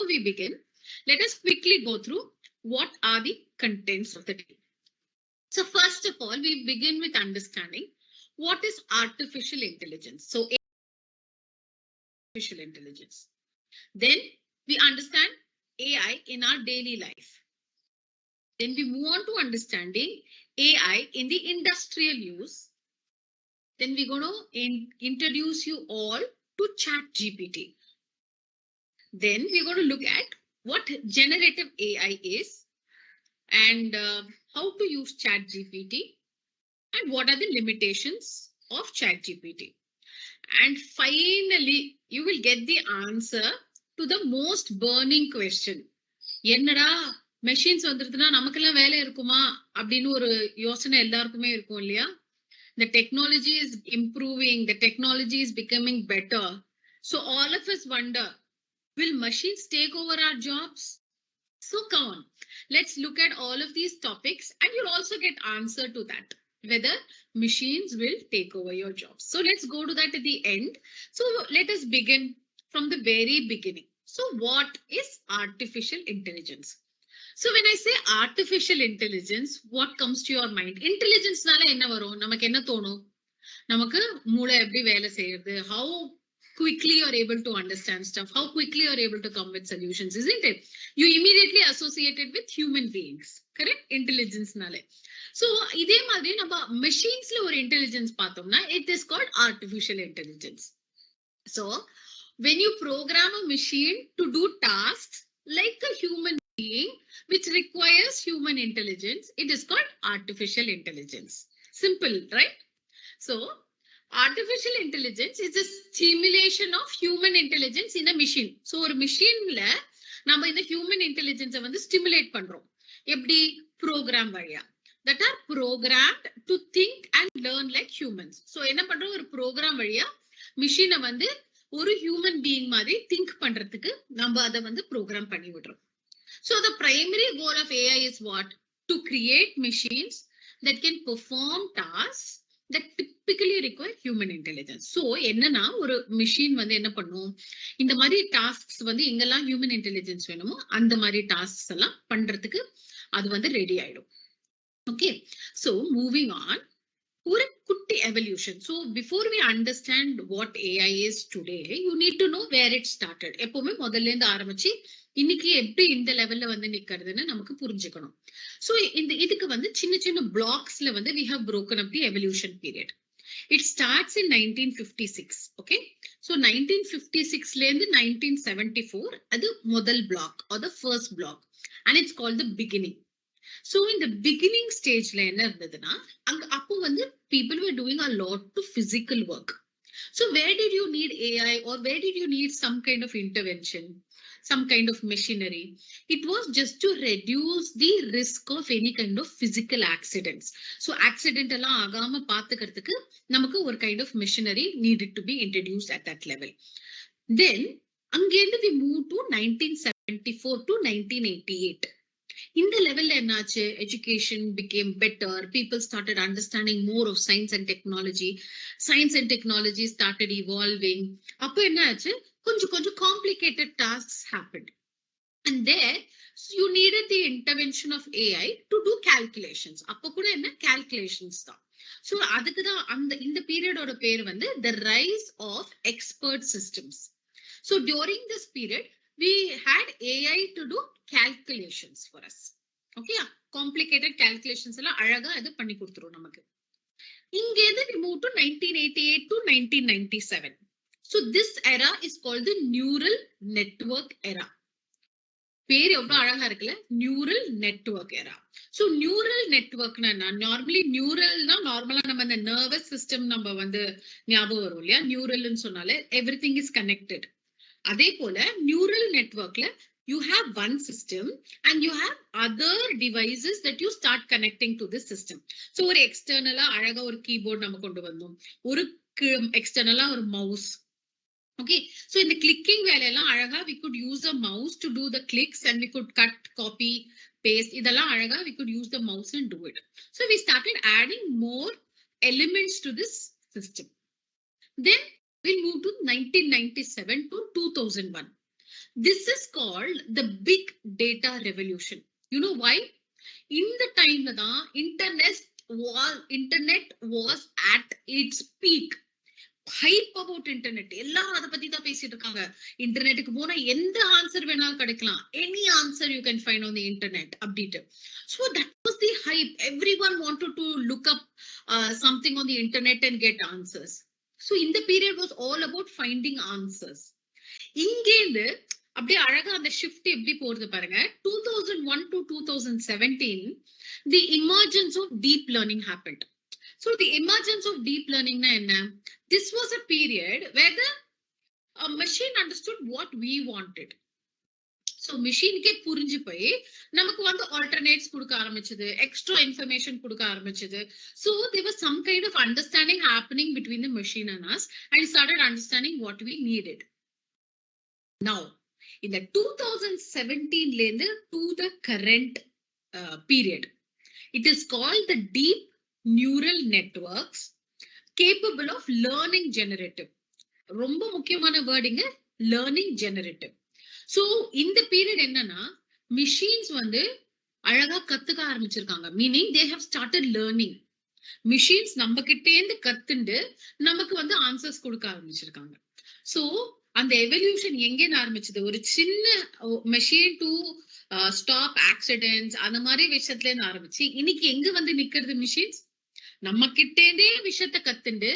we begin, let us quickly go through what are the contents of the day. So first of all, we begin with understanding what is artificial intelligence. So artificial intelligence. Then we understand AI in our daily life. Then we move on to understanding AI in the industrial use. Then we're going to introduce you all to ChatGPT. Then we're going to look at what generative AI is and how to use ChatGPT and what are the limitations of ChatGPT. And finally, you will get the answer to the most burning question. என்னடா machines வந்துருதுன்னா நமக்கெல்லாம் வேலை இருக்குமா அப்படின்னு ஒரு யோசனை எல்லாருக்குமே இருக்கும் இல்லையா? The technology is improving, the technology is becoming better. So all of us wonder, will machines take over our jobs? So come on, let's look at all of these topics and you'll also get answer to that, whether machines will take over your jobs. So let's go to that at the end. So let us begin from the very beginning. So what is artificial intelligence? So when I say artificial intelligence, what comes to your mind? Intelligence nala enna varum? Namakku enna thonum? Namakku moola eppadi vela seiyradhu? How quickly you're able to understand stuff? How quickly you're able to come with solutions, isn't it? You immediately associate it with human beings, correct? Intelligence nale. So idhe madri nama machines la or intelligence paathomna, it is called artificial intelligence. So when you program a machine to do tasks like a human being which requires human intelligence, it is called artificial intelligence. Simple, right? So artificial intelligence is a stimulation of human intelligence in a machine. So ஒரு மிஷின்ல நம்ம இந்த human intelligence வந்து stimulate பண்றோம். எப்படி? program வழியா. That are programmed to think and learn like humans. So என்ன பண்றோம்? ஒரு program வழியா மிஷினை வந்து ஒரு human being மாதிரி think பண்றதுக்கு நம்ம அதை வந்து program பண்ணி விடுறோம். So the primary goal of AI is what? To create machines that can perform tasks that typically require human intelligence. So என்னன்னா ஒரு machine வந்து என்ன பண்ணும்? இந்த மாதிரி tasks வந்து எங்கெல்லாம் human intelligence வேணுமோ அந்த மாதிரி tasks எல்லாம் பண்றதுக்கு அது வந்து ரெடி ஆயிடும். Okay, so moving on. ஒரு குட்டி evolution. So before we understand what AI is today, you need to know where it started. எப்பவுமே முதல்ல இருந்து ஆரம்பிச்சு இன்னைக்கு எப்படி இந்த லெவல்ல வந்து நிக்கிறதுன்னு நமக்கு புரிஞ்சுக்கணும். So இதுக்கு வந்து சின்ன சின்ன பிளாக்ஸ்ல வந்து we have broken up the evolution period. It starts in 1956. Okay, so 1956 ல இருந்து 1974 அது முதல் block or the first block and it's called the beginning. So in the beginning stage la enna irundaduna anga appo vandu people were doing a lot to physical work. So where did you need AI or where did you need some kind of intervention, some kind of machinery? It was just to reduce the risk of any kind of physical accidents. So accident alla agama paathukiradhukku namakku or kind of machinery needed to be introduced at that level. Then angendu we moved to 1974 to 1988. In the level என்னாச்சு? Education became better. People started understanding more of science and technology. Science and technology started evolving. அப்போ என்னாச்சு? கொஞ்சம் complicated tasks happened. And there you needed the intervention of AI to do calculations. அப்போ கூட என்ன? Calculations தான். So அதுக்கு தான் இந்த பீரியடோட பேர் வந்து the rise of expert systems. So during this period we had AI to do calculations for us. Okay, complicated calculations எல்லாம் அழகா அது பண்ணி கொடுத்துரும் நமக்கு. இங்க இருந்து we move to 1988 to 1997. So this era is called the neural network era. பேர் எவ்வளவு அழகா இருக்குல்ல? neural network era. So neural network னா நார்மலி நியூரல்னா நார்மலா நம்ம இந்த நர்வஸ் சிஸ்டம் நம்ம வந்து ஞாபகம் வரும் இல்லையா? நியூரல்னு சொன்னாலே everything is connected. அதே போல neural நெட்வொர்க்ல you have one system and you have other devices that you start connecting to this system. So ஒரு எக்ஸ்டர்னலா அழகா ஒரு கீபோர்ட் நம்ம கொண்டு வந்தோம், ஒரு எக்ஸ்டர்னலா ஒரு mouse. Okay, so in the clicking வேலையெல்லாம் அழகா we could use a mouse to do the clicks and we could cut, copy, paste. இதெல்லாம் அழகா we could use the mouse and do it. So we started adding more elements to this system. Then we'll move to 1997 to 2001. This is called the big data revolution. You know why? In the time da internet was at its peak. Hype about internet. எல்லாரும் அதை பத்தி தான் பேசிட்டு இருக்காங்க. இன்டர்நெட்டுக்கு போனா எந்த answer வேணாலும் கிடைக்கலாம். Any answer you can find on the internet. அப்படிட்டு. So that was the hype. Everyone wanted to look up something on the internet and get answers. So in the period was all about finding answers. இங்கேந்து அப்படியே அழகா அந்த shift எப்படி போறது பாருங்க. 2001 to 2017 the emergence of deep learning happened. So the emergence of deep learning na enna? This was a period where the machine understood what we wanted. So machine ke purinji போய் நமக்கு வந்து alternates கொடுக்க ஆரம்பிச்சது, extra information கொடுக்க ஆரம்பிச்சது. So there was some kind of understanding happening between the machine and us, and we started understanding what we needed. Now in the 2017 lende to the current period, it is called the deep neural networks capable of learning generative. ரொம்ப முக்கியமான வேர்டிங்க learning generative. So இந்த period என்னன்னா machines வந்து அழகா கத்துக்க ஆரம்பிச்சிருக்காங்க. Meaning they have started learning. Machines நம்ம கிட்டேந்து கத்துண்டு நமக்கு வந்து ஆன்சர்ஸ் கொடுக்க ஆரம்பிச்சிருக்காங்க. So அந்த எவல்யூஷன் எங்கே ஆரம்பிச்சது? ஒரு சின்ன மெஷின் டு ஸ்டாப் ஆக்சிடென்ட்ஸ் அந்த மாதிரி விஷயத்துல இருந்து ஆரம்பிச்சு இன்னைக்கு எங்க வந்து நிக்கிறது? மிஷின்ஸ் நம்ம கிட்டேந்தே விஷயத்த கத்துண்டு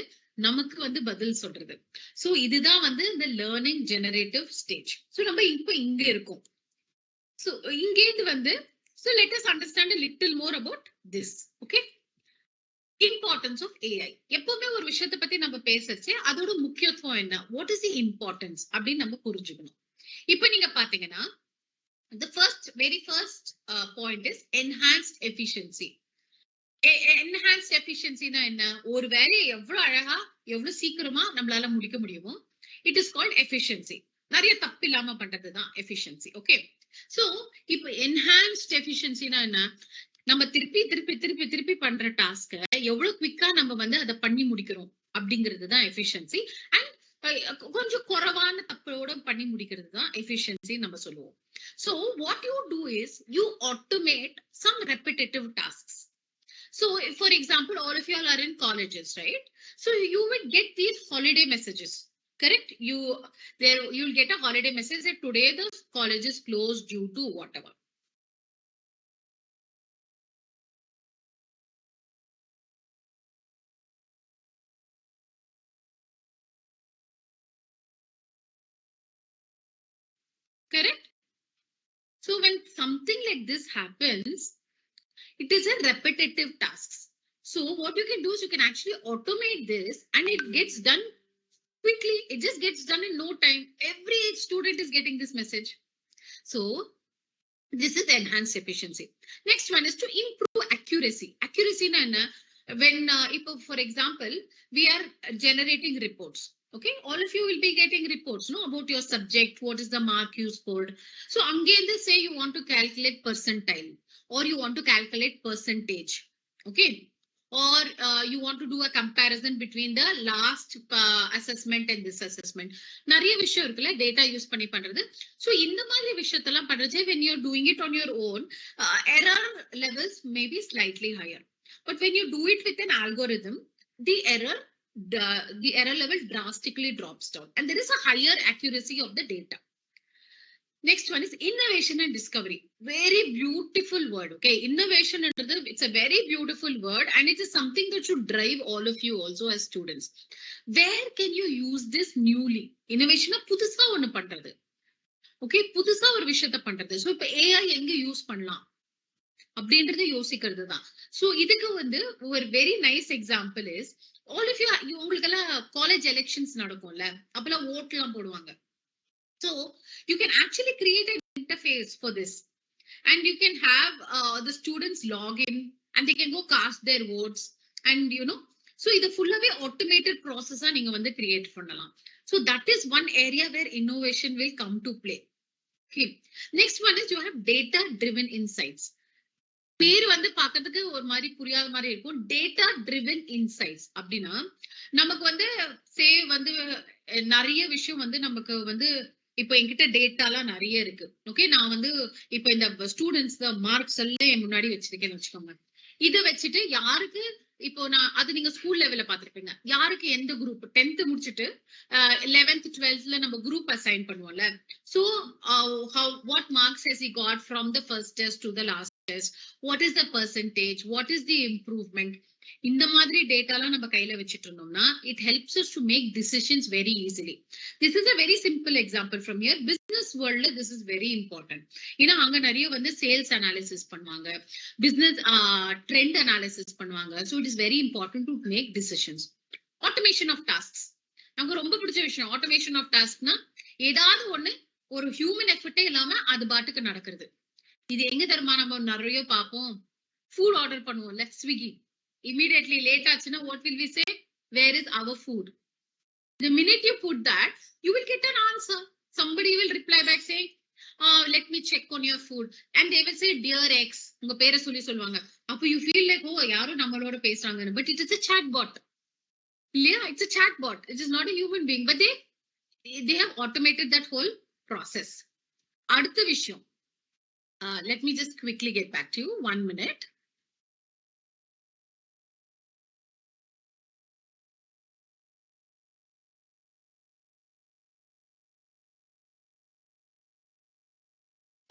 நமக்கு வந்து பதில் சொல்றது. சோ இதுதான் வந்து இந்த லேர்னிங் ஜெனரேட்டிவ் ஸ்டேஜ். சோ நம்ம இப்ப இங்க இருக்கோம். சோ இங்கேந்து வந்து so let us understand a little more about this. Okay, importance of AI. எப்பவுமே ஒரு விஷயத்தை பத்தி நம்ம பேசச்சே அதோட முக்கியத்துவம் என்ன, what is the importance அப்படின்னு நம்ம புரிஞ்சுக்கணும். இப்ப நீங்க பாத்தீங்கன்னா the very first point is enhanced efficiency. Enhanced efficiency na enna? ஒரு வேலையை எவ்வளவு அழகா எவ்வளவு சீக்கிரமா நம்மளால முடிக்க முடியுமோ it is called efficiency. நிறைய தப்பு இல்லாம பண்றதுதான் efficiency. Okay, so இப்ப enhanced efficiency na enna? நம்ம திருப்பி திருப்பி திருப்பி திருப்பி பண்ற டாஸ்க எவ்வளவு குவிக்கா நம்ம வந்து அதை பண்ணி முடிக்கிறோம் அப்படிங்கிறது தான் எஃபிஷியன்சி. அண்ட் கொஞ்சம் குறைவான தப்போட பண்ணி முடிக்கிறது தான் எஃபிஷியன்சி நம்ம சொல்லுவோம். So what you do is you automate some repetitive tasks. So for example, all of you all are in colleges, right? So you will get these holiday messages, correct? You'll get a holiday message that today the college is closed due to whatever. Correct? So when something like this happens, it is a repetitive task. So what you can do is you can actually automate this and it gets done quickly. It just gets done in no time. Every student is getting this message. So this is enhanced efficiency. Next one is to improve accuracy. Accuracy na enna? When for example, we are generating reports. Okay, all of you will be getting reports, no, about your subject, what is the mark you scored. So again they say you want to calculate percentile or you want to calculate percentage. Okay, or you want to do a comparison between the last assessment and this assessment. நிறைய விஷயம் இருக்குல்ல data use பண்ணி பண்றது. So இந்த மாதிரி விஷயத்தெல்லாம் பண்றச்சே when you're doing it on your own, error levels may be slightly higher. But when you do it with an algorithm, the error level drastically drops down and there is a higher accuracy of the data. Next one is innovation and discovery. Very beautiful word. Okay, innovation, it's a very beautiful word and it is something that should drive all of you also as students. Where can you use this newly? Innovation புதுசா ஒன்னு பண்றது. Okay, புதுசா ஒரு விஷயத்தை பண்றது. So இப்ப AI எங்க use பண்ணலாம் அப்படின்றத யோசிக்கிறது தான். So இதுக்கு வந்து ஒரு very nice example is all of you, உங்களுக்கு எல்லாம் காலேஜ் எலெக்ஷன்ஸ் நடக்கும்ல, அப்பெல்லாம் ஓட் எல்லாம் போடுவாங்க. So you can actually create an interface for this and you can have the students log in and they can go cast their votes and so இது full-away automated process நீங்க வந்து create பண்ணலாம். So that is one area where innovation will come to play. Okay, next one is you have data driven insights. பேர் வந்து பாக்கிறதுக்கு ஒரு மாதிரி புரியாத மாதிரி இருக்கும். டேட்டா ட்ரிவன் இன்சைட்ஸ் அப்படின்னா நமக்கு வந்து வந்து நிறைய விஷயம் வந்து நமக்கு வந்து இப்போ என்கிட்ட டேட்டாலாம் நிறைய இருக்கு. ஓகே, நான் வந்து இப்போ இந்த ஸ்டூடெண்ட்ஸ் மார்க்ஸ் எல்லாம் என் முன்னாடி வச்சிருக்கேன்னு வச்சுக்கோங்க. இதை வச்சுட்டு யாருக்கு இப்போ நான் அது நீங்க ஸ்கூல் லெவல்ல பாத்திருப்பீங்க, யாருக்கு எந்த குரூப் 10th முடிச்சுட்டு 11th 12thல நம்ம குரூப் அசைன் பண்ணுவோம்ல. So what marks has he got from the first test to the last test, what is the percentage, what is the improvement, இந்த மாதிரி டேட்டாலாம் நம்ம கையில வச்சிட்டு இருந்தோம்னா it helps us to make decisions very easily. This is a very simple example from here. Business world this is very important. ஏன்னா அங்க நிறைய வந்து சேல்ஸ் அனாலிசிஸ் பண்ணுவாங்க, பிசினஸ் ட்ரெண்ட் அனாலிசிஸ் பண்ணுவாங்க. So it is very important to make decisions. Automation of tasks நமக்கு ரொம்ப பிடிச்ச விஷயம். ஆட்டோமேஷன் ஆஃப் டாஸ்க்னா ஏதாவது ஒண்ணு ஒரு ஹியூமன் எஃபர்ட்டே இல்லாம அது பாட்டுக்கு நடக்கிறது. இது எங்க தருமா நம்ம நிறைய பார்ப்போம். ஃபுட் ஆர்டர் பண்ணுவோம்ல, ஸ்விக்கி. Immediately late ஆச்சுன்னா what will we say? Where is our food? The minute you put that, you will get an answer. Somebody will reply back saying, let me check on your food. And they will say, dear X. உங்க பேரை சொல்லி சொல்லுவாங்க. அப்போ you feel like, oh, யாரும் நம்மளோட பேசுறாங்கன்னு. But it is a chat bot. Yeah, it's a chat bot. It is not a human being. But they have automated that whole process. அடுத்த விஷயம். Let me just quickly get back to you. 1 minute.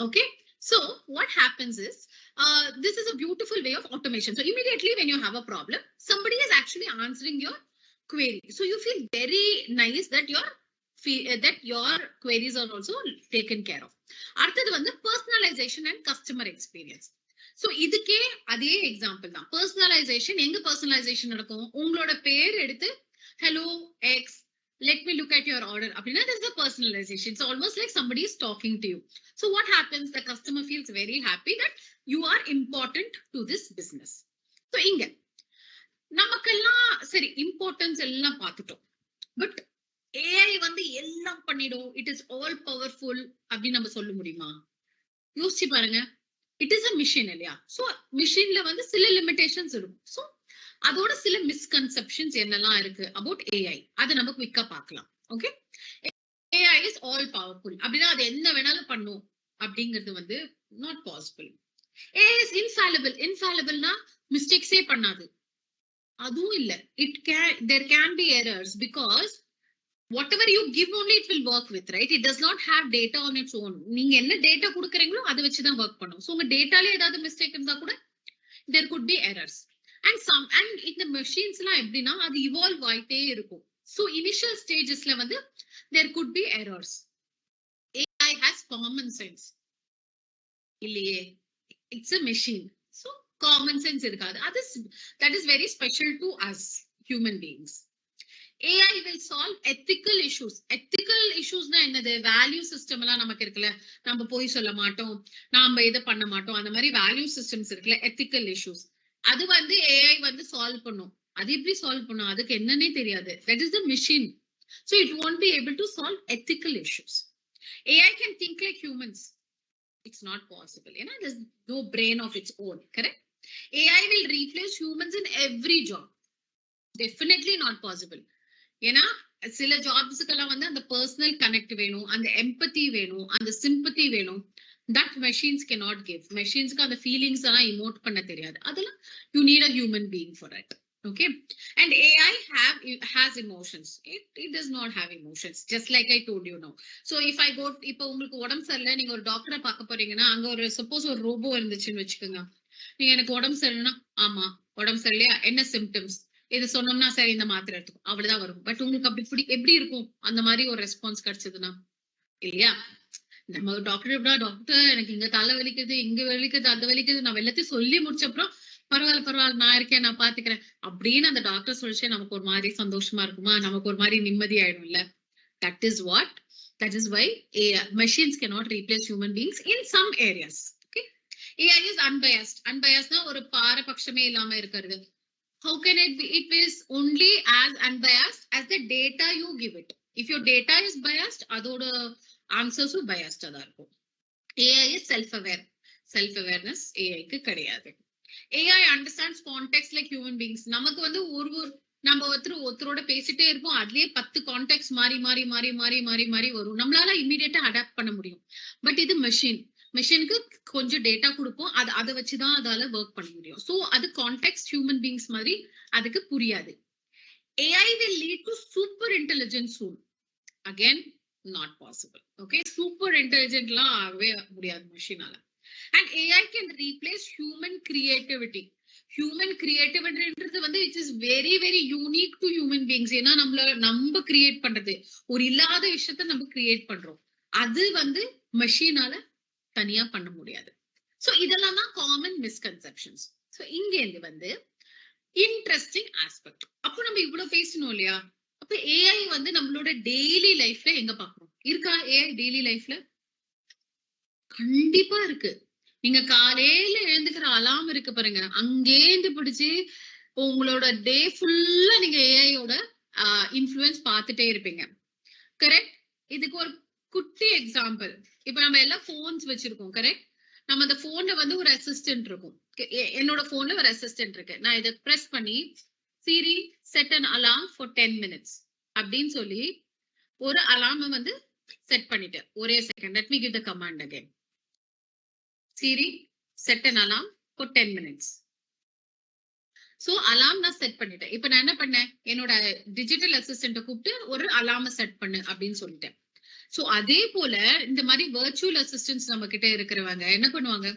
Okay, so what happens is this is a beautiful way of automation. So immediately when you have a problem, somebody is actually answering your query. So you feel very nice that your queries are also taken care of. அடுத்தது வந்து personalization and customer experience. So இதுக்கே அதே example தான். Personalisation எங்க personalisation நடக்கும்? உங்களோட பேர் எடுத்து hello X, let me look at your order. Appadina, there's a personalization. It's almost like somebody is talking to you. So what happens? The customer feels very happy that you are important to this business. So inga namakkellam seri importance ellam paathutom. But AI வந்து எல்லாம் பண்ணிடும், it is all powerful அப்படி நம்ம சொல்ல முடியுமா? யோசிச்சு பாருங்க. It is a machine இல்லையா? So machineல வந்து சில limitations இருக்கும். So அதோட சில மிஸ்கன்செப்ஷன்ஸ் என்னெல்லாம் இருக்கு about AI, அதை நம்ம குவிக்கா பார்க்கலாம். Okay, AI is all powerful அப்படின்னா அது என்ன வேணாலும் பண்ணும் அப்படிங்கிறது வந்து not possible. AI is infallible. Infallibleனா மிஸ்டேக்ஸே பண்ணாது, அதுவும் இல்ல. There can be errors because whatever you give only it will work with, right? It does not have data on its own. நீங்க என்ன டேட்டா கொடுக்குறீங்களோ அதை வச்சுதான் ஒர்க் பண்ணும். ஸோ உங்க டேட்டாலே ஏதாவது மிஸ்டேக் இருந்தா கூட there could be errors. And இந்த machines எல்லாம் எப்படின்னா அது evolve ஆயிட்டே இருக்கும். So initial stagesல வந்து there could be errors. AI has common sense இல்லையே, it's a machine. So common sense இருக்காது. That is very special to us human beings. AI will solve ethical issues. Ethical issues na என்னது? Value system எல்லாம் நமக்கு இருக்குல்ல, நம்ம போய் சொல்ல மாட்டோம், நாம இதை பண்ண மாட்டோம், அந்த மாதிரி வேல்யூ சிஸ்டம்ஸ் இருக்குல்ல, எத்திக்கல் இஷ்யூஸ். அது வந்து AI வந்து சால்வ் பண்ணும். அது எப்படி சால்வ் பண்ணும்? அதுக்கு என்னன்னே தெரியாது. That is the machine. So it won't be able to solve ethical issues. AI can think like humans. It's not possible. You know, there's no brain of its own, correct? AI will replace humans in every job. Definitely not possible. ஏன்னா சில ஜாப்ஸ்க்கெல்லாம் வந்து அந்த personal connect வேணும், அந்த எம்பத்தி வேணும், அந்த sympathy வேணும். That machines cannot give. மெஷின்ஸ்க்கு அந்த ஃபீலிங்ஸ் எல்லாம் இமோட் பண்ண தெரியாது. அதெல்லாம் you need a human being for it. Okay, and AI has emotions. It does not have emotions, just like I told you now. So if I go, இப்போ உங்களுக்கு உடம்பு சரியில்லை, நீங்க ஒரு டாக்டரை பார்க்க போறீங்கன்னா அங்க ஒரு சப்போஸ் ஒரு ரோபோ இருந்துச்சுன்னு வச்சுக்கோங்க. நீங்க எனக்கு உடம்பு சரியில்லைன்னா, ஆமா உடம்பு சரியில்லையா, என்ன சிம்டம்ஸ், இது சொன்னோம்னா சரி இந்த மாத்திரை எடுத்துக்கும், அவ்வளவுதான் வரும். பட் உங்களுக்கு அப்படி எப்படி இருக்கும் அந்த மாதிரி ஒரு ரெஸ்பான்ஸ் கிடைச்சதுன்னா இல்லையா? நம்ம டாக்டர் எனக்கு இங்க தலை வலிக்குது, இங்க வலிக்குது, அந்த வலிக்குது, நான் எல்லாத்தையும் சொல்லி முடிச்சப்பறம் பரவாயில்ல நான் இருக்கேன், நான் பாத்துக்கிறேன் அப்படின்னு அந்த டாக்டர் சொல்லிச்சே நமக்கு ஒரு மாதிரி சந்தோஷமா இருக்குமா? நமக்கு ஒரு மாதிரி நிம்மதி ஆயிடும்ல. That is why machines cannot replace human beings in some areas. Okay, AI is unbiased. Unbiased na ஒரு பாரபட்சமே இல்லாம இருக்கிறது. How can it be? It is only as unbiased as the data you give it. If your data is biased, adoda answers are biased ah irukum. AI is self-aware. Self-awareness AI ku kedaiyadhu. AI understands context like human beings. Namakku vandu நம்ம ஒருத்தரோட பேசிட்டே இருப்போம், அதுலயே 10 contacts மாறி வரும். நம்மளால இமீடியட்டா adapt பண்ண முடியும். பட் இது மெஷினுக்கு கொஞ்சம் டேட்டா கொடுப்போம், அதை வச்சுதான் அதால ஒர்க் பண்ண முடியும். ஸோ அது கான்டெக்ஸ்ட் ஹியூமன் பீங்ஸ் மாதிரி அதுக்கு புரியாது. AI will lead to super intelligence soon. Again, not possible. Okay, super intelligent la agave mudiyadhu machine ala. And AI can replace human creativity. Human creativity என்றது வந்து it is very very unique to human beings. ஏன்னா நம்ம create பண்றது, ஒரு இல்லாத விஷயத்த நம்ம create பண்றோம், அது வந்து மெஷினால தனியா பண்ண முடியாது. சோ இதெல்லாம் தான் காமன் மிஸ்கன்செப்ஷன்ஸ். சோ இங்க இருந்து வந்து இன்ட்ரெஸ்டிங் ஆஸ்பெக்ட். அப்போ நம்ம இவ்வளவு பேசணும் இல்லையா? அப்ப ஏஐ வந்து நம்மளோட டெய்லி லைஃப்ல எங்க பாக்குறோம்? இருக்கா ஏஐ டெய்லி லைஃப்ல? கண்டிப்பா இருக்கு. நீங்க காலையில எழுந்துக்கிற அலாம் இருக்கு பாருங்க, அங்கேந்து பிடிச்சு உங்களோட டே ஃபுல்லா நீங்க ஏஐயோட இன்ஃப்ளூயன்ஸ் பார்த்துட்டே இருப்பீங்க. கரெக்ட்? இதுக்கு ஒரு குட்டி எக்ஸாம்பிள். இப்ப நம்ம எல்லாம் போன்ஸ் வச்சிருக்கோம், கரெக்ட்? நம்ம அந்த போன்ல வந்து ஒரு அசிஸ்டன்ட் இருக்கும். என்னோட போன்ல ஒரு அசிஸ்டன்ட் இருக்கு. நான் இதை பிரஸ் பண்ணி Siri set an alarm for 10 minutes அப்படின்னு சொல்லி ஒரு அலார்ம் வந்து செட் பண்ணிட்டேன். ஒரே second, let me give the command again. Siri set an alarm for 10 minutes. So alarm நான் செட் பண்ணிட்டேன். இப்ப நான் என்ன பண்ணேன், என்னோட டிஜிட்டல் அசிஸ்டன்ட்டை கூப்பிட்டு ஒரு அலார்ம் செட் பண்ணு அப்படின்னு சொல்லிட்டேன். சோ அதே போல இந்த மாதிரி வர்ச்சுவல் அசிஸ்டன்ஸ் நம்ம கிட்ட இருக்கிறவங்க என்ன பண்ணுவாங்க,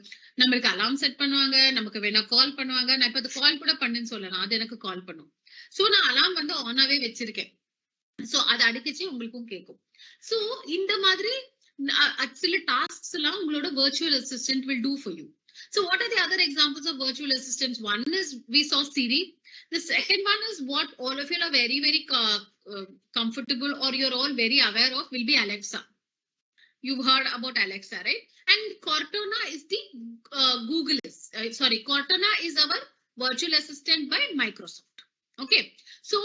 நம்மளுக்கு அலார்ம் செட் பண்ணுவாங்க, நமக்கு வேணா கால் பண்ணுவாங்க. நான் இப்ப கால் கூட பண்ணுன்னு சொல்லலாம், அது எனக்கு கால் பண்ணும். சோ நான் அலார்ம் வந்து ஆனாவே வச்சிருக்கேன். சோ அது அடிக்கச்சு உங்களுக்கும் கேட்கும். சோ இந்த மாதிரி சில டாஸ்க்ஸ் எல்லாம் உங்களோட virtual assistant will do for you. So what are the other examples of virtual assistants? One is we saw Siri. The second one is what all of you are very very comfortable or you're all very aware of will be Alexa. You've heard about Alexa, right? And Cortana is the Cortana is our virtual assistant by Microsoft. Okay, so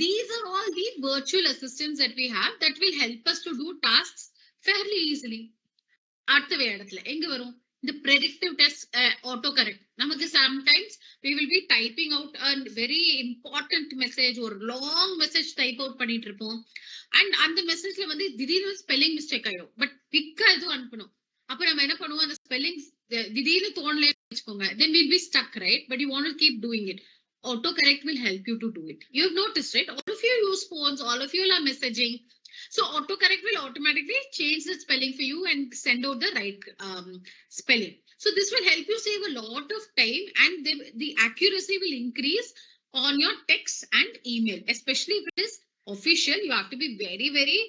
these are all the virtual assistants that we have that will help us to do tasks fairly easily. அடுத்த இடத்துல எங்க வரும், the predictive test, autocorrect. நமக்கு sometimes we will be typing out a very important message or long message type out பண்ணிட்டு இருப்போம். and அந்த மெசேஜ்ல வந்து திடீர்னு ஸ்பெல்லிங் மிஸ்டேக் ஆயிடும், பட் குவிக்கா எதுவும் அனுப்பணும். அப்ப நம்ம என்ன பண்ணுவோம், அந்த ஸ்பெல்லிங் திடீர்னு தோணல வச்சுக்கோங்க, then we'll be stuck, right? But you want to keep doing it. Autocorrect will help you to do it. You've noticed, right? All of you use phones, all of you are messaging. So autocorrect will automatically change the spelling for you and send out the right spelling. So this will help you save a lot of time and the accuracy will increase on your text and email. Especially if it is official, you have to be very, very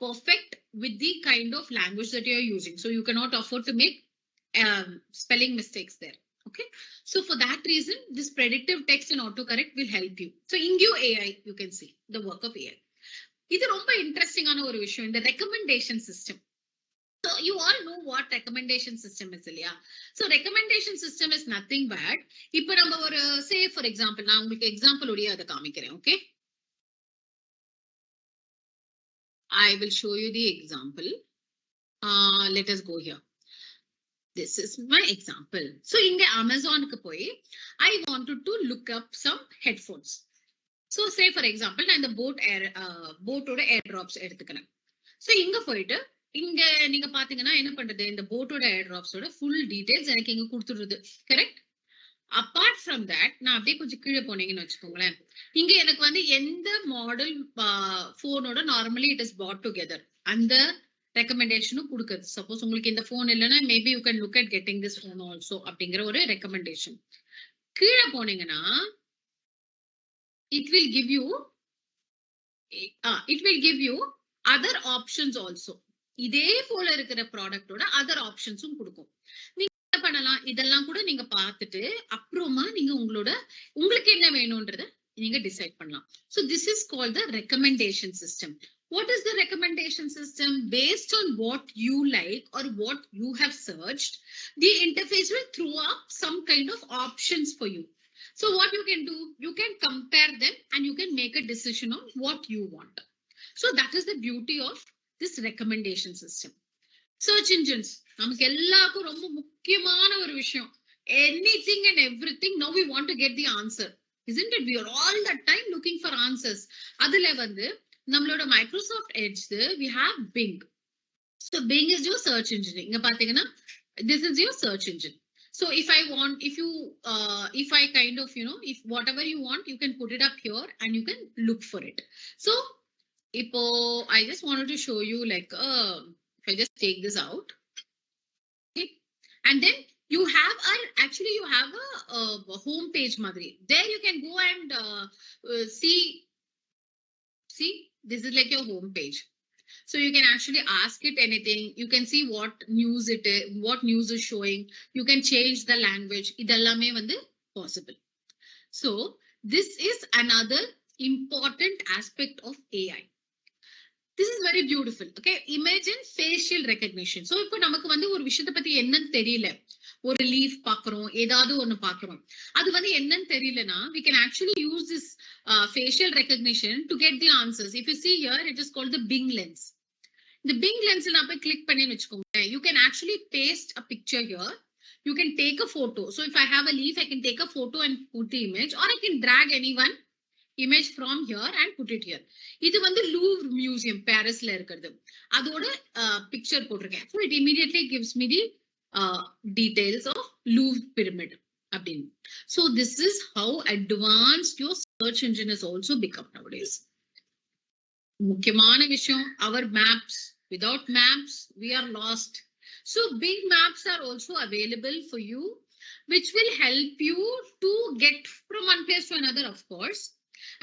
perfect with the kind of language that you are using. So you cannot afford to make spelling mistakes there. Okay, so for that reason, this predictive text and autocorrect will help you. So in your AI, you can see the work of AI. இது ரொம்ப இன்ட்ரெஸ்டிங்கான ஒரு விஷயம், இந்த recommendation system. So you all know what recommendation system is இல்லையா? So recommendation system is nothing but, இப்போ நம்ம ஒரு say for example, நான் உங்களுக்கு எக்ஸாம்பிள் உடைய அதை காமிக்கிறேன். Okay, I will show you the example. Let us go here. This is my example. So இங்க அமேசானுக்கு போய் I wanted to look up some headphones. So say for example, நான் இந்த போட்டோட ஏர் drops எடுத்துக்கிறேன். So இங்க போயிட்டு இங்க நீங்க பாத்தீங்கன்னா என்ன பண்றது, இந்த போட்டோட ஏர் டிராப்ஸோட ஃபுல் டீடைல்ஸ் எனக்கு இங்க கொடுத்துடுது, கரெக்ட்? அப்பார்ட் ஃப்ரம் தட், நான் அப்படியே கொஞ்சம் கீழே போனீங்கன்னு வச்சுக்கோங்களேன், இங்க எனக்கு வந்து எந்த மாடல் போனோட normally it is put together அந்த ரெக்கமெண்டேஷனும் கொடுக்குது. சப்போஸ் உங்களுக்கு இந்த போன் இல்லைன்னா maybe you can look at getting this phone also அப்படிங்கிற ஒரு ரெக்கமெண்டேஷன். கீழே போனீங்கன்னா it will give you other options also. இதே போல இருக்கிற ப்ராடக்ட்டோட அதர் ஆப்ஷன்ஸும் கொடுக்கும். நீங்க என்ன பண்ணலாம், இதெல்லாம் கூட நீங்க பார்த்துட்டு அப்புறமா நீங்க உங்களுக்கு என்ன வேணும்ன்றத நீங்க டிசைட் பண்ணலாம். So this is called the recommendation system. What is the recommendation system? Based on what you like or what you have searched, the interface will throw up some kind of options for you. So what you can do, you can compare them and you can make a decision on what you want. So that is the beauty of this recommendation system. Search engines, நமக்கு எல்லாருக்கும் ரொம்ப முக்கியமான ஒரு விஷயம். Anything and everything, now we want to get the answer. isn't it? We are all the time looking for answers. அதுல வந்து நம்மளோட Microsoft Edge we have Bing. So Bing is your search engine. இங்க பாத்தீங்கன்னா this is your search engine. So if I want, if I kind of, if whatever you want, you can put it up here and you can look for it. So I just wanted to show you like, if I just take this out, okay, and then you have you have a home page, Madri. There you can go and see, this is like your home page. So you can actually ask it anything. You can see what news what news is showing. You can change the language. Idellame vandu possible. So this is another important aspect of AI. This is very beautiful. Okay, imagine facial recognition. So இப்போ நமக்கு வந்து ஒரு விஷயத்தை பத்தி என்னன்னு தெரியல, ஒரு leaf பாக்குறோம், ஏதாவது ஒண்ணு பாக்குறோம், அது வந்து என்னன்னு தெரியலனா we can actually use this facial recognition to get the answers. If you see here, it is called the Bing lens. The Bing lens நான் போய் click பண்ணி வெச்சுக்கோங்க, you can actually paste a picture here. You can take a photo. So if I have a leaf, I can take a photo and put the image, or I can drag anyone image from here and put it here. இது வந்து Louvre Museum Parisல இருக்குது, அதோட picture போட்டிருக்கேன். So it immediately gives me the details of Louvre pyramid அப்படினு. So this is how advanced your search engine has also become nowadays. முக்கியமான விஷயம், our maps. Without maps, we are lost. So Bing maps are also available for you, which will help you to get from one place to another, of course.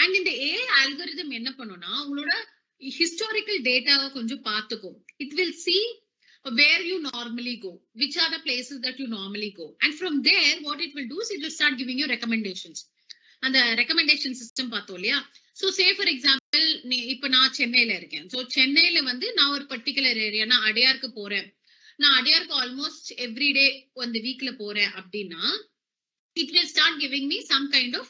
And in the AI algorithm enna pannona, ungaloda historical data konjam paathukom. It will see where you normally go, which are the places that you normally go, and from there what it will do is it will start giving you recommendations. And the recommendation system paatho illaya. So say for example, ipo na Chennai la iruken. So Chennai la vandu na or particular area na Adiyarku poren, na Adiyarku almost every day on the week la poren அப்படினா, it will start giving me some kind of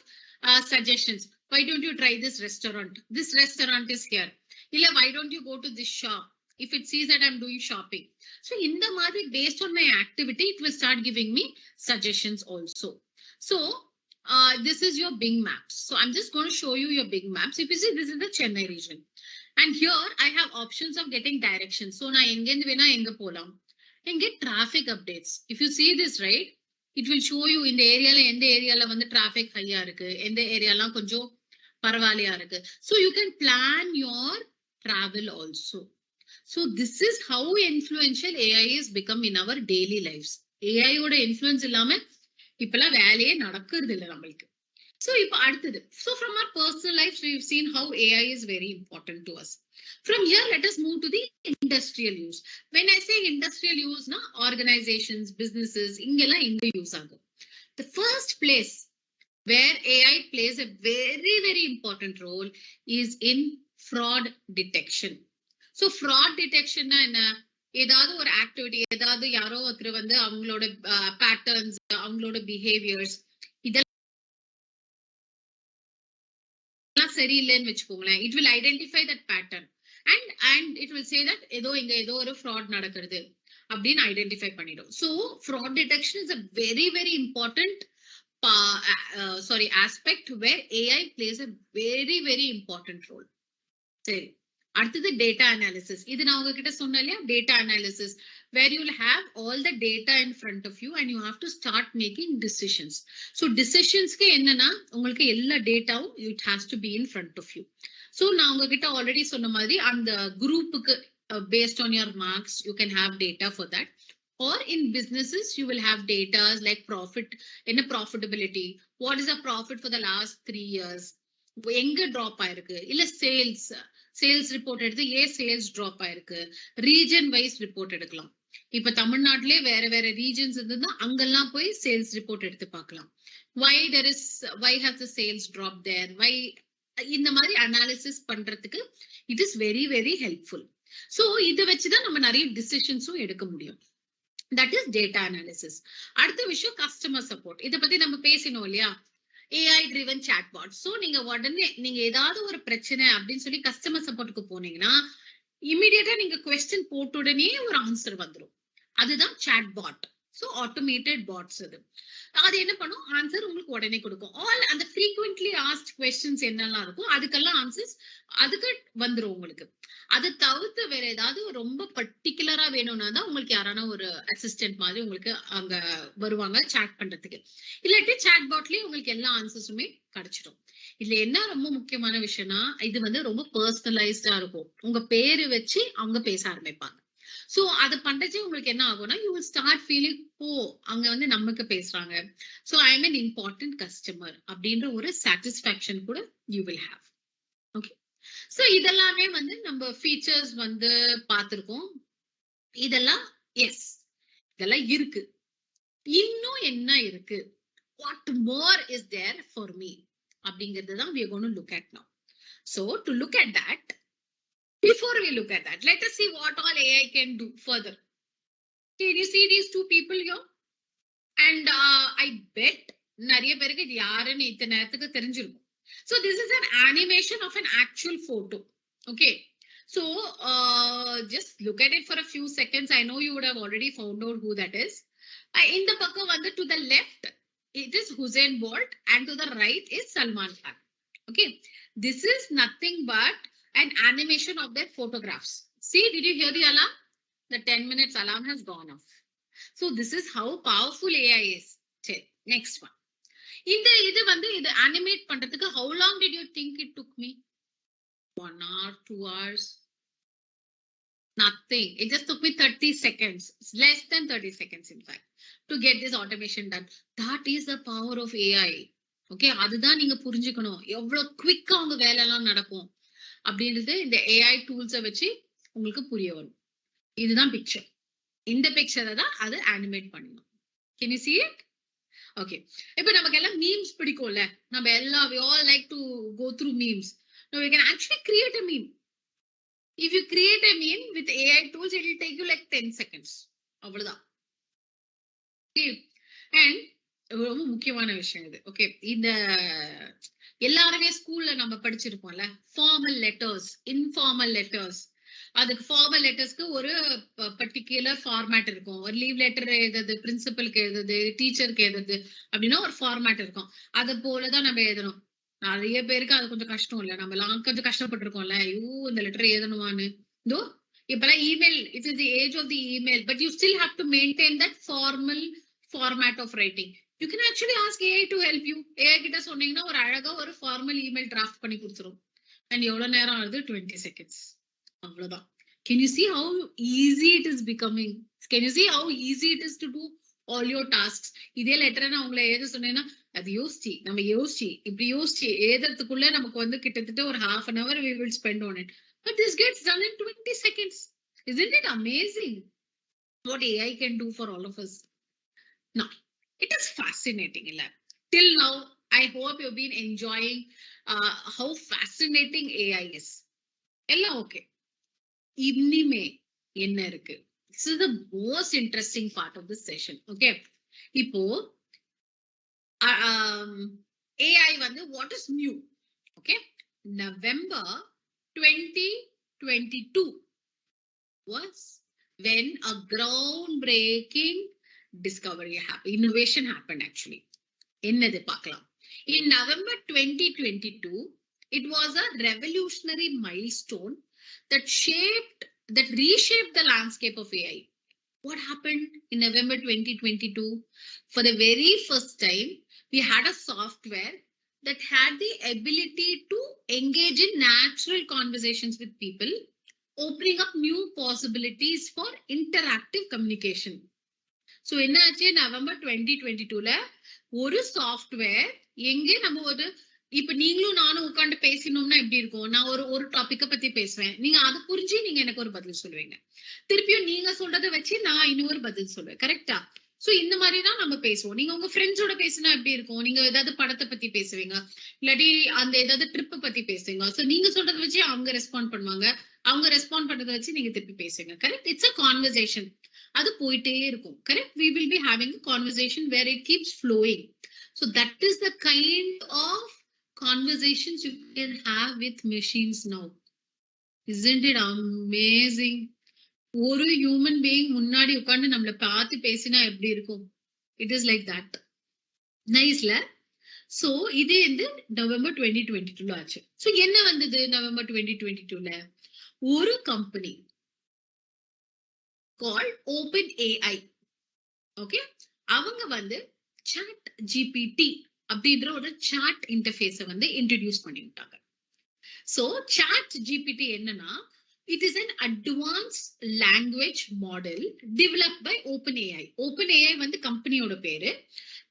suggestions. Why don't you try this restaurant? This restaurant is here. Illa, why don't you go to this shop? If it sees that I'm doing shopping. So in the matter, based on my activity, it will start giving me suggestions also. So this is your Bing maps. So I'm just going to show you your Bing maps. If you see, this is the Chennai region. And here I have options of getting directions. So na engendhu vena enga polam. And get traffic updates. If you see this, right? It will show you in the area la endha area la vandu traffic high ah irukku, endha area la konjam paravaliya irukku. So you can plan your travel also. So this is how influential AI has become in our daily lives. AI oda influence illama இப்பெல்லாம் வேலையே நடக்கிறது இல்ல நமக்கு. So இப்போ அடுத்தது, so from our personal lives we've seen how AI is very important to us. From here, let us move to the industrial use. When I say industrial use, na organizations, businesses, ingella inga use agum. The first place where AI plays a very, very important role is in fraud detection. So fraud detection na enna, ஏதாவது ஒரு activity, ஏதாவது யாரோ ஒருத்தர் வந்து அவங்களோட patterns, அவங்களோட behaviours இதெல்லாம் சரியில்லைன்னு வெச்சுக்கோங்களேன், it will identify that pattern and it will say that ஏதோ இங்க ஏதோ ஒரு fraud நடக்குது அப்படின்னு ஐடென்டிஃபை பண்ணிடும். So fraud detection is a very, very important aspect where AI plays a very, very important role. சரி, அடுத்தது data analysis. இது நான் உங்ககிட்ட சொன்னேன் இல்லையா, data analysis, where you will have all the data in front of you and you have to start making decisions. So decisions-க்கு என்னன்னா, உங்களுக்கு எல்லா டேட்டாவும் it has to be in front of you. So நான் உங்ககிட்ட already சொன்ன மாதிரி அந்த குரூப்புக்கு based on your marks you can have data for that. Or in businesses you will have data like profit, என்ன profitability, what is the profit for the last 3 years, எங்க drop ஆயிருக்கு, இல்ல சேல்ஸ் ரிப்போர்ட் எடுத்து sales drop ஆயிருக்கு, region wise report எடுக்கலாம். இப்ப தமிழ்நாட்டிலே வேற வேற ரீஜன்ஸ் இருந்ததுன்னா அங்கெல்லாம் போய் சேல்ஸ் ரிப்போர்ட் எடுத்து பார்க்கலாம். why has the sales dropped there, why, இந்த மாதிரி அனாலிசிஸ் பண்றதுக்கு it is very, very helpful. So இத வச்சுதான் நம்ம நிறைய டிசிஷன்ஸும் எடுக்க முடியும். That is data analysis. அடுத்த விஷயம் கஸ்டமர் சப்போர்ட். இத பத்தி நம்ம பேசினோம் இல்லையா, AI driven chatbot. So நீங்க உடனே நீங்க ஏதாவது ஒரு பிரச்சனை அப்படின்னு சொல்லி கஸ்டமர் சப்போர்ட்டுக்கு போனீங்கன்னா இமிடியேட்டா நீங்க क्वेश्चन போட்ட உடனே ஒரு ஆன்சர் வந்துரும். அதுதான் chatbot. ஸோ ஆட்டோமேட்டட் பாட்ஸ் அது. அது என்ன பண்ணும், ஆன்சர் உங்களுக்கு உடனே கொடுக்கும். ஆல் அந்த ஃப்ரீக்வென்ட்லி ஆஸ்ட் கொஸ்டின்ஸ் என்னெல்லாம் இருக்கும் அதுக்கெல்லாம் ஆன்சர்ஸ் அதுக்கு வந்துடும் உங்களுக்கு. அதை தவிர்த்து வேற ஏதாவது ரொம்ப பர்டிகுலரா வேணும்னா தான் உங்களுக்கு யாரான ஒரு அசிஸ்டன்ட் மாதிரி உங்களுக்கு அங்க வருவாங்க சாட் பண்றதுக்கு. இல்லாட்டி சாட் பாட்லயே உங்களுக்கு எல்லா ஆன்சர்ஸுமே கிடைச்சிடும். இதுல என்ன ரொம்ப முக்கியமான விஷயம்னா, இது வந்து ரொம்ப பர்சனலைஸ்டா இருக்கும். உங்க பேரு வச்சு அவங்க பேச ஆரம்பிப்பாங்க. சோ அது பண்றச்சே உங்களுக்கு என்ன ஆகும்னா, யூ வில் ஸ்டார்ட் ஃபீலிங் ஓ அங்க வந்து நமக்கு பேசுறாங்க, so I am an important customer அப்படின்ற ஒரு சாட்டிஸ்ஃபேக்ஷன் கூட you will have. Okay, so இதெல்லாமே வந்து நம்ம ஃபீச்சர்ஸ் வந்து பார்த்திருக்கோம். இதெல்லாம் எஸ், இதெல்லாம் இருக்கு. இன்னும் என்ன இருக்கு, what more is there for me அப்படிங்கிறது தான் we are going to look at now. So to look at that, before we look at that, let us see what all AI can do further. Can you see these two people here? And I bet நிறைய பேருக்கு இது யாருன்னு இத்தனை நேரத்துக்கு தெரிஞ்சிருக்கும். So this is an animation of an actual photo. Okay, so just look at it for a few seconds. I know you would have already found out who that is. In the பக்கம் வந்து to the left it is Usain Bolt and to the right is Salman Khan. Okay, this is nothing but an animation of their photographs. See, did you hear the alarm? The 10 minutes alarm has gone off. So this is how powerful AI is. Okay, next one. இது வந்து இது animate பண்றதுக்கு how long did you think it took me? 1 hour, 2 hours? Nothing. It just took me 30 seconds. It's less than 30 seconds, in fact, to get this automation done. That is the power of AI. Okay, அதுதான் நீங்க புரிஞ்சுக்கணும். எவ்வளவு குவிக்கா உங்க வேலை எல்லாம் நடக்கும் அப்படின்றது இந்த AI டூல்ஸை வச்சு உங்களுக்கு புரிய வரும். இதுதான் பிக்சர். இந்த பிக்சரை தான் அது அனிமேட் பண்ணணும். Can you see it? Okay. இப்போ நமக்கு எல்லாம் memes பிடிக்கும்ல, நம்ம எல்லாம் we all like to go through memes. Now we can actually create a meme. If you create a meme with AI tools, it will take you like 10 seconds. அவ்வளவுதான். And ரொம்ப முக்கியமான விஷயம் இது. ஓகே, இந்த எல்லாருமே ஸ்கூல்ல நம்ம படிச்சிருப்போம்ல, ஃபார்மல் லெட்டர்ஸ், இன்ஃபார்மல் லெட்டர்ஸ். அதுக்கு ஃபார்மல் லெட்டர்ஸ்க்கு ஒரு பர்டிகுலர் ஃபார்மேட் இருக்கும். ஒரு லீவ் லெட்டர் எழுதுறது, பிரின்சிபலுக்கு எழுதுறது, டீச்சருக்கு எழுதுறது அப்படின்னா ஒரு ஃபார்மேட் இருக்கும். அதை போலதான் நம்ம எழுதணும். நிறைய பேருக்கு அது கொஞ்சம் கஷ்டம் இல்ல, நம்ம எல்லாம் கொஞ்சம் கஷ்டப்பட்டிருக்கோம்ல, ஐயோ இந்த லெட்டர் எழுதணுமான்னு. இதோ இப்பெல்லாம் email, it is the age of the email, but you still have to maintain that formal format of writing. You can actually ask AI to help you. AI கிட்ட சொன்னீங்கன்னா ஒரு அழகா ஒரு ஃபார்மல் இமெயில் டிராஃப்ட் பண்ணி கொடுத்துரும். And எவ்வளவு நேரம் ஆகுது? 20 seconds. அவ்வளவுதான். Can you see how easy it is becoming? Can you see how easy it is to do all your tasks? இதே லெட்டரை நான் உங்களை எழுத சொன்னேன்னா அது யோசிச்சு நம்ம இப்படி யோசிச்சு எழுதுறதுக்குள்ள நமக்கு வந்து கிட்டத்தட்ட ஒரு half an hour we will spend on it. But this gets done in 20 seconds. Isn't it amazing what AI can do for all of us? Now, it is fascinating. Till now, I hope you've been enjoying how fascinating AI is. Ella okay. Innime enna irukku. This is the most interesting part of this session. Okay. Ipo AI vandu what is new? Okay. November 2022 was when a groundbreaking discovery happened, innovation happened actually. என்னது பார்க்கலாம். In November 2022, it was a revolutionary milestone that reshaped the landscape of AI. What happened in November 2022? For the very first time, we had a software that had the ability to engage in natural conversations with people, opening up new possibilities for interactive communication. So என்னாச்சு, November 2022ல ஒரு software எங்க நம்ம ஒரு இப்ப நீங்களும் நானும் உட்காந்து பேசணும்னா எப்படி இருக்கும், நான் ஒரு டாபிக்க பத்தி பேசுவேன், நீங்க அதை புரிஞ்சு நீங்க எனக்கு ஒரு பதில் சொல்லுவீங்க, திருப்பியும் நீங்க சொல்றதை வச்சு நான் இன்னொரு பதில் சொல்லுவேன். கரெக்டா? சோ இந்த மாதிரிதான் நம்ம பேசுவோம். நீங்க உங்க ஃப்ரெண்ட்ஸோட பேசினா எப்படி இருக்கும், நீங்க ஏதாவது படத்தை பத்தி பேசுவீங்க, இல்லாட்டி அந்த ஏதாவது ட்ரிப் பத்தி பேசுவீங்க. சோ நீங்க சொல்றதை வச்சு அவங்க ரெஸ்பாண்ட் பண்ணுவாங்க, அவங்க ரெஸ்பாண்ட் பண்றதை வச்சு நீங்க திருப்பி பேசுவீங்க. கரெக்ட்? It's a conversation. அது போயிட்டே இருக்கும். Correct? We will be having a conversation where it keeps flowing. So that is the kind of conversations you can have with machines now. Isn't it amazing? ஒரு human being முன்னாடி உட்கார்ந்து நம்மள பார்த்து பேசினா எப்படி இருக்கும்? It is like that. நைஸ்ல. So இது வந்து நவம்பர் 2022ல ஆச்சு. சோ என்ன வந்தது நவம்பர் 2022ல? ஒரு company call open AI. Okay, அவங்க வந்து சாட் ஜிபிடி அப்படின்ற ஒரு சாட் இன்டர்ஃபேஸை வந்து இன்ட்ரடியூஸ் பண்ணிவிட்டாங்க. சோ சாட் ஜிபிடி என்னன்னா, it is an advanced language model developed by OpenAI. OpenAI வந்து கம்பெனியோட பேரு.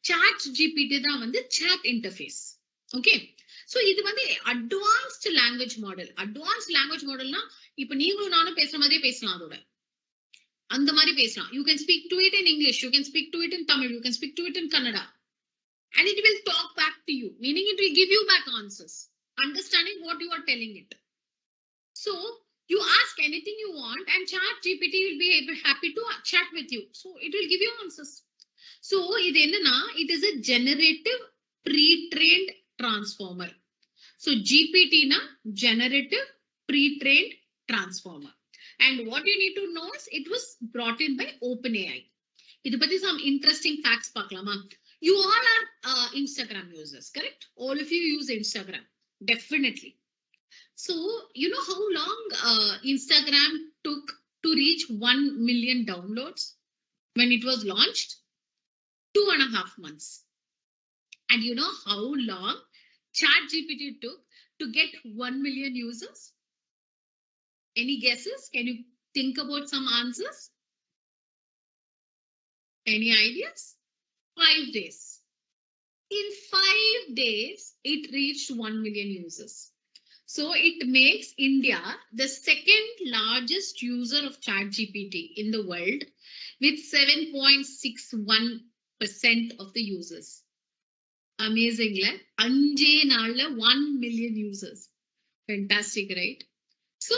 சாட் ஜிபிடி தான் வந்து சாட் இன்டர்ஃபேஸ். ஓகே, சோ இது வந்து advanced language model. Advanced language மாடல்னா இப்ப நீங்களும் நானும் பேசுற மாதிரியே பேசலாம். அதோட அந்த மாதிரி பேசலாம். You can speak to it in English, you can speak to it in Tamil, you can speak to it in Kannada, and it will talk back to you, meaning it will give you back answers, understanding what you are telling it. So you ask anything you want and chat GPT will be happy to chat with you. So it will give you answers. So இது என்னன்னா, it is a generative pre-trained transformer. So GPT na generative pre-trained transformer. And what you need to know is it was brought in by OpenAI. இது பத்தி some interesting facts பார்க்கலாமா? You all are Instagram users, correct? All of you use Instagram, definitely. So you know how long Instagram took to reach 1 million downloads when it was launched? 2.5 months. And you know how long ChatGPT took to get 1 million users? Any guesses? Can you think about some answers? Any ideas? 5 days. In 5 days, it reached 1 million users. So it makes India the second largest user of ChatGPT in the world with 7.61% of the users. Amazing, right? 1 million users. Fantastic, right? So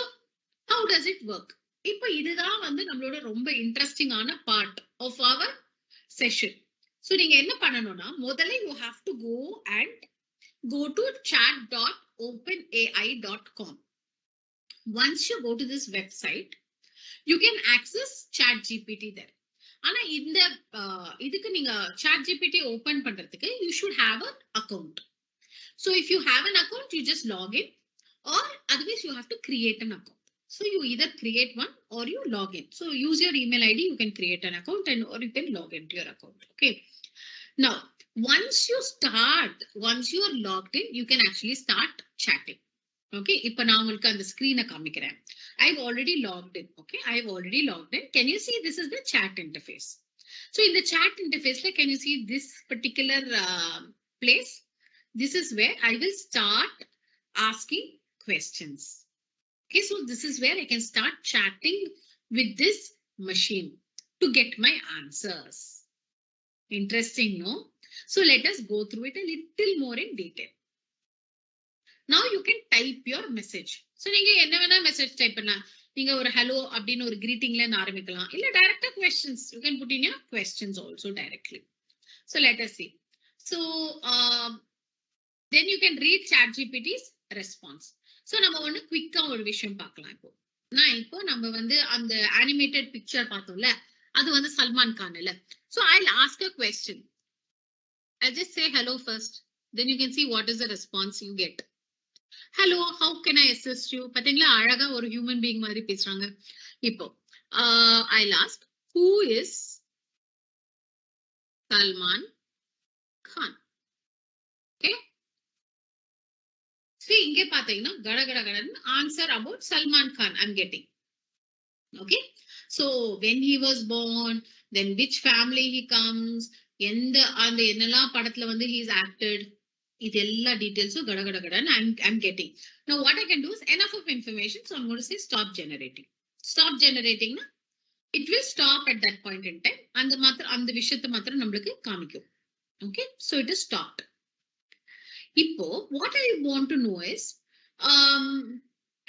how does it work? இப்போ இதுதான் வந்து நம்மளோட ரொம்ப இன்ட்ரெஸ்டிங்கான part of our session. So நீங்க என்ன பண்ணணும்னா, முதல்ல you have to go to chat.openai.com. Once you go to this website, you can access ChatGPT there. ஆனா இந்த இதுக்கு நீங்க ChatGPT ஓபன் பண்றதுக்கு you should have an account. So if you have an account, you just log in, or otherwise you have to create an account. So you either create one or you log in. So use your email ID, you can create an account, and or you can log into your account. Okay. Now, once you are logged in, you can actually start chatting. Okay. Ipa na ungalku and screen kaamikiren. I've already logged in. Okay. I've already logged in. Can you see this is the chat interface? So in the chat interface, like, can you see this particular place? This is where I will start asking questions. Okay, so this is where I can start chatting with this machine to get my answers. Interesting, no? So let us go through it a little more in detail. Now you can type your message. So நீங்க என்ன வேணா message type பண்ணலாம். நீங்க ஒரு hello அப்படின ஒரு greetingல ஆரம்பிக்கலாம். இல்ல direct questions. You can put in your questions also directly. So let us see. So then you can read ChatGPT's response. So நம்ம ஒன்னு குயிக்கா ஒரு விஷயம் பார்க்கலாம். இப்போ நம்ம வந்து அந்த அனிமேட்டட் பிக்சர் பார்த்தோம்ல, அது வந்து சல்மான் கான் இல்ல. So I'll ask a question. I'll just say hello first. Then you can see what is the response you get. Hello, how can I assist you? பாத்தீங்களா, அழகா ஒரு ஹியூமன் பீயிங் மாதிரி பேசுறாங்க. இப்போ I'll ask, who is Salman Khan? Okay. See, இங்கே பாத்தீங்கன்னா கடகடகடன் answer about Salman Khan I'm getting. Okay. So when he was born, then which family he comes, எந்த அந்த என்னெல்லாம் படத்துல வந்து he is acted, இது எல்லா டீடைல்ஸும் கடகடகடன் I'm getting. Now what I can do is enough of information, so I'm going to say stop generating. Stop generating na, it will stop at that point in time. அந்த விஷயத்தை மாத்திரம் நம்மளுக்கு காமிக்கும். Okay, so it is stopped. இப்போ what I want to know is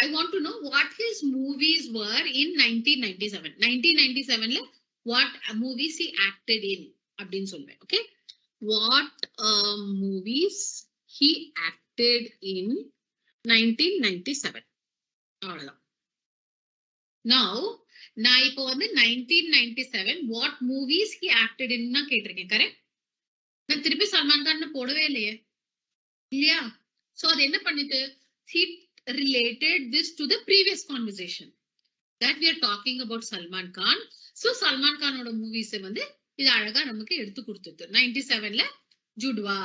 I want to know what his movies were in 1997. 1997 what movies he acted in அப்படின்னு சொல்வேன். Okay, what movies he acted in 1997. அவ்வளவுதான். Now நான் இப்போ வந்து 1997 what movies he acted in னா கேட்டிருக்கேன் correct. நான் திருப்பி சல்மான் கான் போடவே இல்லையே இல்லையா. சோ அது என்ன பண்ணிட்டு he related this to the previous conversation that we are talking about Salman Khan. So Salman Khanோட மூவிஸ் வந்து இது அழகா நமக்கு எடுத்து கொடுத்துட்டு 97ல ஜுட்வா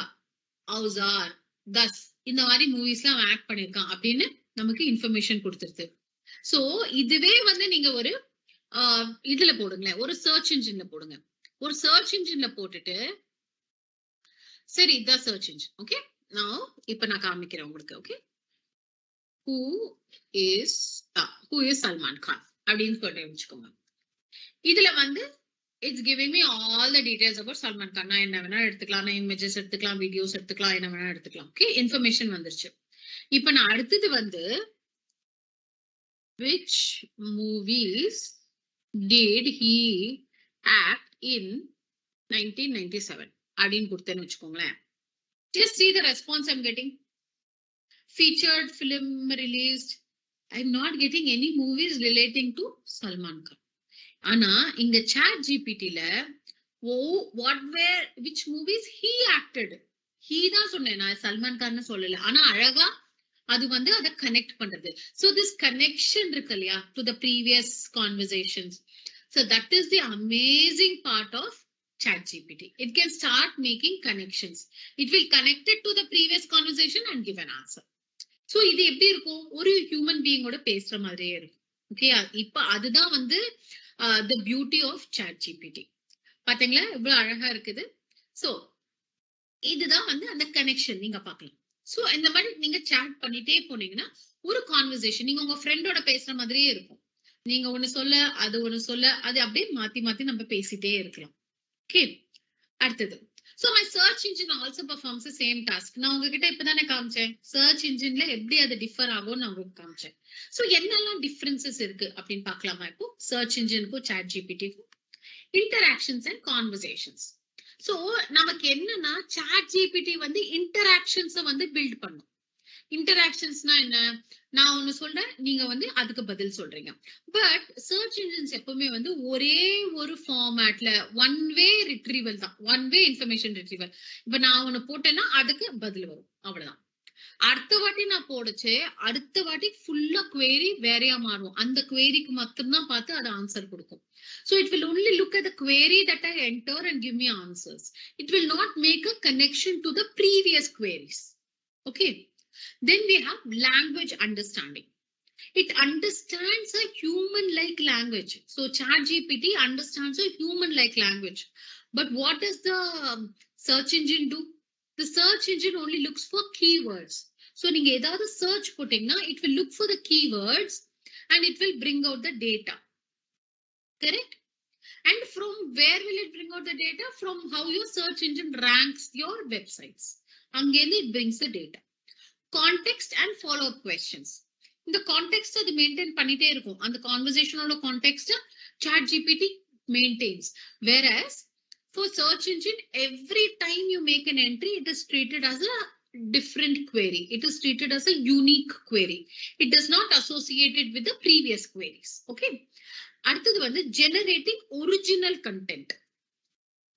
அவுசார் தஸ் இந்த மாதிரி மூவிஸ்லாம் அவன் ஆக்ட் பண்ணிருக்கான் அப்படின்னு நமக்கு இன்ஃபர்மேஷன் கொடுத்துருது. சோ இதுவே வந்து நீங்க ஒரு இதுல போடுங்களேன், ஒரு சர்ச் இன்ஜின்ல போடுங்க. ஒரு சர்ச் இன்ஜின்ல போட்டுட்டு சரி இதுதான் சர்ச் இன்ஜின். ஓகே நான் இப்ப நான் காமிக்கிறேன் உங்களுக்கு. Okay who is Salman Khan அப்படின்னு சொல்லிட்டு வச்சுக்கோங்க. இதுல வந்து it's giving me all the details about Salman Khan. நான் என்ன வேணா எடுத்துக்கலாம், நான் இமேஜஸ் எடுத்துக்கலாம், வீடியோஸ் எடுத்துக்கலாம், என்ன வேணா எடுத்துக்கலாம். ஓகே இன்ஃபர்மேஷன் வந்துருச்சு. இப்ப நான் அடுத்தது வந்து which movies did he act in 1997 அப்படின்னு கொடுத்தேன்னு வச்சுக்கோங்களேன். Just see the response I'm getting. Featured film released. I'm not getting any movies relating to Salman Khan. ஆனா இங்க chat gptல which movies he acted he தான் சொன்னேன், நான் சல்மான் கான் சொல்லல. ஆனா அழகா அது வந்து அதை கனெக்ட் பண்றது. so this connection இருக்கு இல்லையா to the previous conversations. so that is the amazing part of chat gpt. it can start making connections. it will connect it to the previous conversation and give an answer. so இது எப்படி இருக்கும், ஒரு human பீயிங்கோட பேசுற மாதிரியே இருக்கும். Okay இப்ப அதுதான் வந்து the beauty of chat gpt. பாத்தீங்களா இவ்வளவு அழகா இருக்குது. சோ இதுதான் வந்து அந்த கனெக்ஷன் நீங்க பாக்கலாம். சோ இந்த மாதிரி நீங்க சாட் பண்ணிட்டே போனீங்கன்னா ஒரு கான்வர்சேஷன் நீங்க உங்க ஃப்ரெண்டோட பேசுற மாதிரியே இருக்கும். நீங்க ஒண்ணு சொல்ல அது ஒண்ணு சொல்ல அது அப்படியே மாத்தி மாத்தி நம்ம பேசிட்டே இருக்கலாம். ஓகே அடுத்தது so my search engine also performs the same task. நான் உங்ககிட்ட இப்பதானே காமிச்சேன் search engineல எப்படி அது டிஃபர் ஆகும் நான் உங்களுக்கு காமிச்சேன். so என்னெல்லாம் டிஃபரன்சஸ் இருக்கு அப்படின்னு பார்க்கலாமா இப்போ search engineக்கும் chat gptக்கும். interactions and conversations. so நமக்கு என்னன்னா chat gpt வந்து interactions வந்து பில்ட் பண்ணும். இன்டராக்ஷன்ஸ்னா என்ன, நான் ஒண்ணு சொல்றேன் நீங்க வந்து அதுக்கு பதில் சொல்றீங்க. பட் சர்ச் இன்ஜின்ஸ் எப்பவுமே வந்து ஒரே ஒரு ஃபார்மேட்ல ஒன் வே ரிட்ரீவல் தான், ஒன் வே இன்ஃபர்மேஷன் ரிட்ரீவல். இப்ப நான் ஒண்ணு போட்டேன்னா அதுக்கு பதில் வரும் அவ்வளவுதான். அடுத்த வாட்டி நான் போடுச்சு அடுத்த வாட்டி ஃபுல்லா குவேரி வேறையா மாறும். அந்த குவேரிக்கு மட்டும்தான் பார்த்து அது ஆன்சர் கொடுக்கும். So it will only look at the query that I enter and give me answers. It will not make a connection to the previous queries. Okay. Then we have language understanding. It understands a human-like language. So ChatGPT understands a human-like language. But what does the search engine do? The search engine only looks for keywords. So நீங்க ஏதாவது search போட்டீங்கன்னா it will look for the keywords and it will bring out the data. Correct? And from where will it bring out the data? From how your search engine ranks your websites. அங்கேருந்து it brings the data. Context and follow-up questions. இந்த context அது maintain பண்ணிட்டே இருக்கும். அந்த கான்வர்சேஷனோட context chat gpt maintains. Whereas for search engine, every time you make an entry, it is treated as a different query. It is treated as a unique query. It does not associate it with the previous queries. Okay. அடுத்தது வந்து generating original content.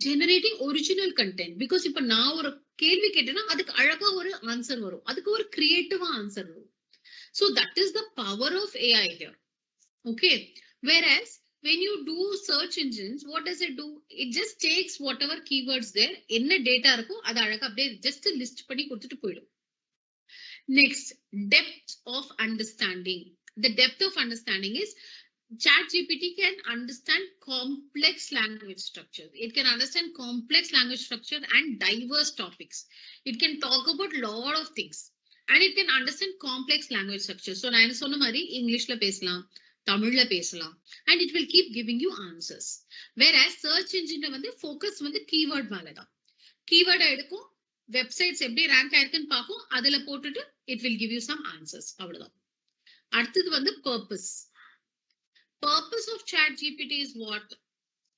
Generating original content. Because இப்ப நான் ஒரு கேள்வி கேட்டேன்னா அதுக்கு அழகா ஒரு ஆன்சர் வரும், அதுக்கு ஒரு கிரியேட்டிவா ஆன்சர் வரும். So that is the power of AI here. Okay. Whereas when you do search engines, what does it do? It just takes whatever keywords there, என்ன data இருக்கோ அது அழகா அப்படியே just list பண்ணி கொடுத்துட்டு போயிடும். Next, depth of understanding. The depth of understanding is ChatGPT can understand complex language structure. It can understand complex language structure and diverse topics. It can talk about lot of things and it can understand complex language structure. So நான் சொன்ன மாதிரி இங்கிலீஷ்ல பேசலாம், தமிழ்ல பேசலாம் and it will keep giving you answers. Whereas search engine வந்து focus வந்து keyword மேல தான். keyword எடுக்கும், வெப்சைட்ஸ் எப்படி ரேங்க் ஆயிருக்குன்னு பார்க்கும், அதுல போட்டுட்டு it will give you some answers. அவ்வளவுதான். அடுத்தது வந்து purpose. Purpose of ChatGPT is what?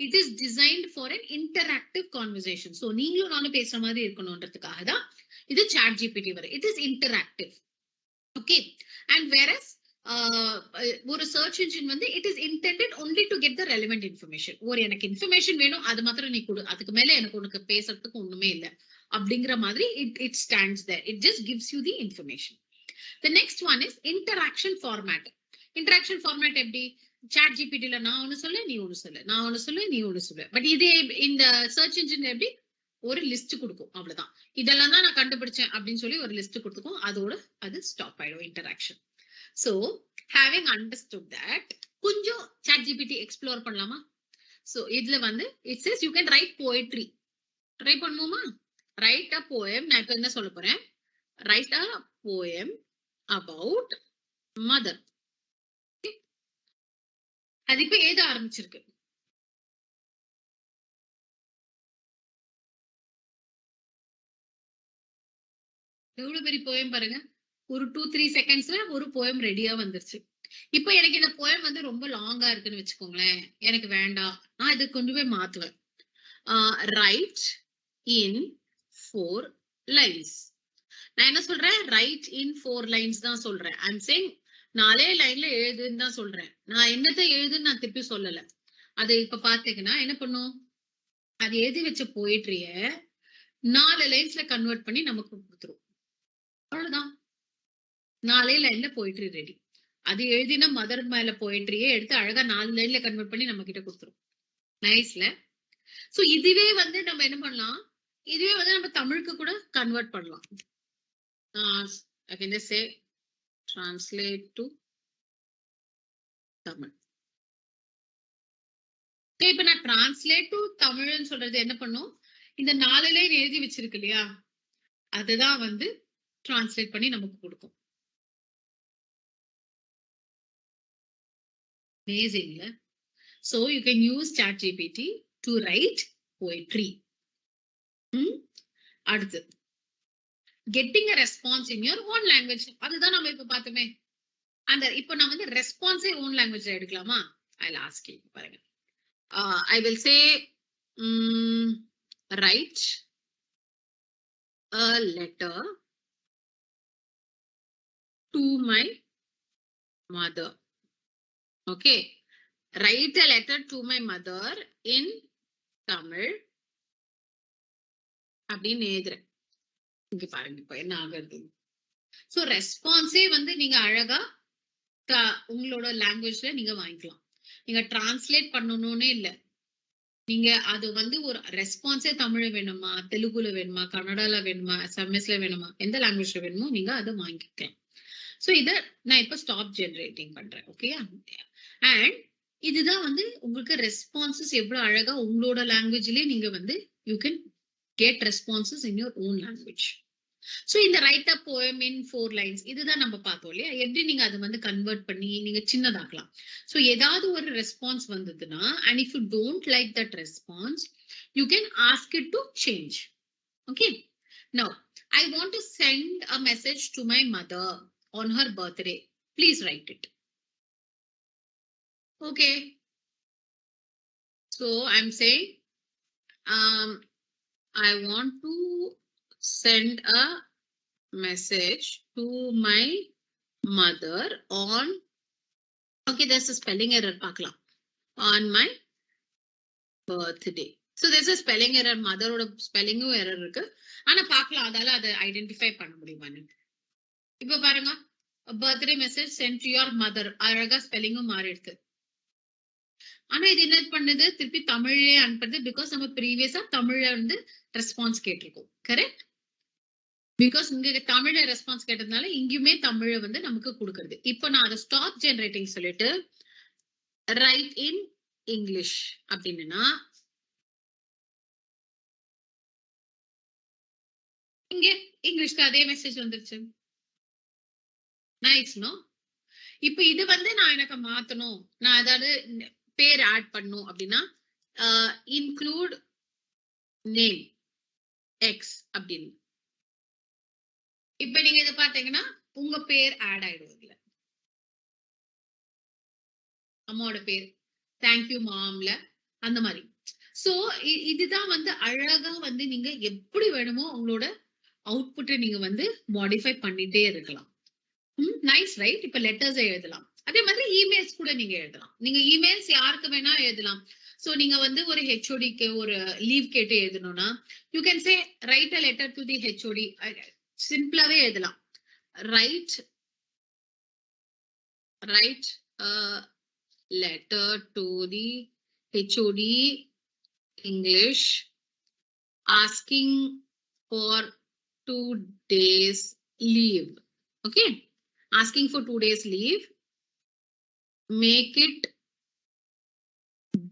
It is designed for an interactive conversation. So நீங்களும் நானும் பேசுற மாதிரி இருக்கணும்ன்றதுக்காக தான் இது ChatGPT வரை. It is interactive. Okay. And whereas ஒரு சர்ச் இன்ஜின் வந்து it is intended only to get the relevant information. ஒரு எனக்கு இன்ஃபர்மேஷன் வேணும், அது மாத்திரம் நீ கொடு, அதுக்கு மேல எனக்கு உனக்கு பேசுறதுக்கு ஒண்ணுமே இல்லை அப்படிங்கிற மாதிரி it stands there. It just gives you the information. The next one is interaction format. Interaction format எப்படி? சாட் ஜிபிடில நான் ஒண்ணு சொல்ல, நீ ஒண்ணு சொல்லு, நான் ஒண்ணு சொல்லு, நீ ஒண்ணு சொல்லு. பட் இதே இந்த சர்ச் இன்ஜின் எப்படி? ஒரு லிஸ்ட் கொடுக்கும், அவ்வளவுதான். இதெல்லாம் தான் நான் கண்டுபிடிச்சேன் அப்படின்னு சொல்லி ஒரு லிஸ்ட் கொடுத்துக்கும், அதோட அது ஸ்டாப் ஆயிடும் interaction. So, having understood that, கொஞ்சம் ChatGPT எக்ஸ்ப்ளோர் பண்ணலாமா? So, இதுல வந்து it says you can write poetry. Try பண்ணுவோமா? Write a poem. நான் இப்ப என்ன சொல்ல போறேன்? Write a poem about mother. Okay. அது இப்ப எழுத ஆரம்பிச்சிருக்கு. எவ்வளவு பெரிய போயம் பாருங்க. ஒரு 2-3 செகண்ட்ஸ்ல ஒரு போயம் ரெடியா வந்துருச்சு. இப்போ எனக்கு இந்த போயம் வந்து ரொம்ப லாங்கா இருக்குன்னு வச்சுக்கோங்களேன், எனக்கு வேண்டாம், நான் இதை கொண்டு போய் மாத்துவேன். ரைட் இன் 4 lines. நான் என்ன சொல்றேன்? ரைட் இன் 4 lines தான் சொல்றேன். ஐம் சேயிங் 4 லைன்ல எழுதுன்னு தான் சொல்றேன். நான் என்னத்தை எழுதுன்னு நான் திருப்பி சொல்லல. அது இப்ப பாத்தீங்கன்னா என்ன பண்ணும், அது எழுதி வச்ச போயிட்ரிய 4 லைன்ஸ்ல கன்வெர்ட் பண்ணி நமக்கு கொடுத்துரும். அவ்வளவுதான், 4 லைன்ல போயிட்ரி ரெடி. அது எழுதினா மதர் மேல போயிட்ரியே எடுத்து அழகா 4 லைன்ல கன்வெர்ட் பண்ணி நம்ம கிட்ட கொடுத்துரும். நைஸ்ல. சோ இதுவே வந்து நம்ம என்ன பண்ணலாம், இதுவே வந்து நம்ம தமிழுக்கு கூட கன்வெர்ட் பண்ணலாம். I can just say translate to Tamil. இப்ப நான் டிரான்ஸ்லேட் டு தமிழ்னு சொல்றது என்ன பண்ணும், இந்த 4 லைன் எழுதி வச்சிருக்கு இல்லையா, அதுதான் வந்து டிரான்ஸ்லேட் பண்ணி நமக்கு கொடுக்கும். Amazing. So you can use ChatGPT to write poetry. அடுத்து getting a response in your own language. அதுதான் நம்ம இப்ப பார்த்தோமே. அந்த இப்ப நான் வந்து ரெஸ்பான்ஸே own languageல எடுக்கலாமா? I'll ask you பாருங்க. I will say write a letter to my mother. Okay. Write a letter to my mother in Tamil. அப்படின்னு எழுதுறேன். இங்க பாருங்க இப்ப என்ன ஆகுது. சோ ரெஸ்பான்ஸே வந்து நீங்க அழகா உங்களோட லாங்குவேஜ்ல நீங்க வாங்கிக்கலாம். நீங்க டிரான்ஸ்லேட் பண்ணணும்னே இல்ல. நீங்க அது வந்து ஒரு ரெஸ்பான்ஸே தமிழ் வேணுமா, தெலுங்குல வேணுமா, கன்னடால வேணுமா, அசாமீஸ்ல வேணுமா, எந்த லாங்குவேஜ்ல வேணுமோ நீங்க அதை வாங்கிக்கலாம். சோ இத நான் இப்ப ஸ்டாப் ஜெனரேட்டிங் பண்றேன். ஓகேயா? அண்ட் இதுதான் வந்து உங்களுக்கு ரெஸ்பான்சஸ் எவ்வளவு அழகா உங்களோட லாங்குவேஜ்லயே நீங்க வந்து you can get responses in your own language. So இந்த ரைட் அப் போயம் இன் 4 lines இதுதான் நம்ம பார்த்தோம் இல்லையா, எப்படி நீங்க அதை வந்து கன்வெர்ட் பண்ணி நீங்க சின்னதாக்கலாம். சோ ஏதாவது ஒரு ரெஸ்பான்ஸ் வந்ததுன்னா, and if you don't like that response, you can ask it to change. Okay. Now I want to send a message to my mother on her birthday, please write it. Okay. So I'm saying I want to send a message to my mother on, okay, there's a spelling error பார்க்கலாம், on my birthday. So there's a spelling error, mother ஓட spelling error இருக்கு, ஆனா பார்க்கலாம் அதால அதை identify பண்ண முடியுமான்னு. இப்ப பாருங்க, birthday message sent to your mother, அழகா ஸ்பெல்லிங்கும் மாறி இருக்கு. ஆனா இது என்ன பண்ணுது, திருப்பி தமிழ்லயே அனுப்புறது. பிகாஸ் நம்ம ப்ரீவியஸா தமிழ்ல வந்து ரெஸ்பான்ஸ் கேட்டிருக்கோம். கரெக்ட்? பிகாஸ் இங்க தமிழ்ல ரெஸ்பான்ஸ் கேட்டதுனால இங்கேயுமே தமிழ வந்து நமக்கு கொடுக்கறது. இப்போ நான் அதை ஸ்டாப் ஜெனரேட்டிங் சொல்லிட்டு ரைட் இன் இங்கிலீஷ் அப்படின்னா இங்க இங்கிலீஷ்க்கு அதே மெசேஜ் வந்துருச்சு. Nice no? இப்போ இது வந்து நான் எனக்கு மாத்தணும், நான் அதாவது பேர் ஆட் பண்ணும் அப்படின்னா இன்க்ளூட் நேம் எக்ஸ் அப்படின்னு. இப்ப நீங்க இதை பாத்தீங்கன்னா உங்க பேர் ஆட் ஆயிடும். இதுல அம்மாவோட பேர் தேங்க்யூ மாம்ல அந்த மாதிரி. சோ இதுதான் வந்து அழகா வந்து நீங்க எப்படி வேணுமோ உங்களோட அவுட்புட்டை நீங்க வந்து மாடிஃபை பண்ணிட்டே இருக்கலாம். Nice right. இப்ப லெட்டர்ஸ் எழுதலாம். அதே மாதிரி இமெயில்ஸ் கூட நீங்க எழுதலாம். நீங்க இமெயில்ஸ் யாருக்கு வேணா எழுதலாம். சோ நீங்க வந்து ஒரு ஹெச்ஓடிக்கு ஒரு லீவ் கேட்டு எழுதணும்னா you can say write a letter to the H O D. சிம்பிளாவே எழுதலாம். Write a letter to the HOD English asking for 2 days leave. Okay, asking for 2 days leave. Make it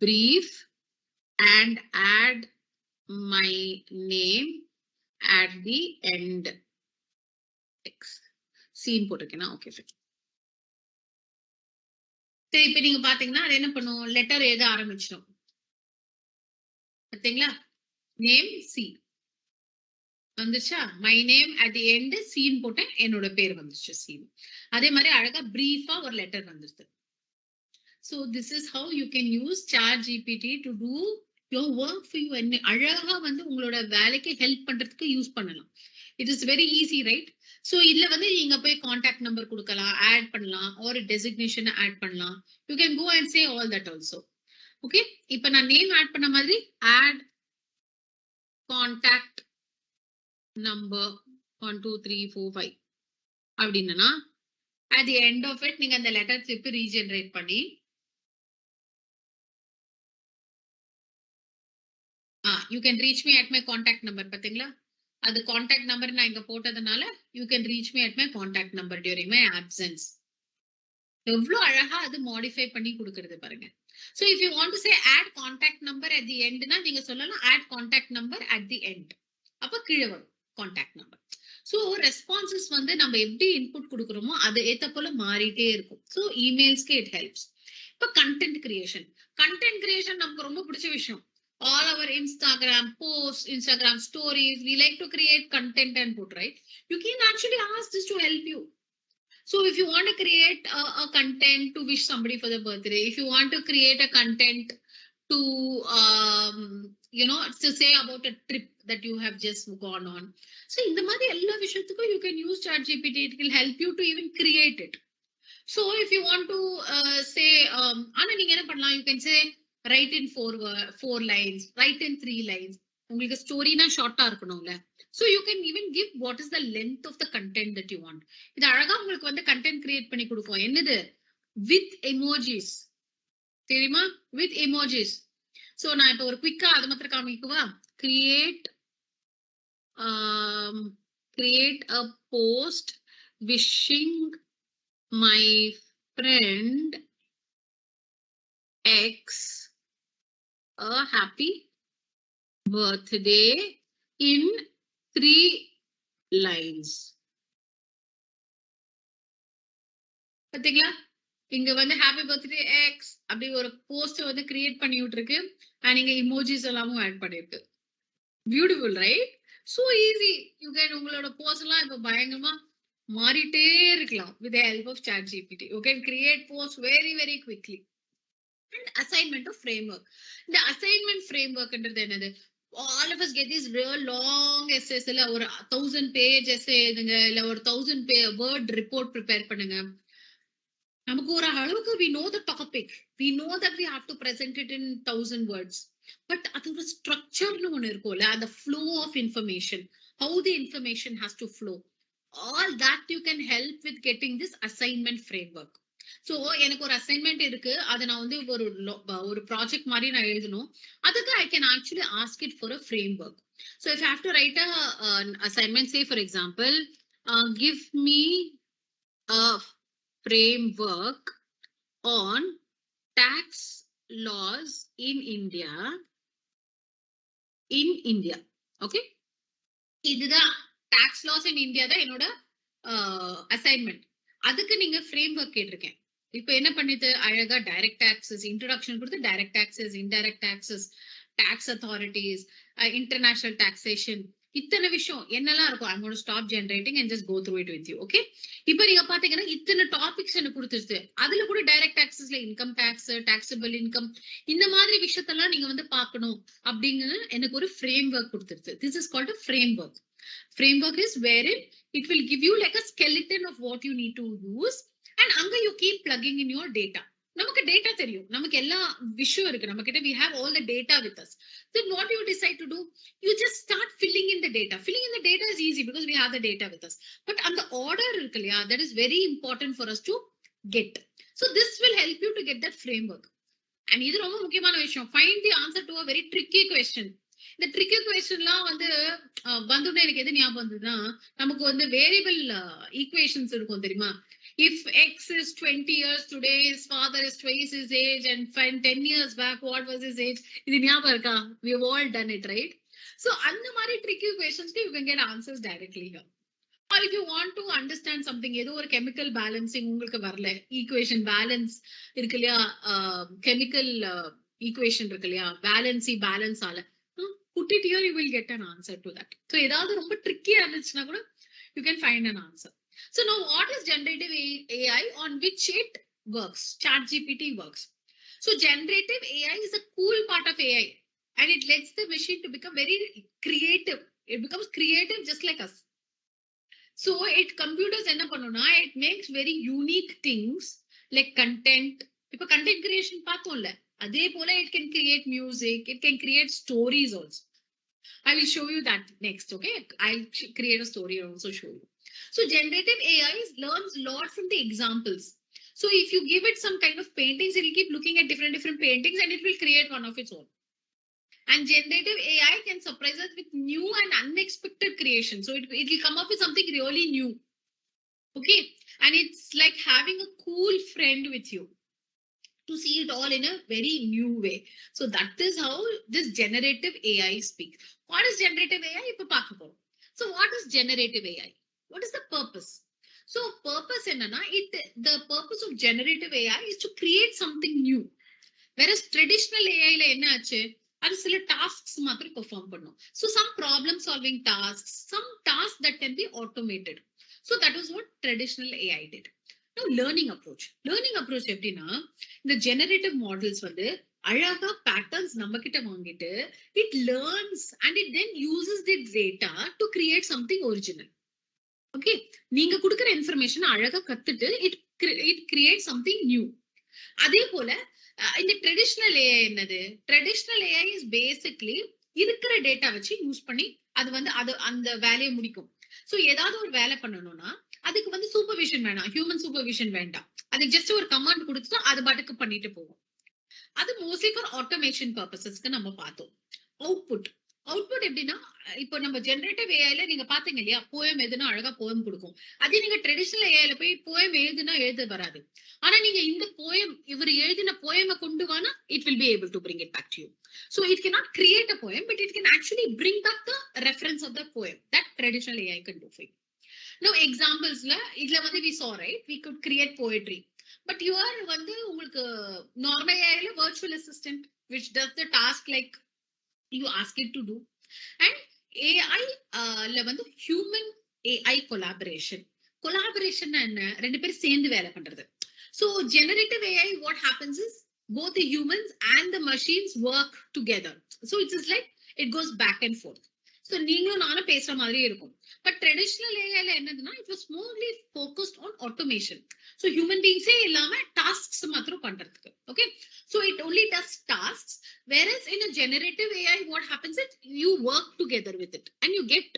brief and add my name at the end. Scene போட்டுக்கேனா? Okay fine. சரி, இப்ப நீங்க பாத்தீங்கன்னா அது என்ன பண்ணும்? லெட்டர் எழுத ஆரம்பிச்சிடும். பாத்தீங்களா? நேம் சி வந்துச்சா? My name at the end scene போட்டேன், என்னோட பேர் வந்துச்சு சீன். அதே மாதிரி அழகா பிரீஃபா ஒரு லெட்டர் வந்துருது. So this is how you can use ChatGPT to do your work for you. and அழகா வந்து உங்களோட வேலைக்கு ஹெல்ப் பண்றதுக்கு யூஸ் பண்ணலாம். It is very easy, right? So இதுல வந்து நீங்க போய் கான்டாக்ட் நம்பர் கொடுக்கலாம், ஆட் பண்ணலாம், ஒரு டெசிக்னேஷன் ஆட் பண்ணலாம். You can go and say all that also. Okay, இப்போ நான் நேம் ஆட் பண்ண மாதிரி add contact number 1 2 3 4 5 அப்படின்னா at the end of it நீங்க அந்த லெட்டர் திருப்பி ரீஜெனரேட் பண்ணி you can reach me at my contact number. பாத்தீங்களா? அது கான்டாக்ட் நம்பர் நான் இங்க போட்டதுனால you can reach me at my contact number during my absence. எவ்வளவு அழகா அது மாடிஃபை பண்ணி கொடுக்கிறது பாருங்க. So if you want to say add contact number at the end னா நீங்க சொல்லலாம் add contact number at the end. அப்ப கீழே வரும் contact number. So responses வந்து நம்ம எப்படி இன்புட் கொடுக்குறோமோ அது ஏத்த போல மாறிட்டே இருக்கும். So emailsக்கு it helps. இப்ப content creation. Content creation நமக்கு ரொம்ப பிடிச்ச விஷயம். All our Instagram posts, Instagram stories, we like to create content and put, right? You can actually ask this to help you. So if you want to create a content to wish somebody for their birthday, if you want to create a content to, to say about a trip that you have just gone on. So in the மாதிரி எல்லா விஷயத்துக்கும் you can use ChatGPT. It will help you to even create it. So if you want to say, ஆனா நீங்க என்ன பண்ணலாம்? You can say write in 4 lines, write in 3 lines. உங்களுக்கு ஸ்டோரினா ஷார்ட்டா இருக்கணும்ல. So you can even give what is the length of the content that you want. இது அழகா உங்களுக்கு வந்து content create பண்ணி கொடுக்கும். என்னது? With emojis. தெரியுமா? With emojis. So நான் இப்போ ஒரு குயிக்கா அது மாத்திரம் காமிக்கவா? Create a post wishing my friend X a happy birthday in 3 lines. பாத்தீங்களா? இங்க வந்து ஹாப்பி பர்த்டே எக்ஸ் அப்படி ஒரு போஸ்ட் வந்து கிரியேட் பண்ணி விட்டுருக்கு. அண்ட் இங்க இமோஜிஸ் எல்லாமும் ஆட் பண்ணிருக்கு. Beautiful, right? So easy. You can உங்களோட போஸ்ட் எல்லாம் இப்ப பயங்கரமா மாறிட்டே இருக்கலாம் with the help of ChatGPT. You can create posts very very quickly. And assignment of framework. The assignment framework என்றது என்னது? All of us get these real long essays. இல்ல ஒரு 1000 page essay எழுதுங்க, இல்ல ஒரு 1000 word report prepare பண்ணுங்க. நமக்கு ஒரு அளவுக்கு we know the topic. We know that we have to present it in 1000 words. But அதோட ஸ்ட்ரக்சர்னு ஒண்ணு இருக்கும்ல, அந்த flow of information, how the information has to flow. All that you can help with getting this assignment framework. So எனக்கு ஒரு assignment இருக்கு, அதை நான் வந்து ஒரு ப்ராஜெக்ட் மாதிரி நான் எழுதணும். அதுக்கு I can actually ask it for a framework. So if I have to write an assignment, say for example, give me a framework on tax laws in India. Okay, இதுதான் tax laws in India தான் என்னோட assignment. அதுக்கு நீங்க framework கேட்டிருக்கேன். இப்போ என்ன பண்ணிட்டு அழகா டைரக்ட் டாக்ஸஸ் இன்ட்ரோடக்ஷன் கொடுத்து direct taxes, indirect taxes, tax authorities, international taxation, இத்தனை விஷயம் என்னெல்லாம் இருக்கும். I'm going to stop generating and just go through it with you. Okay. இப்போ நீங்க பாத்தீங்கன்னா இத்தனை டாபிக்ஸ் எனக்கு கொடுத்துருச்சு. அதுல கூட டைரக்ட் டாக்ஸஸ்ல இன்கம் டாக்ஸ், டாக்ஸபிள் இன்கம், இந்த மாதிரி விஷயத்தெல்லாம் நீங்க வந்து பார்க்கணும் அப்படிங்கிற எனக்கு ஒரு ஃப்ரேம் ஒர்க் கொடுத்துருச்சு. This is called a framework. Framework is wherein it will give you like a skeleton of what you need to use, and anga you keep plugging in your data. நமக்கு data தெரியும், நமக்கு எல்லா விஷயம் இருக்கு நம்ம கிட்ட, we have all the data with us. Then what you decide to do, you just start filling in the data. Filling in the data is easy because we have the data with us, but அந்த order இருக்கு இல்லையா, that is very important for us to get. So this will help you to get that framework. And இது ரொம்ப முக்கியமான விஷயம், find the answer to a very tricky question. இந்த tricky கொஸ்டின்லாம் வந்து வந்தோடனே எனக்கு எது ஞாபகம் வந்ததுன்னா, நமக்கு வந்து வேரியபிள் ஈக்குவேஷன்ஸ் இருக்கும் தெரியுமா. If x is 20 years today, his father is twice his age, and 10 years back, what was his age? இது ஞாபகம் இருக்கா? We have all done it, right? So அந்த மாதிரி tricky questions you can get answers directly here. Or if you want to understand something, ஏதோ ஒரு chemical balancing உங்களுக்கு வரல, equation balance இருக்கு இல்லையா, chemical equation இருக்கு இல்லையா, balance ஆல, put it here, you will get an answer to that. So ஏதாவது ரொம்ப tricky இருந்துச்சுன்னா கூட you can find an answer. So now what is generative AI, on which it works? ChatGPT works. So generative AI is a cool part of AI, and it lets the machine to become very creative. It becomes creative just like us. So it computers enna pannuna, it makes very unique things like content. Ipo content creation pathomla, adhe pola it can create music, it can create stories also. I will show you that next. Okay, I'll create a story and also show you. So generative AI learns a lot from the examples. So if you give it some kind of paintings, it will keep looking at different paintings and it will create one of its own. And generative AI can surprise us with new and unexpected creation. So it will come up with something really new. Okay, and it's like having a cool friend with you to see it all in a very new way. So that is how this generative AI speaks. What is generative AI? So what is generative AI? What is the purpose? So purpose enna, the purpose of generative AI is to create something new. Whereas traditional AI la enna aachu, adu sila tasks matram perform pannum. So some problem solving tasks, some tasks that can be automated. So that was what traditional AI did. Now learning approach எப்படின்னா, இந்த generative models வந்து அழகா patterns நம்ம கிட்ட வாங்கிட்டு, it learns and it then uses the data to create something original. Okay, நீங்க கொடுக்கிற information அழகா கத்துட்டு it creates something new. அதே போல இந்த traditional AI என்னது? Traditional AI is basically இருக்கிற டேட்டா வச்சு யூஸ் பண்ணி அது வந்து அந்த வேலையை முடிக்கும். சோ ஏதாவது ஒரு வேலை பண்ணணும்னா அதுக்கு வந்து சூப்பர்விஷன் வேணாம், ஹியூமன் சூப்பர்விஷன் வேண்டாம். அதுக்கு ஜஸ்ட் ஒரு கமாண்ட் கொடுத்துட்டா அது பாட்டுக்கு பண்ணிட்டு போகும். அது மோஸ்ட்லி ஃபார் ஆட்டோமேஷன் பர்பசஸ்க்கு நம்ம பார்த்தோம். அவுட்புட் எப்படின்னா, இப்போ நம்ம ஜெனரேட்டிவ் ஏஐல நீங்க பாத்தீங்க இல்லையா, போயம் எதுனா அழகா போயம் கொடுக்கும். அதே நீங்க ட்ரெடிஷனல் ஏஐல போய் போயம் எழுத வராது. ஆனா நீங்க இந்த போயம், இவர் எழுதின போயமை கொண்டு வானா it will be able to bring it back to you. So it cannot create a poem, but it can actually bring back the reference of the poem. That traditional AI can do for you. Now examples la idla வந்து we saw, right, we could create poetry, but you are வந்து உங்களுக்கு normal AI la virtual assistant which does the task like you ask it to do. And AI la வந்து human AI collaboration என்ன, ரெண்டு பேரும் சேர்ந்து வேலை பண்றது. So generative AI, what happens is both the humans and the machines work together. So it is like it goes back and forth. So நீங்களும் நானும் பேசுற மாதிரி இருக்கும். But traditional AI la என்னதுன்னா, it was mostly focused on automation. So human beings இல்லாம tasks மாத்திரம் பண்றதுக்கு. Okay, so it only does tasks, whereas in a generative AI what happens is you work together with it and you get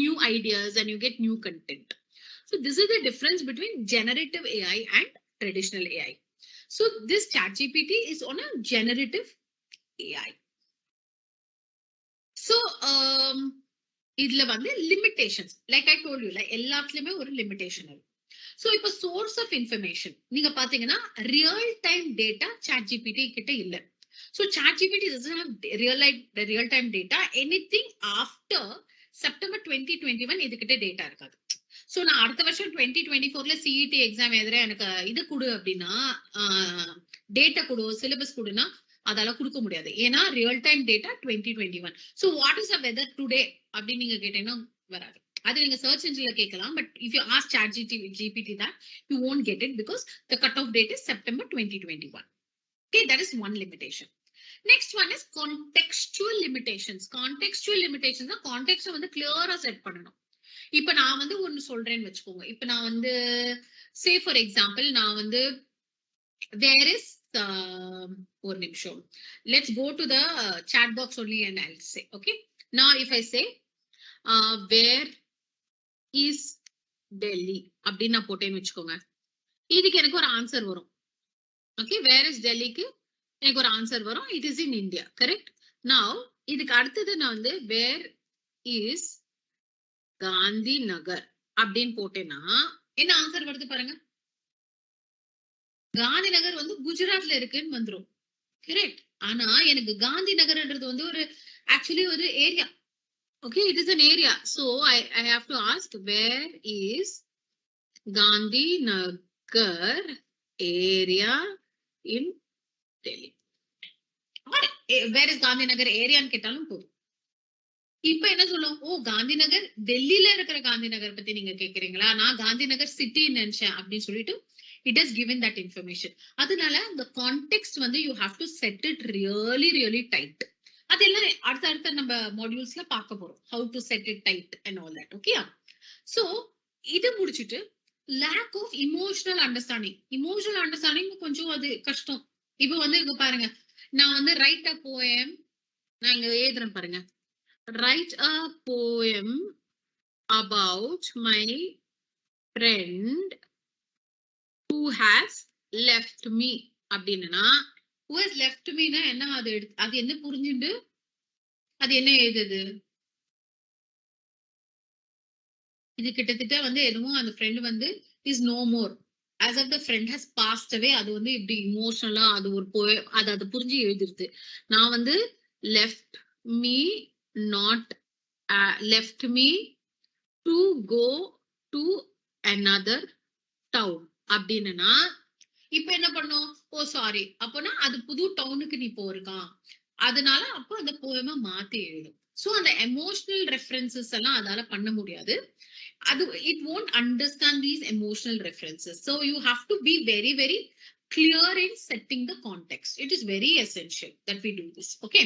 new ideas and you get new content. So this is the difference between generative AI and traditional AI. So this ChatGPT is on a generative AI. So இதுல வந்து limitations, like I told you, like எல்லாத்துலயுமே ஒரு limitation இருக்கு. So இப்ப source of information நீங்க பாத்தீங்கன்னா real time data ChatGPT கிட்ட இல்ல. So ChatGPT doesn't have real time data. Anything after September 2021 இதுகிட்ட data இருக்காது. சோ நான் அடுத்த வருஷம் 2024ல சிஇடி எக்ஸாம் எழுதுறேன், எனக்கு இது கொடு அப்படின்னா, டேட்டா கொடு, சிலபஸ் கொடுனா அதால கொடுக்க முடியாது ஏன்னா real time data 2021. So what is a weather today அப்படின்னு நீங்க கேட்டீங்கன்னா வராது. அது நீங்க சர்ச் இன்ஜின்ல கேட்கலாம். But if you ask chat GPT that you won't get it because the cutoff date is September 2021. Okay, that is one limitation. Next one is contextual limitations. Contextual limitations context வந்து clear-ஆ set பண்ணணும். இப்ப நான் வந்து ஒன்னு சொல்றேன்னு வச்சுக்கோங்க. இப்ப நான் வந்து say for example நான் வந்து there is ஒரு நிமிஷம். Let's go to the chat box only and I'll say okay. Now if I say where is Delhi அப்படின்னு நான் போட்டேன்னு வச்சுக்கோங்க. இதுக்கு எனக்கு ஒரு ஆன்சர் வரும். ஓகே, வேர் இஸ் டெல்லிக்கு எனக்கு ஒரு ஆன்சர் வரும். It is in India, correct? Now இதுக்கு அடுத்தது நான் வந்து வேர் இஸ் காந்தி நகர் அப்படின்னு போட்டேன்னா என்ன ஆன்சர் வருது பாருங்க. காந்தி நகர் வந்து குஜராத்ல இருக்குன்னு வந்துரும், கரெக்ட்? ஆனா எனக்கு காந்தி நகர்ன்றது வந்து ஒரு ஆக்சுவலி ஒரு area. Okay, it is an area. So I have to ask where is Gandhi Nagar area in Delhi? Or where is Gandhi Nagar area ன்னு கேட்டாலும் போதும். இப்ப என்ன சொல்லும், ஓ காந்தி நகர் டெல்லியில இருக்கிற காந்தி நகர் பத்தி நீங்க கேக்குறீங்களா, நான் காந்தி நகர் சிட்டி நினைச்சேன் அப்படின்னு சொல்லிட்டு it has given that information. அதனால the context வந்து you have to set it really tight. அதெல்லாம் அடுத்த நம்ம மாடியூல்ஸ்ல பார்க்க போறோம். how to set it tight and all that. Okay, so இது முடிச்சிட்டு lack of emotional understanding. emotional understanding கொஞ்சம் அது கஷ்டம். இப்போ வந்து இங்க பாருங்க, நான் வந்து write a poem, நான் இங்க எழுதுறேன் பாருங்க, write a poem about my friend who has left me அப்படின்னா who has left me னா என்ன, அது என்ன புரிஞ்சுண்டு அது என்ன எழுதுது, இது கிட்டத்தட்ட வந்து எதுவும் அந்த ஃப்ரெண்ட் வந்து is no more as of the friend has passed away. அது வந்து இப்படி இமோஷனலா அது ஒரு அது புரிஞ்சு எழுதிருது. நான் வந்து left me not left me to go to another town அப்படின்னா இப்ப என்ன பண்ணும், ஓ சாரி அப்போனா அது புது டவுனுக்கு நீ போயிருக்கான், அதனால அப்போ அந்த போயமா மாத்தி எழுதும். சோ அந்த எமோஷனல் ரெஃபரன்சஸ் எல்லாம் அதால பண்ண முடியாது. அது it won't understand these emotional references. So you have to be very clear in setting the context. It is very essential that we do this. Okay,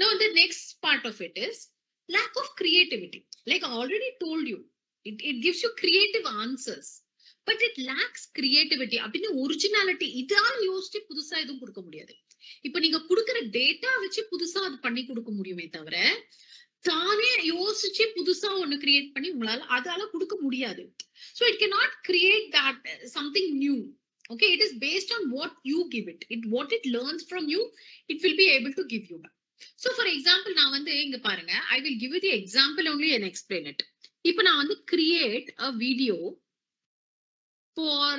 now the next part of it is lack of creativity. Like I already told you, it gives you creative answers, but it lacks creativity. அப்படின்னா originality இதால யோசிச்சு புதுசா எதுவும் கொடுக்க முடியாது. இப்ப நீங்க கொடுக்குற டேட்டா வச்சு புதுசா அது பண்ணி கொடுக்க முடியுமே தவிர தானே யோசிச்சு புதுசா ஒண்ணு கிரியேட் பண்ணி உங்களால அதால கொடுக்க முடியாது. So it cannot create that something new. Okay, it is based on what you give it. What it learns from you, it will be able to give you back. So for example, நான் வந்து இங்க பாருங்க, I will give you the example only and explain it. இப்ப நான் வந்து create a video for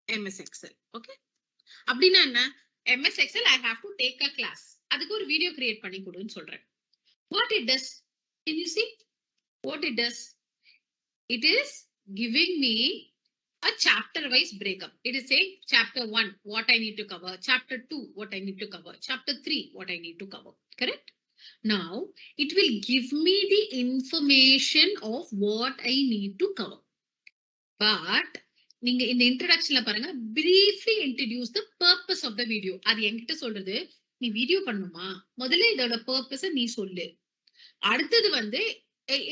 MS Excel. Okay, அப்படின்னா என்ன, MS Excel I have to take a class, அதுக்கு ஒரு வீடியோ கிரியேட் பண்ணி கொடுன்னு சொல்றேன். What it does, can you see what it does? It is giving me a chapter wise breakup. It is saying chapter 1 what I need to cover, chapter 2 what I need to cover, chapter 3 what I need to cover, correct? Now it will give me the information of what I need to cover. But நீங்க இந்த இன்ட்ரோடக்ஷன்ல பாருங்க, briefly introduce the purpose of the video. அது என்கிட்ட சொல்றது, நீ video பண்ணுமா, முதல்ல இதோட பர்பஸ நீ சொல்லு. அடுத்தது வந்து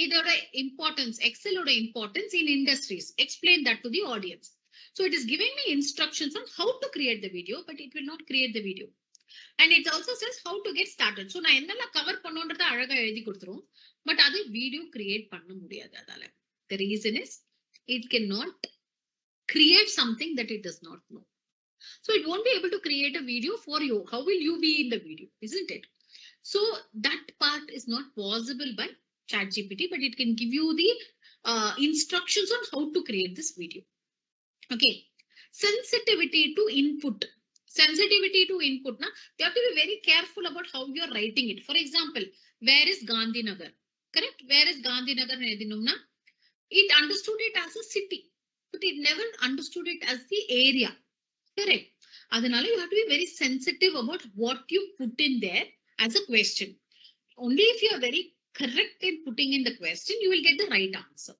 இதோட இம்பார்ட்டன்ஸ், எக்ஸலோட importance in industries, explain that to the audience. So it is giving me instructions on how to create the video, but it will not create the video. And it also says how to get started. So நான் என்னெல்லாம் cover பண்ணணும்ன்றத அழகா எழுதி கொடுத்துரும், but அது video create பண்ண முடியாது அதால. The reason is it cannot create something that it does not know. So it won't be able to create a video for you. How will you be in the video, isn't it? So that part is not possible by ChatGPT, but it can give you the instructions on how to create this video. Okay, sensitivity to input. Sensitivity to input, na, you have to be very careful about how you are writing it. For example, where is Gandhi Nagar? Correct? Where is Gandhi Nagar? It understood it as a city, but it never understood it as the area. Correct? அதனால you have to be very sensitive about what you put in there as a question. Only if you are very correct in putting in the question, you will get the right answer.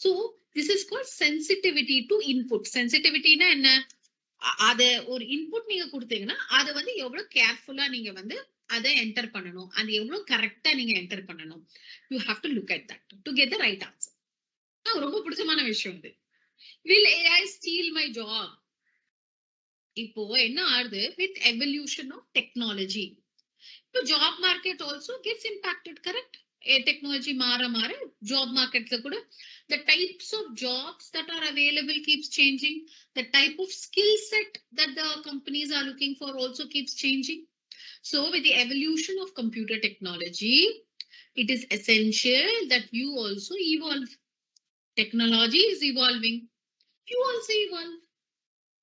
So this is called sensitivity to input. Sensitivity na enna, அத ஒரு input நீங்க கொடுத்தீங்கன்னா அதை வந்து எவ்வளவு கேர்ஃபுல்லா நீங்க வந்து அதை என்டர் பண்ணணும், அது எவ்வளவு கரெக்டா நீங்க என்டர் பண்ணணும். You have to look at that to get the right answer. ரொம்ப பிடிச்சமான விஷயம் இது. Will AI steel my job? இப்போ என்ன ஆகுது வித் எவல்யூஷன் ஆஃப் டெக்னாலஜி, இப்போ job market also gets impacted. Correct? Technology மாற மாற ஜாப் மார்க்கெட்ல கூட the types of jobs that are available keeps changing. The type of skill set that the companies are looking for also keeps changing. So with the evolution of computer technology, it is essential that you also evolve. Technology is evolving, you also evolve.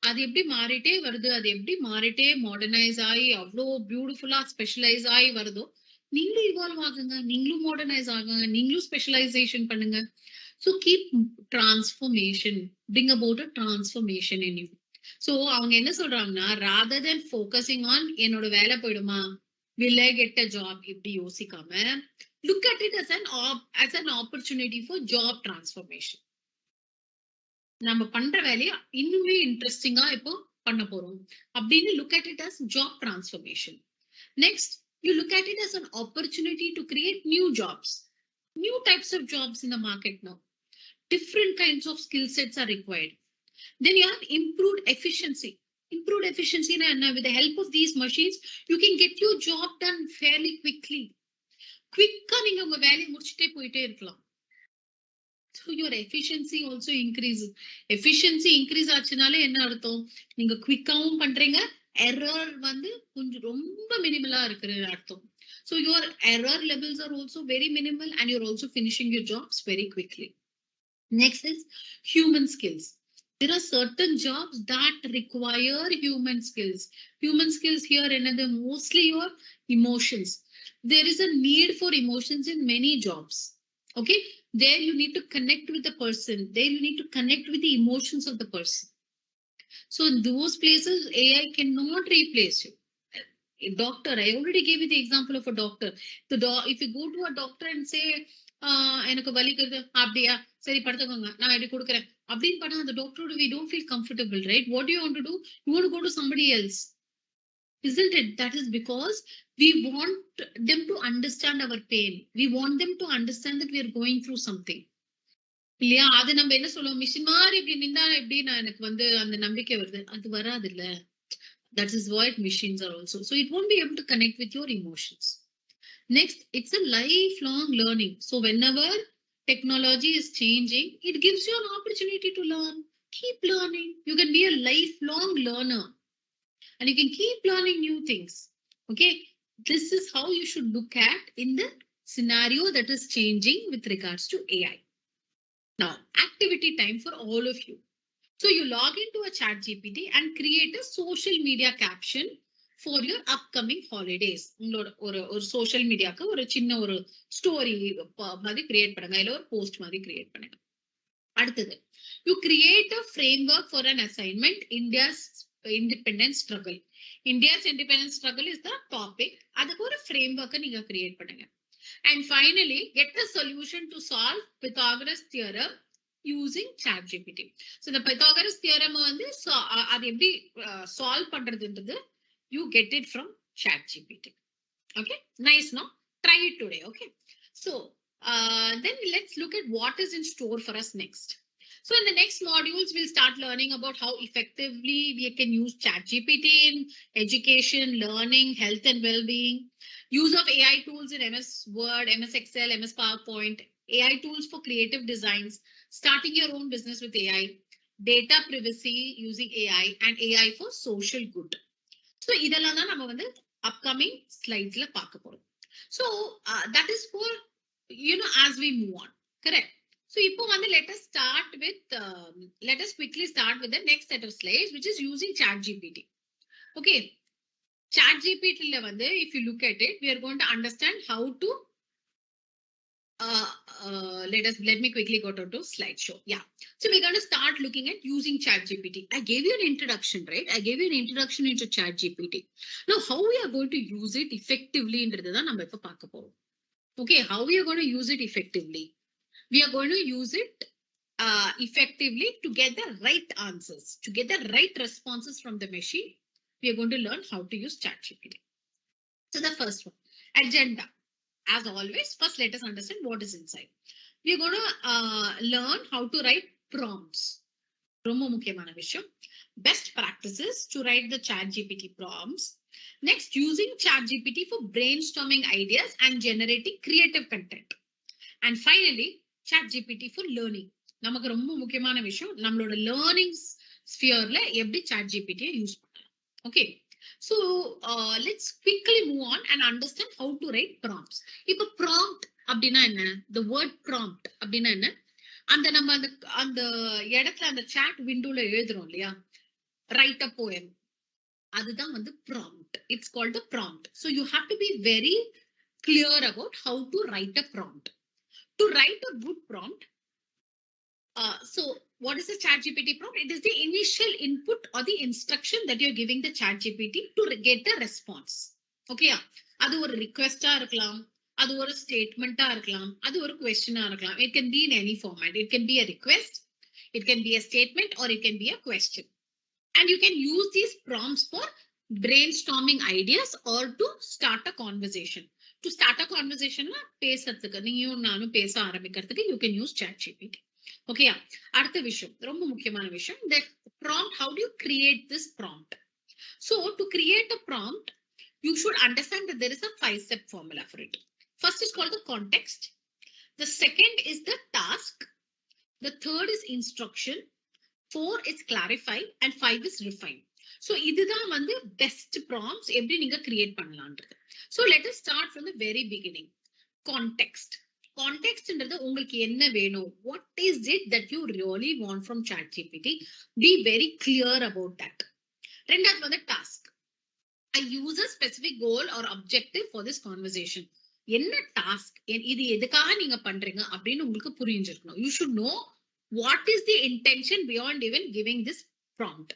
அது எப்படி மாறிட்டே வருது, அது எப்படி மாறிட்டே modernise ஆகி அவ்வளோ பியூட்டிஃபுல்லா ஸ்பெஷலைஸ் ஆகி வருதோ, நீங்களும் இவால்வ் ஆகுங்க, நீங்களும் மாடர்னைஸ் ஆகுங்க, நீங்களும் ஸ்பெஷலைசேஷன் பண்ணுங்க. So keep transformation, bring about a transformation in you. So அவங்க என்ன சொல்றாங்கன்னா, rather than focusing on என்னோட வேலை போயிடுமா, will I get a job இப்படி யோசிக்காம, look at it as an opportunity for job transformation. நம்ம பண்ற வேலையை இன்னுமே இன்ட்ரெஸ்டிங்கா இப்போ பண்ண போறோம் அப்படின்னு look at it as job transformation. Next, you look at it as an opportunity to create new jobs, new types of jobs in the market now. Different kinds of skill sets are required. Then you have improved efficiency. Improved efficiency, and with the help of these machines, you can get your job done fairly quickly. Quicker, நீங்க உங்க வேலையை முடிச்சிட்டே போயிட்டே இருக்கலாம். So your efficiency also increases. Efficiency increase ஆச்சுனாலே என்ன அர்த்தம், நீங்க குவிக்காவும் பண்றீங்க, error வந்து கொஞ்சம் ரொம்ப மினிமலா இருக்கிற அர்த்தம். So your error levels are also very minimal and you're also finishing your jobs very quickly. Next is human skills. There are certain jobs that require human skills. Human skills here another mostly your emotions. There is a need for emotions in many jobs. Okay, there you need to connect with the person, there you need to connect with the emotions of the person. So in those places AI cannot replace you. A doctor, I already gave you the example of a doctor. If you go to a doctor and say எனக்கு வலிக்குது அப்படியா, சரி படுத்துக்கோங்க நான் இப்படி கொடுக்குறேன் அப்படின்னு பண்ணா அந்த டாக்டரோட we don't feel comfortable, right? What do you want to do? You want to go to somebody else, isn't it? That is because we want them to understand our pain. We want them to understand that we are going through something. இல்லையா? அது நம்ம என்ன சொல்லுவோம், machine மாதிரி இப்படி நின்றா எப்படி நான் எனக்கு வந்து அந்த நம்பிக்கை வருது, அது வராது இல்ல. That is what machines are also. So it won't be able to connect with your emotions. Next, it's a lifelong learning. So whenever technology is changing, it gives you an opportunity to learn. Keep learning. You can be a lifelong learner and you can keep learning new things. Okay, this is how you should look at in the scenario that is changing with regards to AI. Now, activity time for all of you. So you log into a ChatGPT and create a social media caption for your upcoming holidays. ஒரு social மீடியாக்கு ஒரு சின்ன ஒரு story மாதிரி create பண்ணுங்க, இல்ல ஒரு post மாதிரி create பண்ணுங்க. அடுத்தது, you create a framework for an assignment, India's independence struggle. India's independence struggle is the topic. அதுக்கு ஒரு framework நீங்க கிரியேட் பண்ணுங்க. And finally, get the solution to solve Pythagoras theorem using ChatGPT. So the Pythagoras theorem வந்து அது எப்படி solve பண்றதுன்றது you get it from ChatGPT. Okay, nice, no? Try it today. Okay, so then let's look at what is in store for us next. So in the next modules, we'll start learning about how effectively we can use ChatGPT in education, learning, health and well-being, use of AI tools in MS Word, MS Excel, MS PowerPoint, AI tools for creative designs, starting your own business with AI, data privacy using AI, and AI for social good. So இதெல்லாம் தான் நம்ம வந்து upcoming slides-ல பார்க்க போறோம். So that is for, as we move on. Correct? So இப்போ வந்து let us quickly start with the next set of slides, which is using ChatGPT. Okay, ChatGPT ல வந்து if you look at it, we are going to understand how to let me quickly go to slideshow. Yeah. So we're going to start looking at using ChatGPT. I gave you an introduction, right? I gave you an introduction into ChatGPT. Now, how we are going to use it effectivelyன்றதுதான் நம்ம இப்ப பார்க்க போறோம். Okay, how we are going to use it effectively? We are going to use it effectively to get the right answers, to get the right responses from the machine. We are going to learn how to use ChatGPT. So the first one, agenda. As always, first let us understand what is inside. We are going to learn how to write prompts. ரொம்ப முக்கியமான விஷயம். Best practices to write the ChatGPT prompts. Next, using ChatGPT for brainstorming ideas and generating creative content. And finally, ChatGPT for learning. நமக்கு ரொம்ப முக்கியமான விஷயம், நம்மளோட learning sphereல எப்படி ChatGPT use பண்ணலாம். Okay. So let's quickly move on and understand how to write prompts. இப்ப prompt அப்படின்னா என்ன? The word prompt அப்படின்னா என்ன? அந்த நம்ம அந்த இடத்துல அந்த chat windowல எழுதுறோம் இல்லையா? Write a poem. அதுதான் வந்து prompt. It's called a prompt. So you have to be very clear about how to write a prompt. To write a good prompt, so what is the ChatGPT prompt? It is the initial input or the instruction that you're giving the ChatGPT to get the response. Okay, அது ஒரு request-ஆ இருக்கலாம், அது ஒரு statement-ஆ இருக்கலாம், அது ஒரு question-ஆ இருக்கலாம். It can be in any format. It can be a request, it can be a statement, or it can be a question. And you can use these prompts for brainstorming ideas or to start a conversation. To start a conversation, பேசுறதுக்கு நீயும் நானும் பேச ஆரம்பிக்கிறதுக்கு you can use ChatGPT. Okay, அடுத்த விஷயம், ரொம்ப முக்கியமான விஷயம், the prompt, how do you create this prompt? So to create a prompt, you should understand that there is a 5-step formula for it. First is called the context. The second is the task. The third is instruction. 4 is clarify and 5 is refine. So இதுதான் வந்து best prompts எப்படி நீங்க create பண்ணலாம்ன்றது. So let us start from the very beginning. Context. Contextன்றது உங்களுக்கு என்ன வேணும்? What is it that you really want from ChatGPT? Be very clear about that. ரெண்டாவது வந்து task. I use a specific goal or objective for this conversation. என்ன task? இது எதுக்காக நீங்க பண்றீங்க அப்படின்னு உங்களுக்கு புரிஞ்சிருக்கணும். You should know what is the intention beyond even giving this prompt.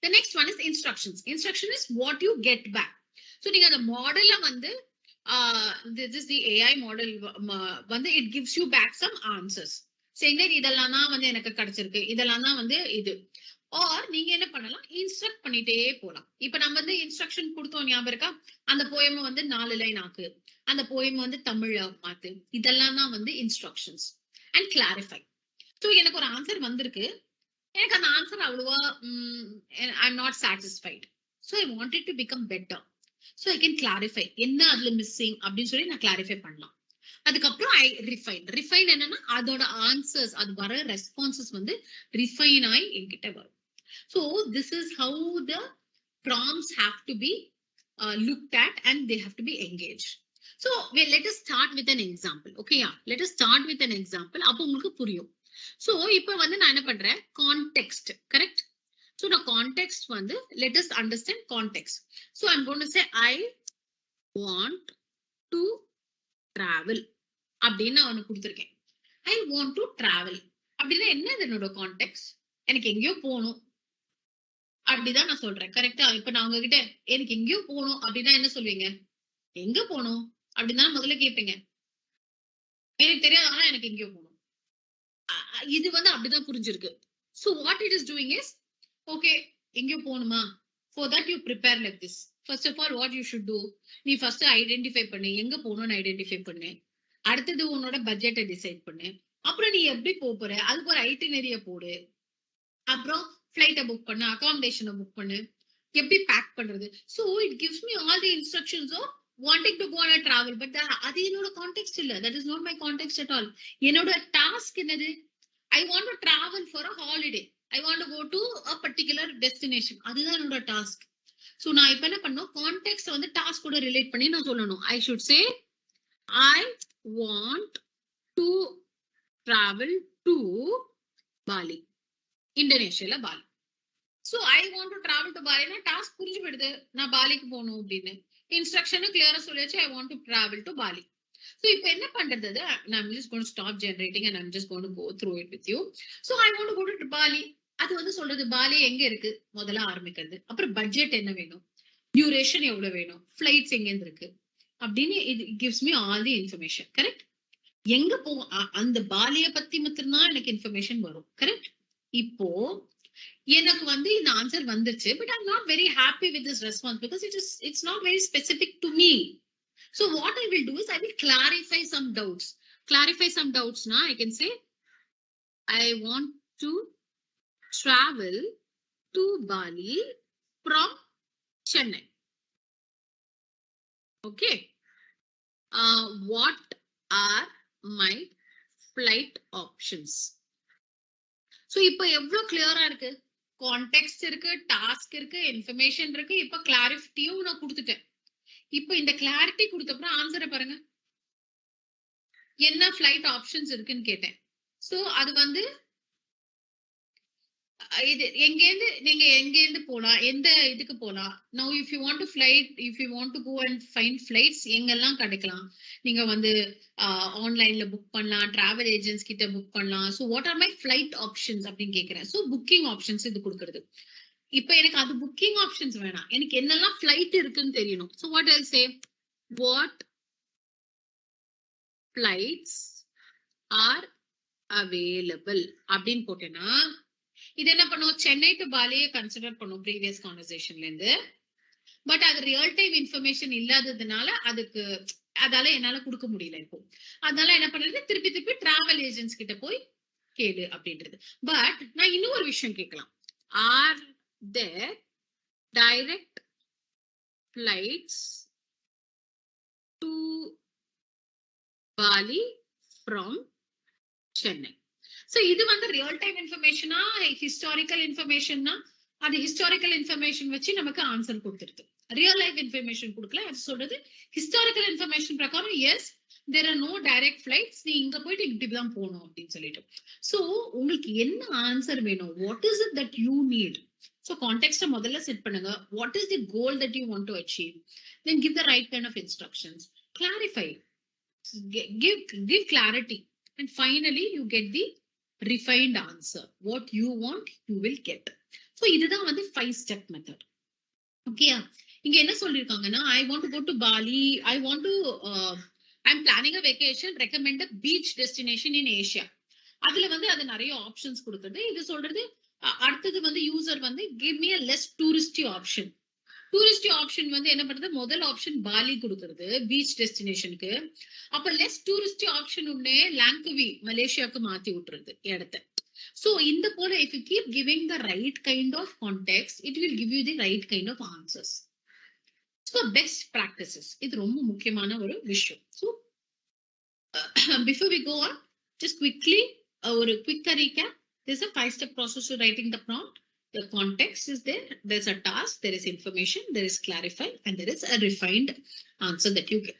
The next one is instructions. Instruction is what you get back. So நீங்க அந்த மாடல்ல வந்து this is the AI model வந்து it gives you back some answers. saying that இதெல்லாம் தான் வந்து எனக்கு கிடைச்சிருக்கு, இதெல்லாம் தான் வந்து இது. or நீங்க என்ன பண்ணலாம், இன்ஸ்ட்ரக்ட் பண்ணிட்டே போலாம். இப்ப நம்ம வந்து இன்ஸ்ட்ரக்ஷன் கொடுத்தோம் ஞாபகம் இருக்கா? அந்த போயமை வந்து 4 லைன் ஆக்கு, அந்த போயமை வந்து தமிழ் மாத்து, இதெல்லாம் தான் வந்து இன்ஸ்ட்ரக்ஷன்ஸ். And clarify. ஸோ எனக்கு ஒரு ஆன்சர் வந்திருக்கு, எனக்கு அந்த ஆன்சர் அவ்வளவா I am not satisfied. So I want it to become better. So I can clarify என்ன அதுல மிஸ்ஸிங் அப்படின்னு சொல்லி நான் கிளாரிஃபை பண்ணலாம். அதுக்கப்புறம் ஐ ரிஃபைன். ரிஃபைன் என்னன்னா அதோட ஆன்சர்ஸ், அது வர ரெஸ்பான்சஸ் வந்து ரிஃபைன் ஆகி என்கிட்ட வரும். So this is how the prompts have to be looked at and they have to be engaged. So let us start with an example. Okay, yeah, let us start with an example. அப்போ உங்களுக்கு புரியும். So இப்போ வந்து நான் என்ன பண்றேன், context, correct? So the context வந்து let us understand context. So I'm going to say I want to travel அப்படின்னு நான் அவனுக்கு கொடுத்துருக்கேன். I want to travel அப்படின்னா என்ன என்னோட கான்டெக்ட்? எனக்கு எங்கேயோ போகணும் அப்படிதான் நான் சொல்றேன், கரெக்டா? இப்ப நான் உங்ககிட்ட எனக்கு எங்கேயோ போகணும் அப்படின்னா என்ன சொல்வீங்க? எங்க போகணும் அப்படின்னு தான் முதல்ல கேட்பீங்க. எனக்கு தெரியாது, ஆனா எனக்கு எங்கேயோ போகணும். இது வந்து அப்படிதான் புரிஞ்சிருக்கு. So what it is doing is, okay, எங்கேயோ போகணுமா? For that you prepare like this. First of all, what you should do, நீ first ஐடென்டிஃபை பண்ணு, எங்க போகணும்னு ஐடென்டிஃபை பண்ணு. அடுத்தது உன்னோட பட்ஜெட்டை டிசைட் பண்ணு. அப்புறம் நீ எப்படி போற அதுக்கு ஒரு ஐட்டினரிய போடு. அப்புறம் ஃபிளைட்டை புக் பண்ணு, அகாமடேஷனை புக் பண்ணு, எப்படி பேக் பண்றது. So it gives me all the instructions of wanting to go on a travel. But அது என்னோட கான்டெக்ட் இல்ல. That is not my context at all. என்னோட டாஸ்க் என்னது? I want to travel for a holiday. I want to go to a particular destination. அதுதான் என்னோட task. So நான் இப்ப என்ன பண்ணணும், கான்டெக்ட் வந்து டாஸ்க் கூட ரிலேட் பண்ணி நான் சொல்லணும். I should say I want to travel to Bali. இந்தோனேஷியால Bali. So I want to travel to Bali. நான் டாஸ்க் புரிஞ்சு போயிடுது, நான் பாலிக்கு போகணும் அப்படின்னு. இன்ஸ்ட்ரக்ஷனும் கிளியரா சொல்லியாச்சு, I want to travel to Bali. So இப்போ என்ன பண்றது? I'm just going to stop generating and I'm just going to go through it with you. So I want to go to Bali. அது வந்து சொல்றது பாலி எங்க இருக்கு முதல்ல ஆரம்பிக்கிறது. அப்புறம் பட்ஜெட் என்ன வேணும், டியூரேஷன் எவ்வளவு வேணும், ஃபிளைட்ஸ் எங்க இருந்து இருக்கு அப்படின்னு it gives me all the information. Correct? எங்க போ அந்த பாலிய பத்தி மட்டும்தான் எனக்கு இன்ஃபர்மேஷன் வரும். கரெக்ட்? இப்போ எனக்கு வந்து இந்த ஆன்சர் வந்துருச்சு, but I'm not very happy with this response because it's not very specific to me. So what I will do is I will clarify some doubts. Clarify some doubts na I can say I want to travel to Bali from Chennai. Okay. What are my flight options? So இப்போ எவ்வளவு கிளியரா இருக்கு, context இருக்கு, task இருக்கு, information இருக்கு. இப்போ கிளாரிட்டியும் நான் கொடுத்துட்டேன். இப்போ இந்த கிளாரிட்டி கொடுத்தப்பறம் ஆன்சரை பாருங்க, என்ன ஃபிளைட் ஆப்ஷன்ஸ் இருக்குன்னு கேட்டேன். சோ அது வந்து இது எங்கேருந்து நீங்க எங்கேருந்து போலாம், எந்த இதுக்கு போலாம். Now if you want to flight, if you want to go and find flights எங்கெல்லாம் கிடைக்கலாம், நீங்க வந்து ஆன்லைன்ல புக் பண்ணலாம், டிராவல் ஏஜென்ட்ஸ் கிட்ட புக் பண்ணலாம். So what are my flight options அப்படின்னு கேட்கிறேன். ஸோ புக்கிங் ஆப்ஷன்ஸ் இது கொடுக்குறது. இப்போ எனக்கு அது புக்கிங் ஆப்ஷன்ஸ் வேணாம், எனக்கு என்னெல்லாம் ஃபிளைட் இருக்குன்னு தெரியணும். So what I say, what flights are available அப்படின்னு போட்டேன்னா இது என்ன பண்ணும், சென்னை டு பாலியை கன்சிடர் பண்ணும் ப்ரீவியஸ் கான்வர்சேஷன்ல இருந்து. பட் அது ரியல் டைம் இன்ஃபர்மேஷன் இல்லாததுனால அதுக்கு அதால என்னால கொடுக்க முடியல இப்போ. அதனால என்ன பண்றது, திருப்பி திருப்பி டிராவல் ஏஜென்ட்ஸ் கிட்ட போய் கேளு அப்படின்றது. பட் நான் இன்னும் ஒரு விஷயம் கேட்கலாம், R there direct flights to Bali from Chennai? So இது வந்து ரியல் டைம் இன்ஃபர்மேஷனா ஹிஸ்டாரிக்கல் இன்ஃபர்மேஷன்னா அது ஹிஸ்டாரிக்கல் இன்ஃபர்மேஷன் வச்சு நமக்கு ஆன்சர் கொடுத்துருது. ரியல் லைஃப் இன்ஃபர்மேஷன் கொடுக்கல. அது சொல்றது ஹிஸ்டாரிக்கல் இன்ஃபர்மேஷன் பிரகாரம் S there are no direct flights, நீ இங்க போயிட்டு இப்படிதான் போகணும் அப்படின்னு சொல்லிட்டு. சோ உங்களுக்கு என்ன ஆன்சர் வேணும், what is it that you need. So context முதல்ல செட் பண்ணுங்க. What is the goal that you want to achieve? Then give the right kind of instructions. Clarify. Give clarity. And finally you get the refined answer. What you want, you will get. So இதுதான் வந்து 5-step method. Okay. இங்க என்ன சொல்லிருக்காங்கன்னா, I want to go to Bali. I'm planning a vacation. Recommend a beach destination in Asia. அதுல வந்து அது நிறைய options கொடுக்குறது. இது சொல்றது அடுத்தது வந்து யூசர் வந்து give me a less touristy option. Tourist option வந்து என்ன பண்றது, முதல் ஆப்ஷன் பாலி கொடுக்கறது பீச் டெஸ்டினேஷனுக்கு. அப்ப லெஸ் டூரிஸ்ட் ஆப்ஷன் உடனே லாங்கவி மலேசியாவுக்கு மாத்தி விட்டுறது இடத்த. சோ இந்த போல if you keep giving the right kind of context, it will give you the right kind of answers. So best practices இது ரொம்ப முக்கியமான ஒரு விஷயம். So before we go on, just quickly ஒரு quick recap. There's a 5-step process to writing the prompt. The context is there, there's a task, there is information, there is clarify, and there is a refined answer that you get.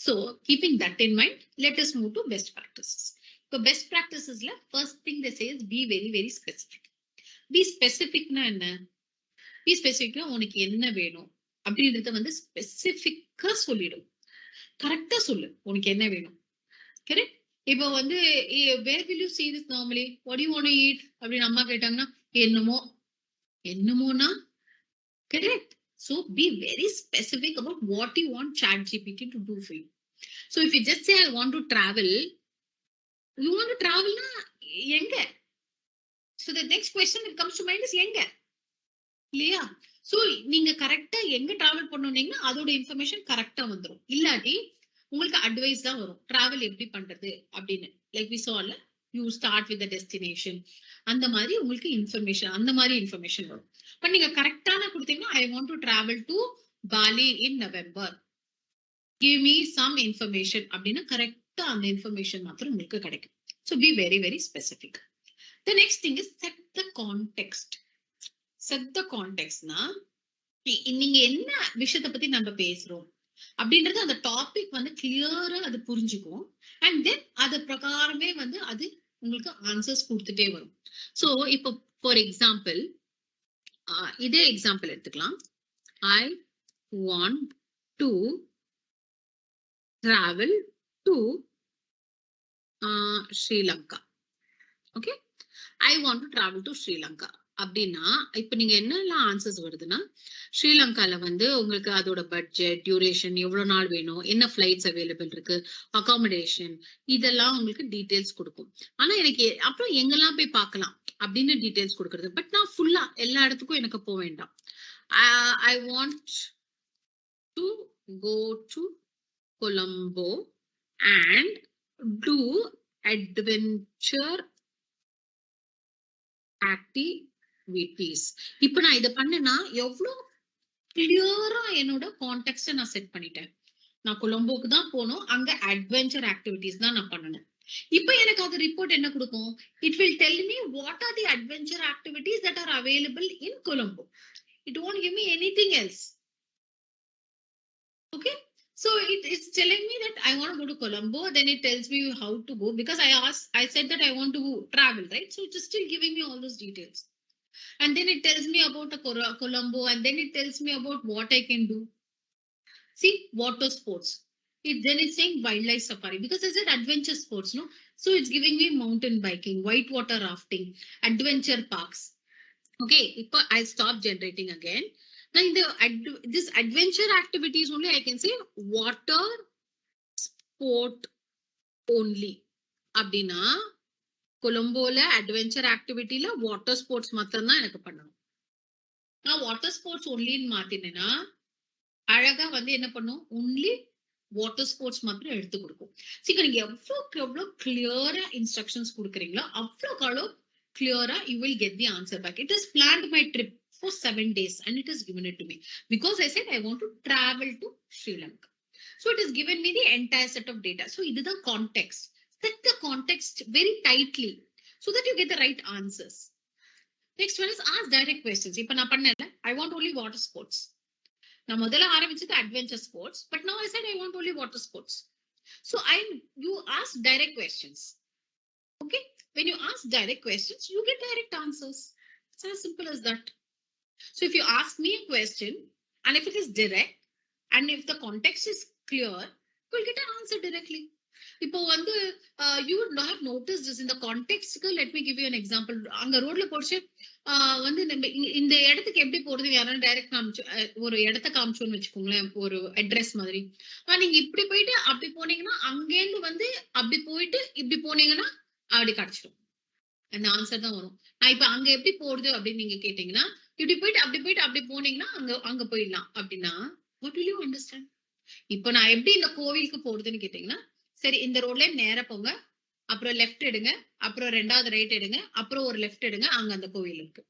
So keeping that in mind, let us move to best practices. So best practices la first thing they say is be very very specific. Be specific na enna, be specific na unakku enna venum அப்படின்றத வந்து ஸ்பெசிஃபிக்கா சொல்லிடும். கரெக்டா சொல்லு உனக்கு என்ன வேணும். Correct? இப்போ வந்து where will you see this normally, what do you want to eat அப்படின்னு அம்மா கேட்டாங்கன்னா என்னமோனா. Correct? So be very specific about what you want ChatGPT to do for you. So if you just say I want to travel, you want to travel na enga. So the next question that comes to mind is enga. இல்லையா? So நீங்க கரெக்டா எங்க travel பண்ணணும்னீங்கன்னா அதோட information கரெக்டா வந்துடும். இல்லாட்டி உங்களுக்கு advice தான் வரும் டிராவல் எப்படி பண்றது அப்படின்னு. லைக் வி சால you start with the destination, அந்த மாதிரி உங்களுக்கு இன்ஃபர்மேஷன் அந்த மாதிரி இன்ஃபர்மேஷன் வரும். பட் நீங்க கரெக்டான கொடுத்தீங்கன்னா I want to travel to Bali in November, give me some information அப்படின்னு கரெக்டா அந்த இன்ஃபர்மேஷன் மாத்திரம் உங்களுக்கு கிடைக்கும். So be very very specific. The next thing is set the context. Set the கான்டெக்ட்னா நீங்க என்ன விஷயத்தை பத்தி நம்ம பேசுறோம் அப்படின்றது அந்த டாபிக் வந்து கிளியரா அது புரிஞ்சுக்கும். அண்ட் தென் அது பிரகாரமே வந்து அது உங்களுக்கு ஆன்சர்ஸ் கொடுத்துட்டே வரும். சோ இப்போ ஃபார் எக்ஸாம்பிள் இதே எக்ஸாம்பிள் எடுத்துக்கலாம். ஐ want to travel to Sri Lanka. Okay, I want to travel to Sri Lanka. அப்படின்னா இப்ப நீங்க என்னெல்லாம் ஆன்சர்ஸ் வருதுன்னா ஸ்ரீலங்கால வந்து உங்களுக்கு அதோட பட்ஜெட், டியூரேஷன், எவ்வளவு நாள் வேணும், என்ன ஃபிளைட்ஸ் அவைலபிள் இருக்கு, அகாமடேஷன், இதெல்லாம் உங்களுக்கு டீடைல்ஸ் கொடுக்கும். ஆனா எனக்கு அப்புறம் எங்கெல்லாம் போய் பார்க்கலாம் அப்படின்னு டீடைல்ஸ் கொடுக்கறது. பட் நான் ஃபுல்லா எல்லா இடத்துக்கும் எனக்கு போக வேண்டாம். I want to go to Colombo and do adventure activities. இப்ப நான் இதை பண்ணேன்னா எவ்வளவு கிளியரா என்னோட கான்டெக்ட் நான் செட் பண்ணிட்டேன். நான் கொலம்போக்கு தான் போகணும், அங்க அட்வென்ச்சர் ஆக்டிவிட்டிஸ் தான் நான் பண்ணணும். இப்ப எனக்கு அது ரிப்போர்ட் என்ன கொடுக்கும்? It will tell me what are the adventure activities that are available in Colombo. It won't give me anything else. Okay, so it is telling me that I want to go to Colombo, then it tells me how to go, because I said that I want to travel, right? So it is still giving me all those details. And then it tells me about Colombo, and then it tells me about what I can do. See, water sports. Then it's saying wildlife safari, because I said adventure sports, no? So it's giving me mountain biking, whitewater rafting, adventure parks. Okay, I stop generating again. Now in this adventure activities only, I can say water sport only. அப்படின்னா கொலம்போல adventure ஆக்டிவிட்டில water sports மட்டும் தான் எனக்கு பண்ணணும். நான் water sports ஒன்லின்னு மாத்தினேன்னா அழகா வந்து என்ன பண்ணும், ஒன்லி வாட்டர் ஸ்போர்ட்ஸ் மட்டும் எடுத்து கொடுக்கும். சரி, நீங்க எவ்வளவுக்கு எவ்வளவு கிளியரா இன்ஸ்ட்ரக்ஷன்ஸ் கொடுக்குறீங்களோ அவ்வளவு clearer you will get the answer back. It has planned my trip for 7 days and it has given it to me because I said I want to travel to Sri Lanka. So it has given me the entire set of data. So this is the context. Set the context very tightly so that you get the right answers. Next one is ask direct questions. Ipa na pannala, I want only water sports. Na modala arambichadu adventure sports, but now I said I want only water sports. So you ask direct questions. Okay, when you ask direct questions, you get direct answers. It's as simple as that. So if you ask me a question and if it is direct and if the context is clear, you will get an answer directly. இப்போ வந்து you would not have noticed this in the context. Let me give you an example. அங்க ரோட்ல போச்சு வந்து இந்த இடத்துக்கு எப்படி போறது, யாராவது டைரக்ட் காமிச்சு ஒரு இடத்த காமிச்சோன்னு வச்சுக்கோங்களேன், ஒரு அட்ரஸ் மாதிரி. நீங்க இப்படி போயிட்டு அப்படி போனீங்கன்னா அங்கேருந்து வந்து அப்படி போயிட்டு இப்படி போனீங்கன்னா அப்படி கிடைச்சிடும், அந்த ஆன்சர் தான் வரும். நான் இப்ப அங்க எப்படி போறது அப்படின்னு நீங்க கேட்டீங்கன்னா இப்படி போயிட்டு அப்படி போனீங்கன்னா அங்க போயிடலாம் அப்படின்னா what will you understand? இப்ப நான் எப்படி இந்த கோவிலுக்கு போறதுன்னு கேட்டீங்கன்னா, சரி இந்த ரோட்ல நேரா போங்க, அப்புறம் லெஃப்ட் எடுங்க, அப்புறம் ரெண்டாவது ரைட் எடுங்க, அப்புறம் ஒரு லெஃப்ட் எடுங்க, அங்க அந்த கோவில் இருக்கு.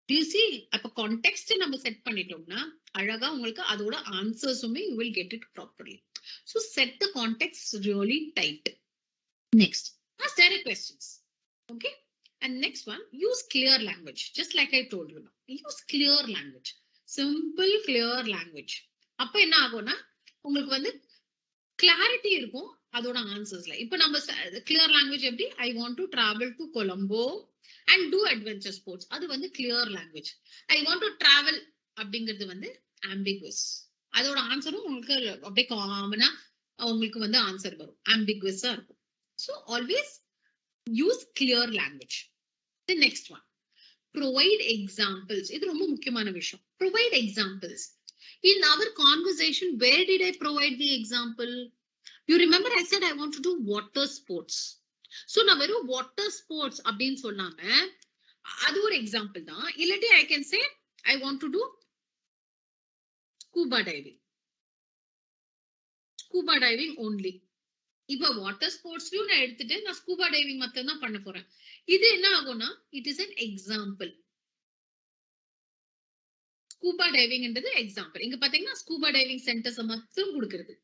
You see, அப்ப கான்டெக்ஸ்ட் நம்ம செட் பண்ணிட்டோம்னா அழகா உங்களுக்கு அதோட ஆன்சர்ஸுமே you will get it properly. So set the context really tight. Next, ask direct questions. Okay, and next one, use clear language. Just like I told you, use clear language, simple clear language. அப்ப என்ன ஆகும்னா உங்களுக்கு வந்து clarity இருக்கும் அதோட ஆன்சர்ஸ்ல. இப்ப நம்ம clear language எப்படி, I want to travel to Colombo and do adventure sports, அது வந்து clear language. I want to travel அப்படிங்கிறது வந்து ஆம்பிகுவஸ். அதோட ஆன்சரும் உங்களுக்கு அப்படியே காமனா உங்களுக்கு வந்து ஆன்சர் வரும், ஆம்பிகுவஸா இருக்கும். So always use clear language. The next one, provide examples. இது ரொம்ப முக்கியமான விஷயம். Provide examples. In our conversation, where did I provide the example? You remember I said I want to do water sports. So நான் வெறும் water sports அப்படின்னு சொல்லாம அது ஒரு எக்ஸாம்பிள் தான். இல்லாட்டி I can say I want to do scuba diving. Scuba diving only. இப்ப water ஸ்போர்ட்ஸ்லயும் நான் எடுத்துட்டு நான் ஸ்கூபா டைவிங் மட்டும் தான் பண்ண போறேன். இது என்ன ஆகும்னா it is an example. Scuba டைவிங்ன்றது எக்ஸாம்பிள். இங்க பாத்தீங்கன்னா ஸ்கூபா டைவிங் சென்டர்ஸ் மட்டும் கொடுக்குறது.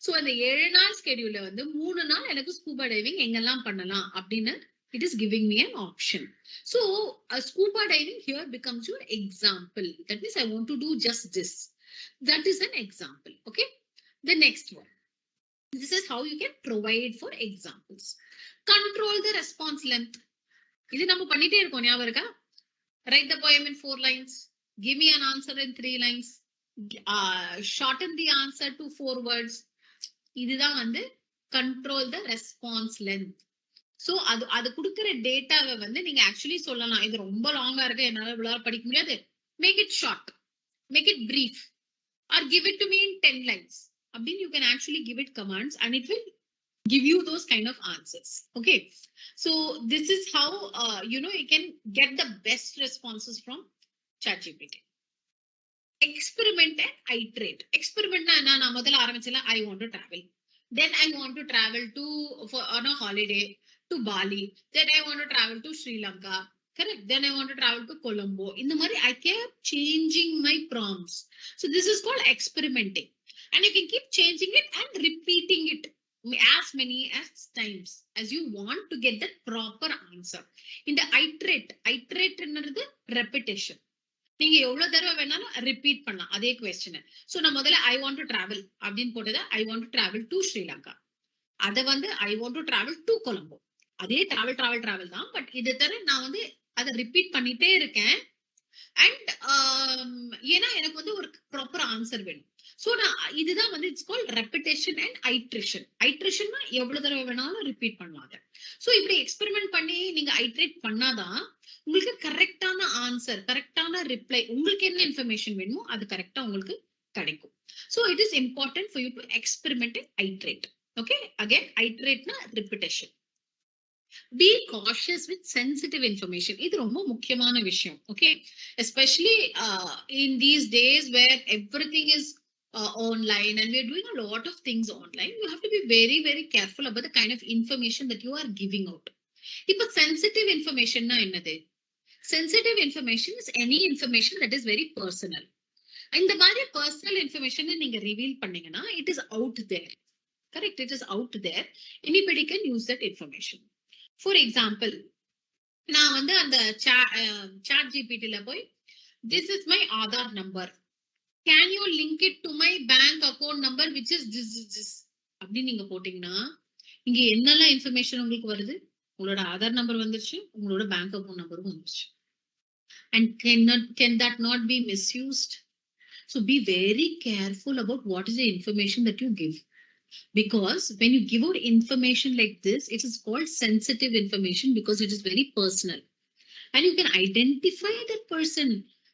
சோ அந்த 7 நாள் ஸ்கெடியூல்ல வந்து 3 நாள் எனக்கு ஸ்கூபா டைவிங் எங்கெல்லாம் பண்ணலாம் அப்படின்னு it is giving me an option. So a scuba diving here becomes your example. That means I want to do just this. That is an example. Okay, the next one. This is how you can provide for examples. Control the response length. இது நம்ம பண்ணிட்டே இருக்கோம், ஞாபகம் இருக்கா? Write the poem in 4 lines. Give me an answer in 3 lines. Shorten the answer to 4 words. இதுதான் வந்து control the response length. So அது கொடுக்கிற டேட்டாவை வந்து நீங்க ஆக்சுவலி சொல்லலாம், இது ரொம்ப லாங்கா இருக்கு, என்னால இவ்வளவு படிக்க முடியாது, make it short, make it brief, or give it to me in 10 lines. Then you can actually give it commands and it will give you those kind of answers. Okay, so this is how you can get the best responses from ChatGPT. Experiment and iterate. Experiment na na modala aarambichila, I want to travel, then I want to travel to on a holiday to Bali, then I want to travel to Sri Lanka, correct, then I want to travel to Colombo. In the mari I kept changing my prompts. So this is called experimenting, and you can keep changing it and repeating it as many as times as you want to get the proper answer. In the iterate என்னது repetition. நீங்க எவ்வளவு தடவை வேணாலும் repeat பண்ணலாம் அதே question. So நான் முதல்ல ஐ want to travel அப்படின்னு போட்டது ஐ want to travel to Sri Lanka, அதை வந்து ஐ want to travel to Colombo. அதே டிராவல் தான், பட் இது தவிர நான் வந்து அதை ரிப்பீட் பண்ணிட்டே இருக்கேன். அண்ட் ஏன்னா எனக்கு வந்து ஒரு ப்ராப்பர் ஆன்சர் வேணும். சோ நான் இதுதான் வந்து it's called repetition and iteration. ஐட்ரேஷன்னா எவ்வளவு தடவை வேணாலும் ரிப்பீட் பண்ணலாம் அதை. சோ இப்படி எக்ஸ்பெரிமெண்ட் பண்ணி நீங்க ஐட்ரேட் பண்ணாதான் உங்களுக்கு கரெக்டான ஆன்சர், கரெக்டான ரிப்ளை, உங்களுக்கு என்ன இன்ஃபர்மேஷன் வேணுமோ அது கரெக்டா உங்களுக்கு கிடைக்கும். So it is important for you to experiment and iterate. Okay, again ஐட்ரேட்னா repetition. Be cautious with sensitive information. இது ரொம்ப முக்கியமான விஷயம். Okay, especially in these days where everything is online and we're doing a lot of things online, you have to be very, very careful about the kind of information that you are giving out. இப்ப sensitive information na என்னது? Sensitive information is any information that is very personal. இந்த மாதிரி personal information நீங்க reveal பண்ணீங்கன்னா it is out there. Correct, it is out there. Anybody can use that information. For example, நான் வந்து அந்த chat GPT ல போய் this is my Aadhaar number, can you link it to my bank account number which is this அப்படி நீங்க போட்டீங்கன்னா இங்க என்னெல்லாம் இன்ஃபர்மேஷன் உங்களுக்கு வருது? உங்களோட ஆதார் நம்பர் வந்துருச்சு, உங்களோட பேங்க் அக்கவுண்ட் நம்பரும் வந்துருச்சு. And can that not be misused? So be very careful about what is the information that you give, because when you give out information like this, it is called sensitive information because it is very personal and you can identify that person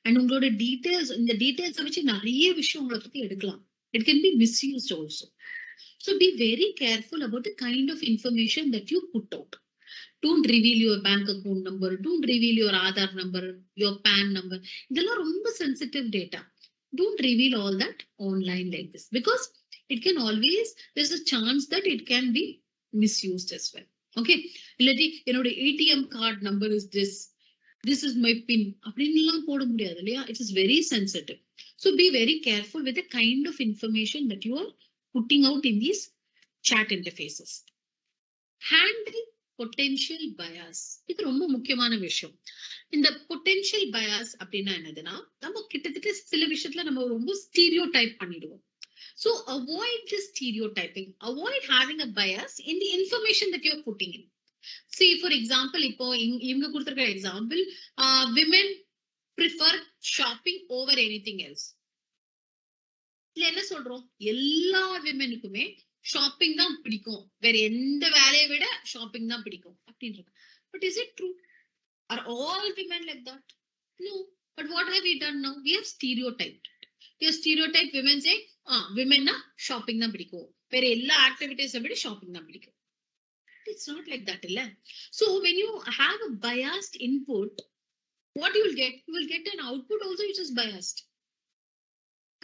and உங்களோட details, இந்த details வச்சு நிறைய விஷயம் உங்களை பத்தி எடுக்கலாம். It can be misused also. So be very careful about the kind of information that you put out. Don't reveal your bank account number, don't reveal your Aadhaar number, your PAN number. இதெல்லாம் ரொம்ப sensitive data. Don't reveal all that online like this because it can always, there's a chance that it can be misused as well. Okay, இல்லாட்டி என்னோட ATM card number is this is my PIN அப்படின்னுலாம் போட முடியாது இல்லையா? It is very sensitive. So be very careful with the kind of information that you are putting out in these chat interfaces. Handle potential bias. இது ரொம்ப முக்கியமான விஷயம். இந்த potential bias அப்படின்னா என்னதுன்னா, நம்ம கிட்டத்தட்ட சில விஷயத்துல நம்ம ரொம்ப ஸ்டீரியோடைப் பண்ணிடுவோம். So avoid this stereotyping. Avoid having a bias in the information that you're putting in. See, for example, இப்போ இவங்க கொடுத்திருக்கிற example, women prefer shopping over anything else. இல்ல என்ன சொல்றோம்? எல்லா விமெனுக்குமே ஷாப்பிங் தான் பிடிக்கும், வேற எந்த வேலையை விட ஷாப்பிங் தான் பிடிக்கும் அப்படின்றது. But is it true? Are all women like that? No. But what have we done now? We have stereotyped. We have stereotyped women saying, women na shopping தான் பிடிக்கும், வேற எல்லா ஆக்டிவிட்டீஸ் விட ஷாப்பிங் தான் பிடிக்கும். It's not like that, illa. So when you have a biased input, what you will get? You will get an output also which is biased.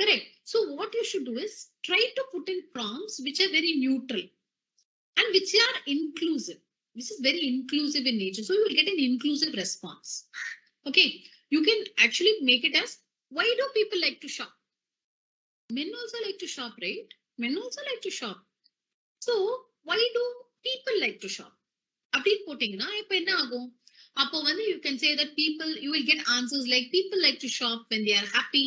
Correct. So what you should do is try to put in prompts which are very neutral and which are inclusive. This is very inclusive in nature. So you will get an inclusive response. Okay. You can actually make it as, why do people like to shop? Men also like to shop, right? Men also like to shop. So why do people like to shop? அப்படின்னு போட்டீங்கன்னா இப்ப என்ன ஆகும்? அப்போ வந்து you can say that people, you will get answers like people like to shop when they are happy,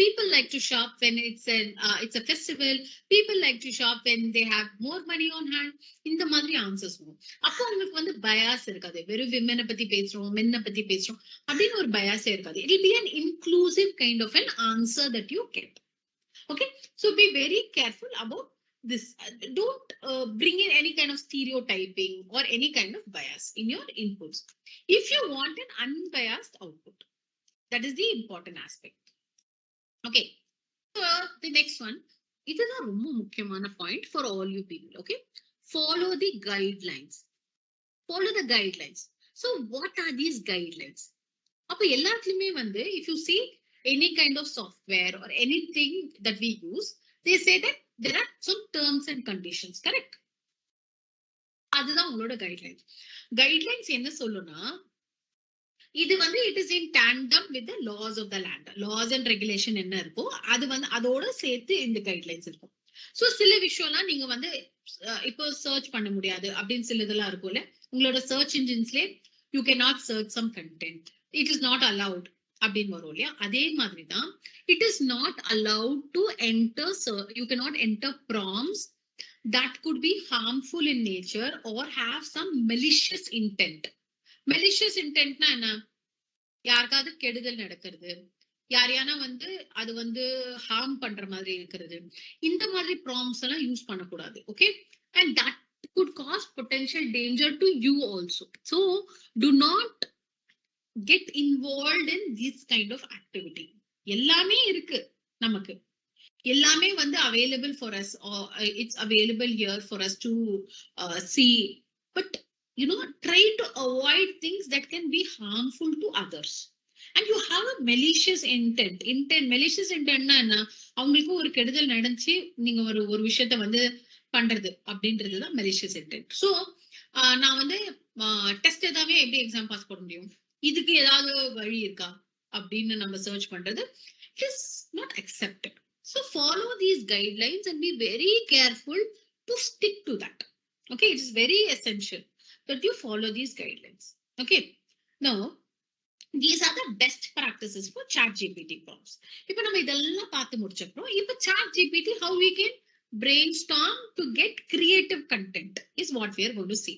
people like to shop when it's a festival, people like to shop when they have more money on hand. இந்த மாதிரி answers வரும். அப்போ உங்களுக்கு வந்து bias இருக்காது, வெறும் விமனை பத்தி பேசுறோம், மென்னை பத்தி பேசுறோம் அப்படின்னு ஒரு பயாஸே இருக்காது. It will be an inclusive kind of an answer that you get. Okay, so be very careful about this. Don't bring in any kind of stereotyping or any kind of bias in your inputs. If you want an unbiased output, that is the important aspect. Okay. So the next one, it is a ரொம்ப முக்கியமான point for all you people. Okay. Follow the guidelines. Follow the guidelines. So what are these guidelines? அப்ப எல்லாத்துலயுமே வந்து if you see any kind of software or anything that we use, they say that there are some terms and conditions, correct? அதுதான் உங்களோட guidelines. Guidelines என்ன சொல்லுனா, இது வந்து it is in tandem with the laws of the land. Laws and regulation என்ன இருக்கோ அது வந்து அதோட சேர்த்து இந்த கைட்லைன்ஸ் இருக்கும். சோ சில விஷயம்லாம் நீங்க வந்து இப்போ சர்ச் பண்ண முடியாது அப்படின்னு சில இதெல்லாம் இருக்கும்ல, உங்களோட search இன்ஜின்ஸ்ல you cannot search some content, it is not allowed அப்படின்னு வரும் இல்லையா? அதே மாதிரி தான் it is not allowed to enter, you cannot enter prompts that could be harmful in nature or have some malicious intent. malicious intentனா என்ன? யாருக்காவது கெடுதல் நடக்கிறது, யாரையானா வந்து அது வந்து ஹார்ம் பண்ற மாதிரி இருக்கிறது, இந்த மாதிரி ப்ராம்ப்ட்ஸ் எல்லாம் யூஸ் பண்ணக்கூடாது. Okay, and that could cause potential danger to you also. So do not get involved in this kind of activity. எல்லாமே இருக்கு நமக்கு, எல்லாமே வந்து available for us, or it's available here for us to see, but you know, try to avoid things that can be harmful to others. And you have a malicious intent. Malicious intent na enna, avungalku oru kedudal nadanchi neenga oru vishayatha vandu பண்றது அப்படின்றது தான் malicious intent. So நான் வந்து test ஏதாவது எப்படி exam pass பண்ண முடியும், இதுக்கு ஏதாவது வழி இருக்கா அப்படின்னு நம்ம சர்ச் பண்றது is not accepted. So follow these guidelines and be very careful to stick to that. Okay, it is very essential that you follow these guidelines. Okay, now these are the best practices for ChatGPT prompts. இப்போ நம்ம இதெல்லாம் பார்த்து முடிச்சப்போ இப்போ ChatGPT how we can brainstorm to get creative content is what we are going to see.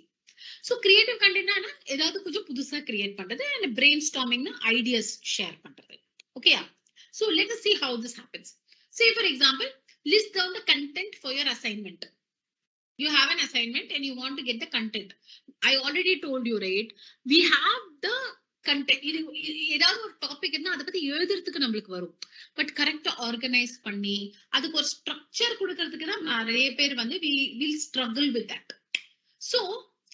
So creative content na edavadhu konjam pudusa create pandrathu and brainstorming na ideas share pandrathu. Okay, so let us see how this happens. Say for example, list down the content for your assignment. You have an assignment and you want to get the content. I already told you, right? We have the content. ஏதாவது ஒரு topic இருந்தா அதை பத்தி எழுதுறதுக்கு நம்மளுக்கு வரும், but கரெக்டா organise பண்ணி அதுக்கு ஒரு ஸ்ட்ரக்சர் கொடுக்கறதுக்கு தான் நிறைய பேர் வந்து we will struggle with that. So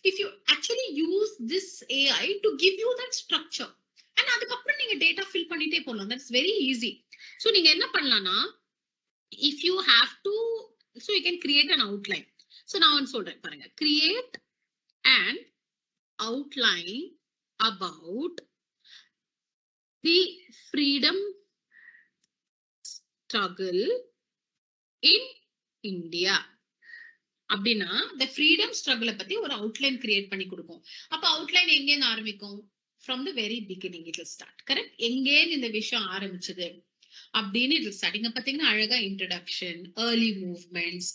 if you actually use this AI to give you that structure, and அதுக்கப்புறம் நீங்க டேட்டா ஃபில் பண்ணிட்டே போலாம், that's very easy. So நீங்க என்ன பண்ணலாம்னா, if you have to, so you can create an outline. So நான் வந்து சொல்றேன் பாருங்க, create an outline about the freedom struggle in India. அப்படின்னா the freedom struggle பத்தி ஒரு outline create பண்ணி கொடுக்கும். அப்ப outline எங்க இருந்து ஆரம்பிக்கும்? From the very beginning it will start. Correct? எங்க இந்த விஷயம் ஆரம்பிச்சது அப்படின்னு it will start. இங்க பாத்தீங்கன்னா அழகா introduction, early movements,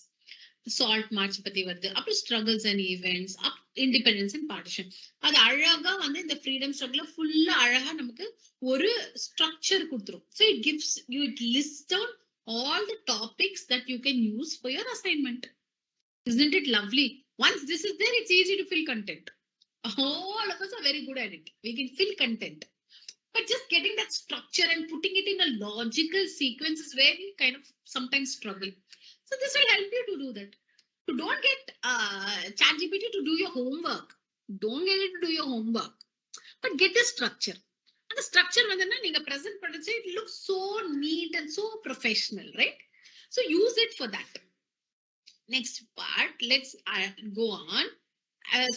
salt march பத்தி வருது, அப்புறம் struggles and events, independence and partition. அது அழகா வந்து இந்த freedom struggle ஃபுல்லா அழகா நமக்கு ஒரு structure கொடுத்துரும். So it gives you, it lists down all the topics that you can use for your assignment. Isn't it lovely? Once this is there, it's easy to fill content. All of us are very good at it. We can fill content. But just getting that structure and putting it in a logical sequence is where we kind of sometimes struggle. So this will help you to do that. So don't get ChatGPT to do your homework. Don't get it to do your homework. But get the structure. And the structure, when you present, it looks so neat and so professional, right? So use it for that. Next part, let's go on.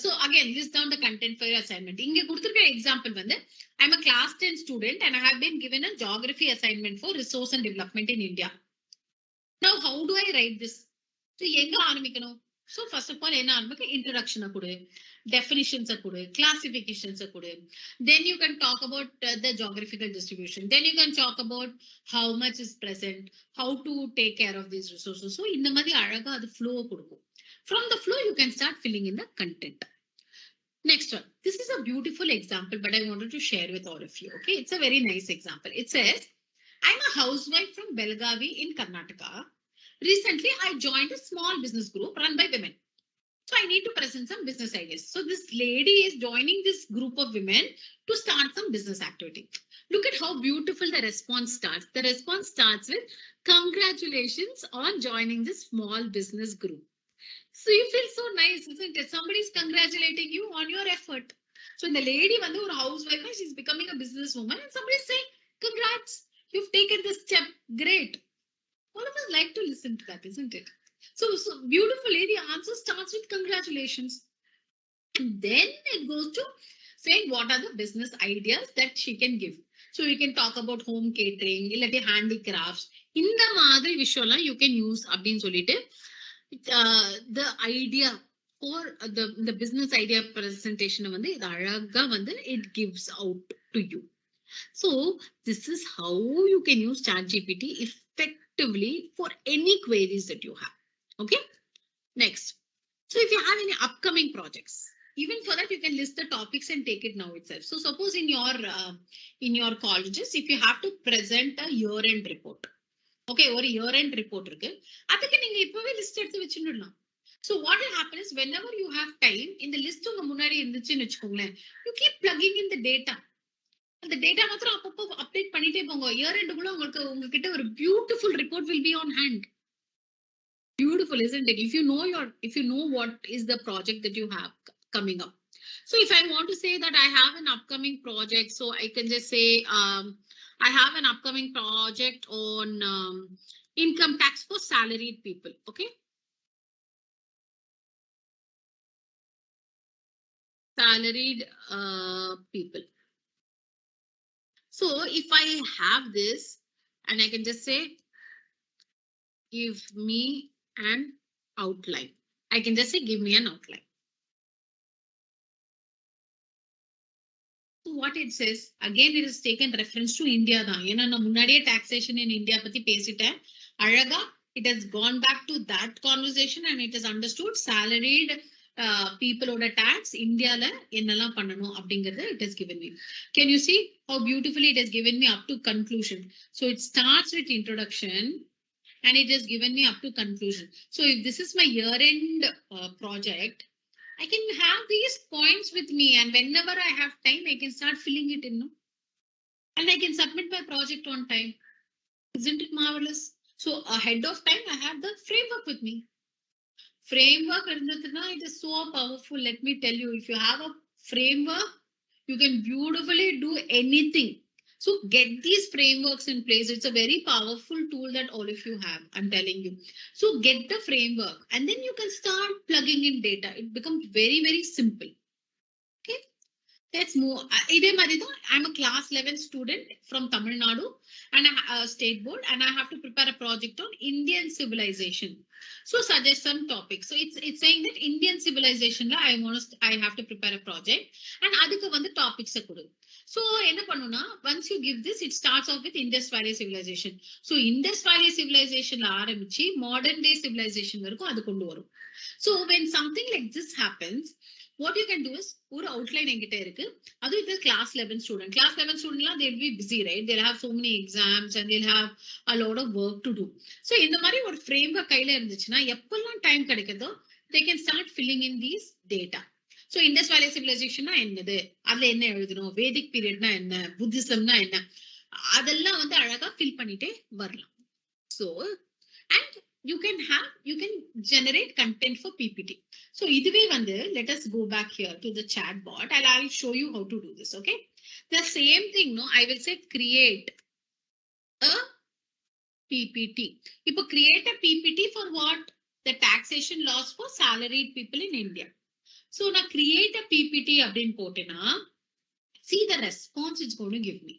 So again, list down the content for your assignment. Inge kuduthirukka example vandu, I'm a class 10 student and I have been given a geography assignment for resource and development in India. Now how do I write this? So enga aarambikkanum? So first of all enna aarambikka, introduction kudu, definitions kudu, classifications kudu. Then you can talk about the geographical distribution. Then you can talk about how much is present, how to take care of these resources. So indha mari alaga adu flow kudukum. From the flow you can start filling in the content. Next one, this is a beautiful example, but I wanted to share with all of you. Okay, it's a very nice example. It says, I'm a housewife from Belagavi in Karnataka. Recently, I joined a small business group run by women. So I need to present some business ideas. So this lady is joining this group of women to start some business activity. Look at how beautiful the response starts. The response starts with congratulations on joining this small business group. So you feel so nice, isn't it? Somebody is congratulating you on your effort. So the lady, when a housewife, she's becoming a businesswoman, and somebody is saying, congrats, you've taken this step. Great. All of us like to listen to that, isn't it? So beautifully, the answer starts with congratulations. And then it goes to saying what are the business ideas that she can give. So you can talk about home catering, handicrafts. In the madri vishola, you can use அப்படின்னு சொல்லிட்டு the idea for the business idea presentation வந்து இது அழகா வந்து it gives out to you. So this is how you can use ChatGPT effectively for any queries that you have. Okay. Next. So if you have any upcoming projects, even for that, you can list the topics and take it now itself. So suppose in your colleges, if you have to present a year-end report, okay, or year-end report இருக்கு, அதுக்கு நீங்க இப்பவே list எடுத்து வச்சிடலாம். So what will happen is whenever you have time, in the list உங்க முன்னாடி இருந்துச்சுன்னு வச்சுக்கோங்களேன், you keep plugging in the data. அந்த டேட்டா மாத்திரம் அப்பப்போ அப்டேட் பண்ணிட்டே போங்க. இயர் எண்டுக்குள்ள உங்களுக்கு உங்ககிட்ட ஒரு beautiful report will be on hand. Beautiful, isn't it? If you know what is the project that you have coming up. So if I want to say that I have an upcoming project, so I can just say I have an upcoming project on income tax for salaried people. Okay. Salaried people. So if I have this and I can just say, give me an outline. I can just say, give me an outline. So what it says, again, it is taken reference to India. Taxation in India, Araga, it has gone back to that conversation and it is understood salaried people order tax, India, it has given me. Can you see how beautifully it has given me up to conclusion? So it starts with introduction and it has given me up to conclusion. So if this is my year-end project, I can have these points with me and whenever I have time, I can start filling it in. No? And I can submit my project on time. Isn't it marvelous? So ahead of time, I have the framework with me. Framework, it is so powerful. Let me tell you, if you have a framework, you can beautifully do anything. So get these frameworks in place. It's a very powerful tool that all of you have. I'm telling you. So get the framework and then you can start plugging in data. It becomes very, very simple. Okay. Let's move. I'm a class 11 student from Tamil Nadu and a state board, and I have to prepare a project on Indian civilization. So suggest some topics. So it's saying that Indian civilization, I have to prepare a project, and adukku vandu topics kudu. So enna pannuna, once you give this, it starts off with Indus Valley civilization. So Indus Valley civilization la aarambichi modern day civilization varakum adu kondu varum. So when something like this happens, what you can do is ஒரு outline என்கிட்ட இருக்கு. அது இது class 11 student. Class 11 student they'll be busy, right? They'll have so many exams and they'll have a lot of work to do. So இந்த மாதிரி ஒரு framework கையில இருந்துச்சுன்னா எப்பெல்லாம் டைம் கிடைக்குதோ they can start filling in these data. So Indus Valley civilization என்னது, அதுல என்ன எழுதணும், வேதிக் பீரியட்னா என்ன, புத்திசம்னா என்ன, அதெல்லாம் வந்து அழகா fill பண்ணிட்டே வரலாம். So and you can generate content for PPT. So இதுவே வந்து let us go back here to the chat bot and I'll show you how to do this. Okay, the same thing, no, I will say create a PPT. If create a PPT for what? The taxation laws for salaried people in India. So now create a PPT அப்படினு போட்டேனா, see the response it's going to give me.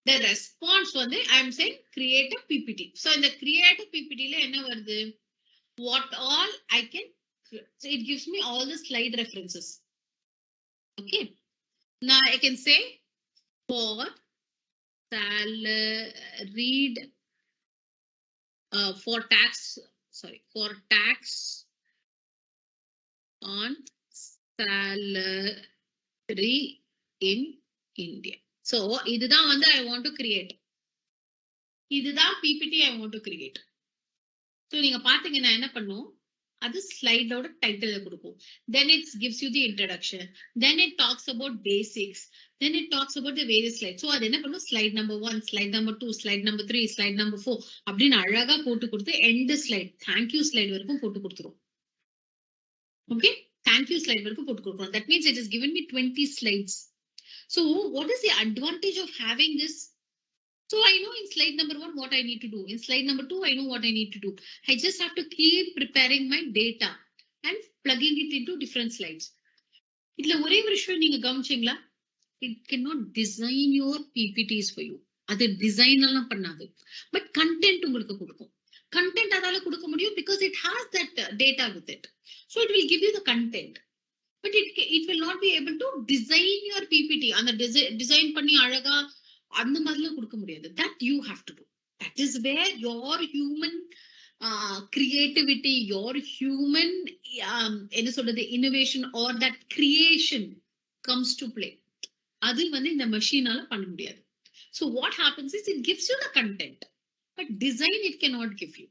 The response வந்து I'm saying create a PPT. So in the create a PPT ல என்ன வருது? What all I can, so it gives me all the slide references. Okay. Now I can say for salaried for tax on salary in India. So இதுதான் வந்து I want to create. இதுதான் PPT I want to create. So நீங்க பாத்தீங்கன்னா என்ன பண்ணும், அது ஸ்லைடோட title கொடுக்கும். Then it gives you the introduction. Then it talks about basics. Then it talks about the various slides. So அது என்ன பண்ணும், slide number 1, slide number 2, slide number 3, slide number 4 அப்படின்னு அழகா போட்டு கொடுத்து end slide, thank you slide வரைக்கும் போட்டு கொடுத்துரும். Okay, thank you slide வரைக்கும் போட்டு கொடுத்துரும். That means it has given me 20 slides. So what is the advantage of having this? So I know in slide number 1 what I need to do. In slide number 2, I know what I need to do. I just have to keep preparing my data and plugging it into different slides. இதுல ஒரே ஒரு விஷயம் நீங்க கவனிச்சீங்களா? It cannot design your PPTs for you. அது design எல்லாம் பண்ணாது. But content உங்களுக்கு கொடுக்கும். கண்டென்ட் அதால கொடுக்க முடியும் because it has that data with it. So it will give you the content. But it will not be able to design your PPT. அந்த design பண்ணி அழகா அந்த மாதிரிலாம் கொடுக்க முடியாது. That you have to do. That is where your human creativity, your human என்ன சொல்றது, innovation or that creation comes to play. அது வந்து இந்த மெஷினால பண்ண முடியாது. So what happens is it gives you the content, but design it cannot give you.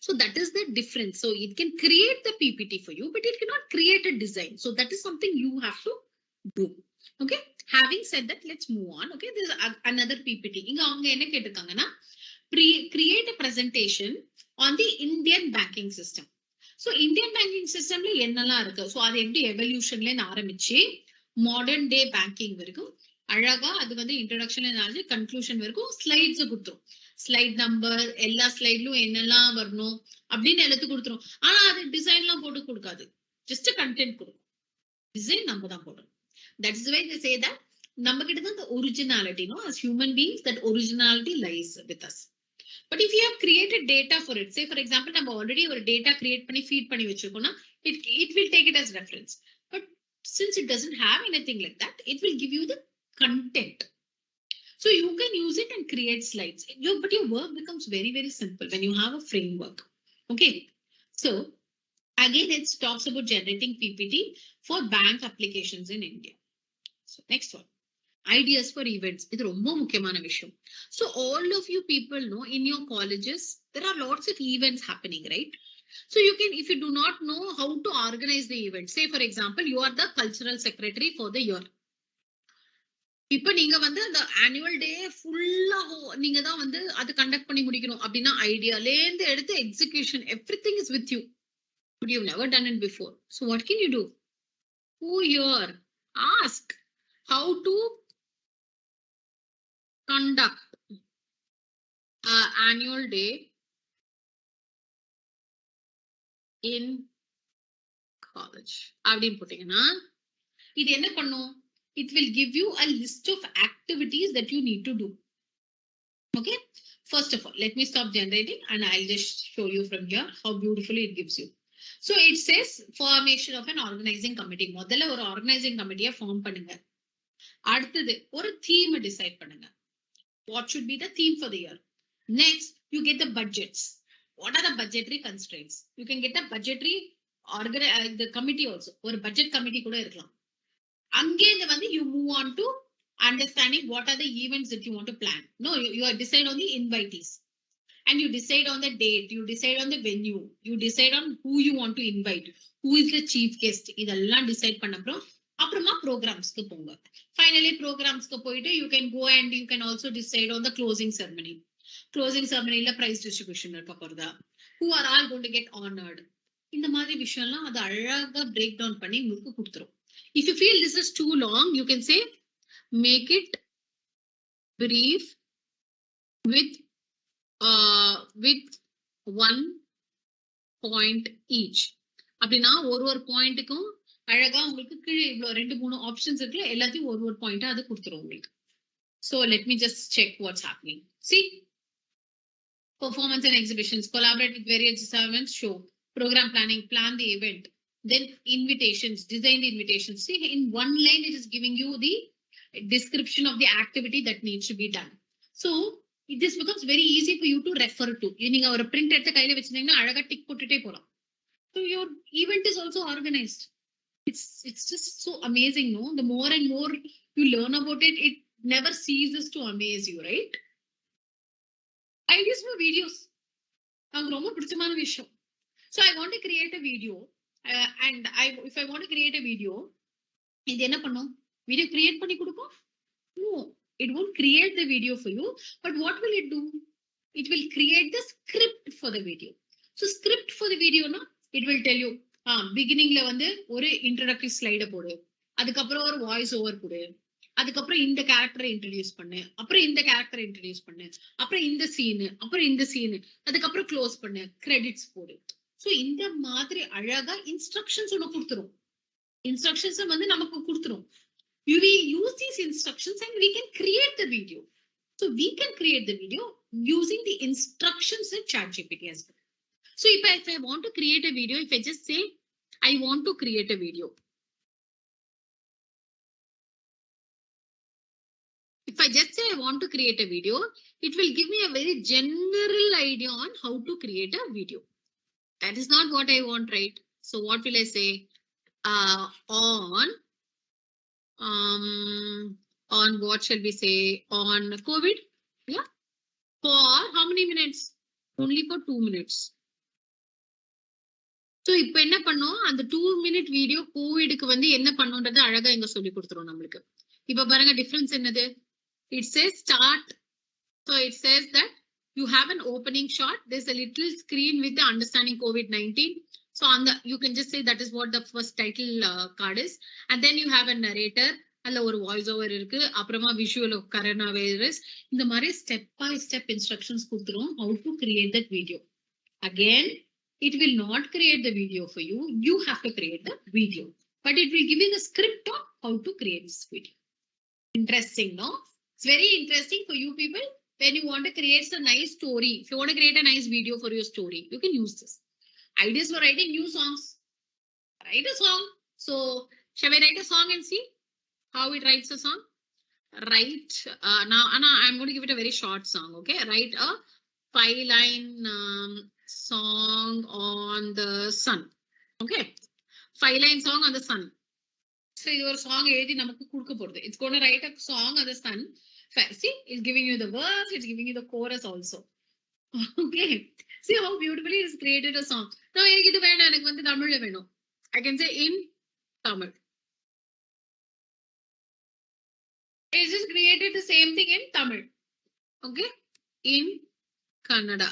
So that is the difference. So it can create the PPT for you, but it cannot create a design. So that is something you have to do. Okay, having said that, let's move on. Okay, there's another PPT. இங்க அவங்க என்ன கேட்டிருக்காங்கன்னா, create a presentation on the Indian banking system. So Indian banking systemல என்னெல்லாம் இருக்கு, so அது எப்படி எவல்யூஷன்ல ஆரம்பிச்சு modern day banking வரைக்கும் அழகா அது வந்து இன்ட்ரோடக்ஷன்ல கன்க்ளூஷன் வரைக்கும் ஸ்லைட்ஸ் கொடுத்துரும். ஸ்லைட் நம்பர், எல்லா ஸ்லைட்லும் என்னெல்லாம் வரணும் அப்படின்னு எழுத்து கொடுத்துரும். ஆனா அது டிசைன் எல்லாம் போட்டு கொடுக்காது, ஜஸ்ட் கண்டென்ட் கொடுக்கும். டிசைன் நம்ம தான் போடணும். That is why they say that நம்ம கிட்ட தான் the originality, no, as human beings that originality lies with us. But if you have created data for it, say for example நம்ம already ஒரு data create பண்ணி feed பண்ணி வச்சிருக்கோம்னா it will take it as reference. But since it doesn't have anything like that, it will give you the content. So you can use it and create slides. But your work becomes very, very simple when you have a framework. Okay. So again, it talks about generating PPT for bank applications in India. So next one, ideas for events. இது ரொம்ப முக்கியமான விஷயம். So all of you people know in your colleges, there are lots of events happening, right? So you can, if you do not know how to organize the event, say for example, you are the cultural secretary for the year. இப்ப நீங்க வந்து அந்த annual day ஃபுல்லா நீங்க தான் வந்து அது conduct பண்ணி முடிக்கணும் அப்படின்னா ஐடியால இருந்து எடுத்து execution everything is with you, but you've never done it before. So what can you do? Who here ask how to conduct annual day in college அப்படின்னு போட்டீங்கன்னா இது என்ன பண்ணும், it will give you a list of activities that you need to do. Okay, first of all, let me stop generating and I'll just show you from here how beautifully it gives you. So it says formation of an organizing committee. முதல்ல ஒரு organizing committee form பண்ணுங்க. அடுத்தது ஒரு theme decide பண்ணுங்க. What should be the theme for the year? Next, you get the budgets. What are the budgetary constraints? You can get a budgetary the committee also. ஒரு budget committee கூட இருக்கலாம். அங்கேருந்து வந்து you move on to understanding what are the events that you want to plan. No, you decide on the invitees. And you decide on the date, you decide on the venue, you decide on who you want to invite, who is the chief guest. இதெல்லாம் decide பண்ண அப்புறமா ப்ரோக்ராம்ஸ்க்கு போங்க. Finally ப்ரோக்ராம்ஸ்க்கு போயிட்டு you can go and you can also decide on the closing ceremony. Closing ceremony ல prize distribution இருக்க போறதா, who are all going to get honored. இந்த மாதிரி விஷயம்லாம் அது அழகா break down பண்ணி உங்களுக்கு கொடுத்துரும். If you feel this is too long, you can say make it brief with 1 point each. அப்படின்னா ஒரு பாயிண்ட்டுக்கும் அழகா உங்களுக்கு கீழே இவ்வளவு 2-3 ஆப்ஷன்ஸ் இருக்குல்ல, எல்லாத்தையும் ஒரு பாயிண்டா அது கொடுத்துரும் உங்களுக்கு. So let me just check what's happening. See, performance and exhibitions, collaborate with various events, show, program planning, plan the event, then invitations, design the invitations. See, in one line it is giving you the description of the activity that needs to be done. So this becomes very easy for you to refer to. நீங்க ஒரு print எடுத்து கையில வச்சிருந்தீங்கன்னா அழகா tick போட்டுட்டே போலாம். So your event is also organized. It's just so amazing, no? The more and more you learn about it, it never ceases to amaze you, right? Ideas for videos. So I want to create a video, and if I want to create a video, இது என்ன பண்ணும்? Video create பண்ணி கொடுக்கும்? No, it won't create the video for you. But what will it do? It will create the script for the video. So script for the video, na, it will tell you, beginning la வந்து ஒரு introductory slide போடு, அதுக்கப்புறம் ஒரு voice over கொடு, அதுக்கப்புறம் இந்த கேரக்டரை introduce பண்ணு, அப்புறம் இந்த கேரக்டரை இன்ட்ரடியூஸ் பண்ணு, அப்புறம் இந்த சீனு, அப்புறம் இந்த சீனு, அதுக்கப்புறம் க்ளோஸ் பண்ணு, கிரெடிட்ஸ் போடு. ஸோ இந்த மாதிரி அழகா இன்ஸ்ட்ரக்ஷன்ஸ் ஒன்று கொடுத்துரும். இன்ஸ்ட்ரக்ஷன்ஸ் வந்து நமக்கு கொடுத்துரும். You will use these instructions and we can create the video. So we can create the video using the instructions in ChatGPT as well. So if I want to create a video, if I just say, I want to create a video. If I just say I want to create a video, it will give me a very general idea on how to create a video. That is not what I want, right? So what will I say? On what shall we say? On COVID? Yeah. For how many minutes? Only for 2 minutes. So இப்போ என்ன பண்ணோம்? அந்த 2 minute video கோவிடுக்கு வந்து என்ன பண்ணோன்றதை அழகா இங்க சொல்லி கொடுத்துரும் நம்மளுக்கு. இப்போ பாருங்க டிஃபரன்ஸ் என்னது? It says start. So it says that you have an opening shot. There's a little screen with the understanding COVID-19. So on the, you can just say that is what the first title card is. And then you have a narrator. அல்ல ஒரு voice over இருக்கு, அப்புறமா visual of corona virus. இந்த மாதிரி step by step instructions கொடுத்துரும் how to create that video. Again, it will not create the video for you. You have to create the video. But it will give you the script of how to create this video. Interesting, no? It's very interesting for you people. When you want to create a nice story, if you want to create a nice video for your story, you can use this. Ideas for writing new songs. Write a song. So, shall I write a song and see how it writes a song? Write, now Anna, I'm going to give it a very short song, okay? Write a 5-line song on the sun, okay? 5-line song on the sun. So, your song it's going to write a song on the sun. See, it's giving you the verse, it's giving you the chorus also. Okay, see how beautifully it's created a song. Now, I can say in Tamil. It's just created the same thing in Tamil. Okay, in Kannada.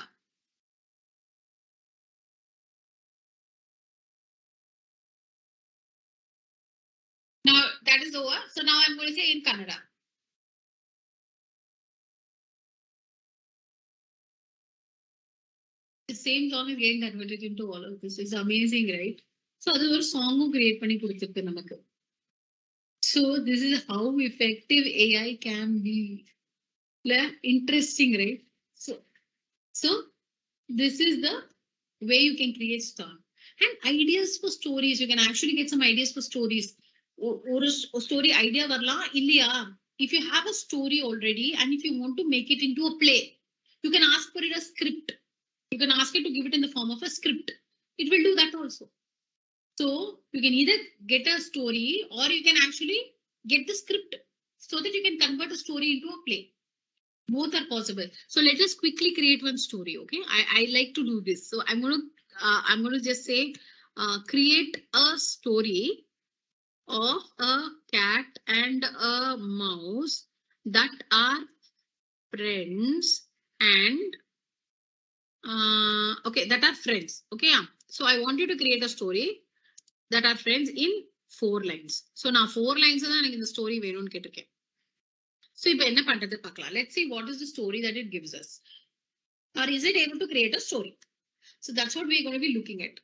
Now that is over. So now I'm going to say in Kannada. The same song is getting converted into all of this. It's amazing, right? So that's a song create pani kuduthirukku namakku. So this is how effective AI can be. Interesting, right? So this is the way you can create stuff. And ideas for stories. You can actually get some ideas for stories. Or a story idea varla illiya. If you have a story already and if you want to make it into a play, you can ask for it a script. You can ask it to give it in the form of a script. It will do that also. So you can either get a story or you can actually get the script so that you can convert a story into a play. Both are possible. So let us quickly create one story. Okay, I like to do this. So I'm going to just say create a story of a cat and a mouse that are friends and okay, that are friends. Okay, yeah. So I want you to create a story that are friends in 4 lines. So now 4 lines தான் எனக்கு இந்த story வேணும்னு கேட்டிருக்கேன். So இப்போ என்ன பண்றது பார்க்கலாம். Let's see what is the story that it gives us. Or is it able to create a story? So that's what we're going to be looking at.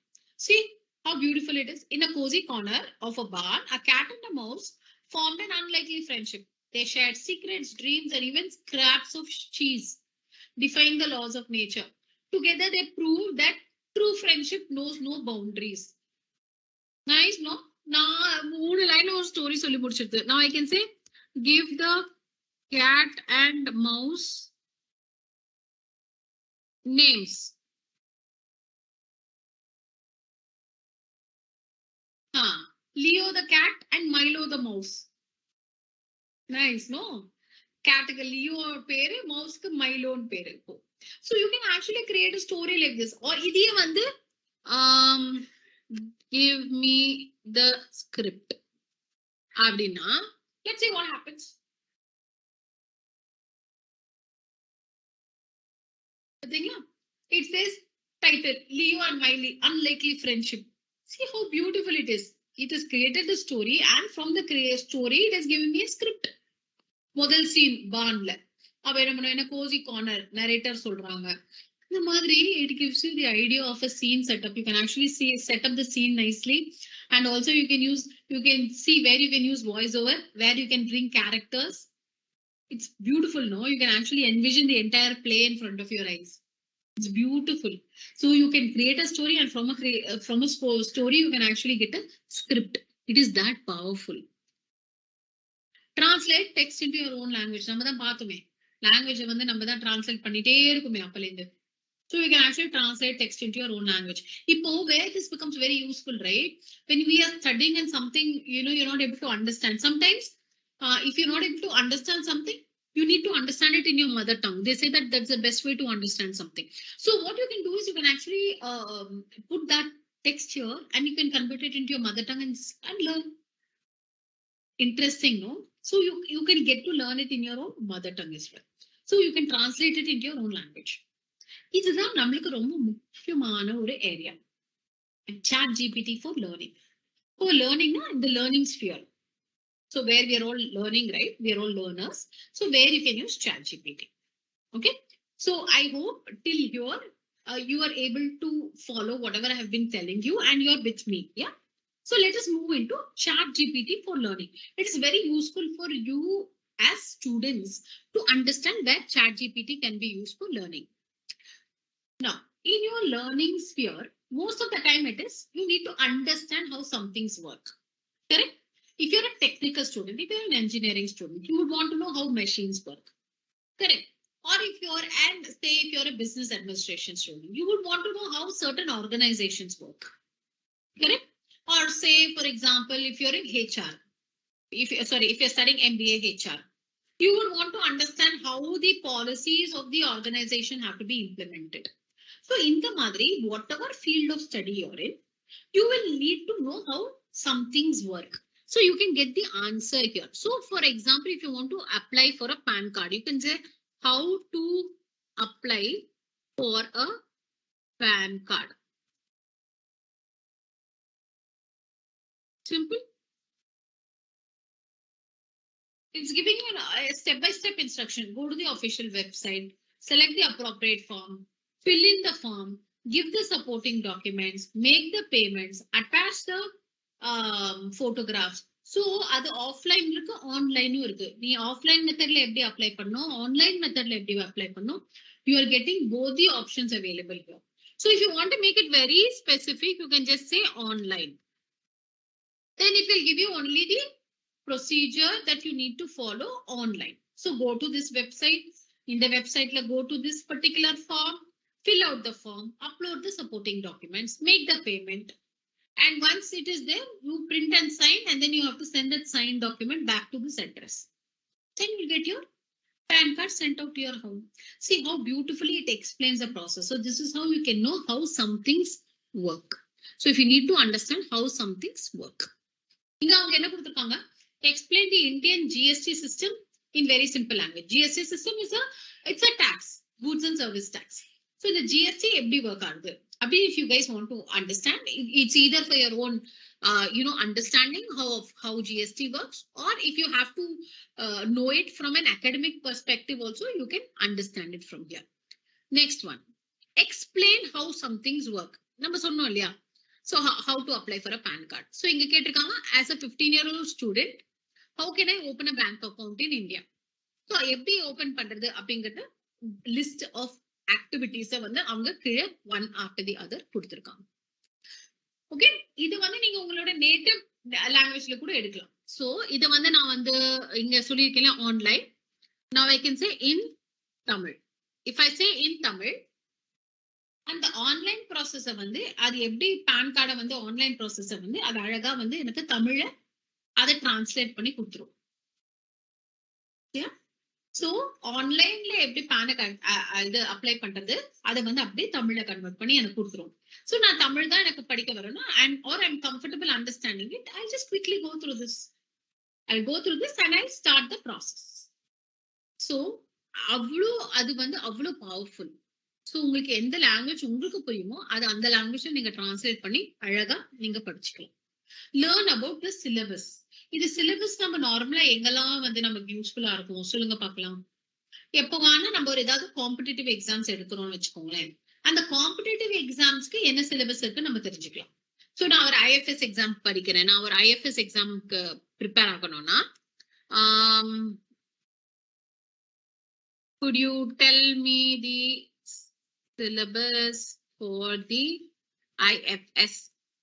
See how beautiful it is. In a cozy corner of a barn, a cat and a mouse formed an unlikely friendship. They shared secrets, dreams, and even scraps of cheese, defying the laws of nature. Together, they proved that true friendship knows no boundaries. Nice, no? Now, 3 line of story solli mudichirudhu. Now I can say, give the cat and mouse names. Leo the cat and Milo the mouse. Nice, no? Cat ku Leo peru, mouse ku Milo peru. So you can actually create a story like this. Or idhiye vandu give me the script. Abdina, let's see what happens. It says title Leo and Miley Unlikely Friendship. See how beautiful it is. It has created the story, and from the story, it has given me a script. முதல் scene பான்ல அவ என்ன பண்ணுவா, என்ன Kosi corner narrator சொல்றாங்க. இந்த மாதிரி it gives you the idea of a scene setup. You can actually see set up the scene nicely, and also you can see where you can use voiceover, where you can bring characters. It's beautiful, no? You can actually envision the entire play in front of your eyes. It's beautiful. So you can create a story, and from a story you can actually get a script. It is that powerful. Translate text into your own language. நம்ம தான் பார்த்தோமே, language வந்து நம்ம தான் translate பண்ணிட்டே இருக்குமே அப்பலேந்து. So you can actually translate text into your own language. Ipo where this becomes very useful, right? When we are studying and something, you're not able to understand. Sometimes, if you're not able to understand something, you need to understand it in your mother tongue. They say that that's the best way to understand something. So what you can do is you can actually put that text here, and you can convert it into your mother tongue and learn. Interesting, no? So you can get to learn it in your own mother tongue as well. So you can translate it into your own language. இதுதான் நம்மளுக்கு ரொம்ப முக்கியமான ஒரு area. Chat GPT for learning. For learning, in the learning sphere. So where we are all learning, right? We are all learners. So where you can use Chat GPT. Okay. So I hope till here you are able to follow whatever I have been telling you, and you are with me. Yeah. So let us move into Chat GPT for learning. It is very useful for you as students to understand where Chat GPT can be used for learning. Now, in your learning sphere, most of the time it is you need to understand how some things work. Correct? If you're a technical student, if you're an engineering student, you would want to know how machines work. Correct? Or if you're a business administration student, you would want to know how certain organizations work. Correct? Or say, for example, if you're in HR, if you're studying MBA HR, you would want to understand how the policies of the organization have to be implemented. So in the madri, whatever field of study you're in, you will need to know how some things work. So you can get the answer here. So for example, if you want to apply for a PAN card, you can say how to apply for a PAN card. Simple. It's giving you a step-by-step instruction. Go to the official website, select the appropriate form, fill in the form, give the supporting documents, make the payments, attach the photographs. So அது offline இருக்கு, online இருக்கு. நீ offline methodல எப்படி apply பண்ணனும், online methodல எப்படி apply பண்ணனும், you are getting both the options available here. So if you want to make it very specific, you can just say online. Then it will give you only the procedure that you need to follow online. So go to this website. In the website, go to this particular form, fill out the form, upload the supporting documents, make the payment. And once it is there, you print and sign, and then you have to send that signed document back to this address. Then you get your PAN card sent out to your home. See how beautifully it explains the process. So this is how you can know how some things work. So if you need to understand how some things work. Explain the Indian GST system in very simple language. GST system is it's a tax, goods and service tax. So the GST every work out there. If you guys want to understand, it's either for your own, understanding how GST works, or if you have to know it from an academic perspective also, you can understand it from here. Next one, explain how some things work. Number sonno illaya. So how to apply for a PAN card. So inga ketirukanga, as a 15-year-old student, how can I open a bank account in India? So எப்படி open பண்றது அப்படிங்கறது list of activities வந்து அவங்க கீழ one after the other கொடுத்திருக்காங்க. Okay, இது வந்து நீங்க உங்களோட நேட்டிவ் லாங்குவேஜ்ல கூட எடுக்கலாம். சோ இது வந்து நான் வந்து இங்க சொல்லிருக்கேன் online. Now I can say in Tamil. If I say in Tamil, அந்த ஆன்லைன் ப்ராசஸ வந்து அது எப்படி PAN கார்டை வந்து ஆன்லைன் ப்ராசஸ வந்து அது அழகா வந்து எனக்கு தமிழ்ல அதை டிரான்ஸ்லேட் பண்ணி கொடுத்துரும். ஸோ ஆன்லைன்ல எப்படி பேனை இது அப்ளை பண்றது அதை வந்து அப்படியே தமிழ்ல கன்வெர்ட் பண்ணி எனக்கு கொடுத்துரும். ஸோ நான் தமிழ் தான் எனக்கு படிக்க வரணும் and are I'm comfortable understanding it, I just quickly go through this. I go through this and I start the process. So அவ்வளோ அது வந்து அவ்வளோ பவர்ஃபுல். ஸோ உங்களுக்கு எந்த லாங்குவேஜ் உங்களுக்கு புரியுமோ அது அந்த லாங்குவேஜ்ல நீங்க டிரான்ஸ்லேட் பண்ணி அழகா நீங்க படிச்சுக்கலாம். Learn about the syllabus. இது சிலபஸ் நம்ம நார்மலா எங்கெல்லாம் வந்து நமக்கு யூஸ்ஃபுல்லா இருக்கும் சொல்லுங்க பார்க்கலாம். எப்போ வேணா நம்ம ஒரு ஏதாவது காம்படிட்டிவ் எக்ஸாம்ஸ் எடுக்கிறோம்னு வச்சுக்கோங்களேன், அந்த காம்படிட்டிவ் எக்ஸாம்ஸ்க்கு என்ன சிலபஸ் இருக்கு நம்ம தெரிஞ்சுக்கலாம். ஸோ நான் ஒரு ஐஎஃப்எஸ் எக்ஸாம் படிக்கிறேன், நான் ஒரு ஐஎஃப்எஸ் எக்ஸாமுக்கு ப்ரிப்பேர் ஆகணும்னா could you tell me the syllabus for the IFS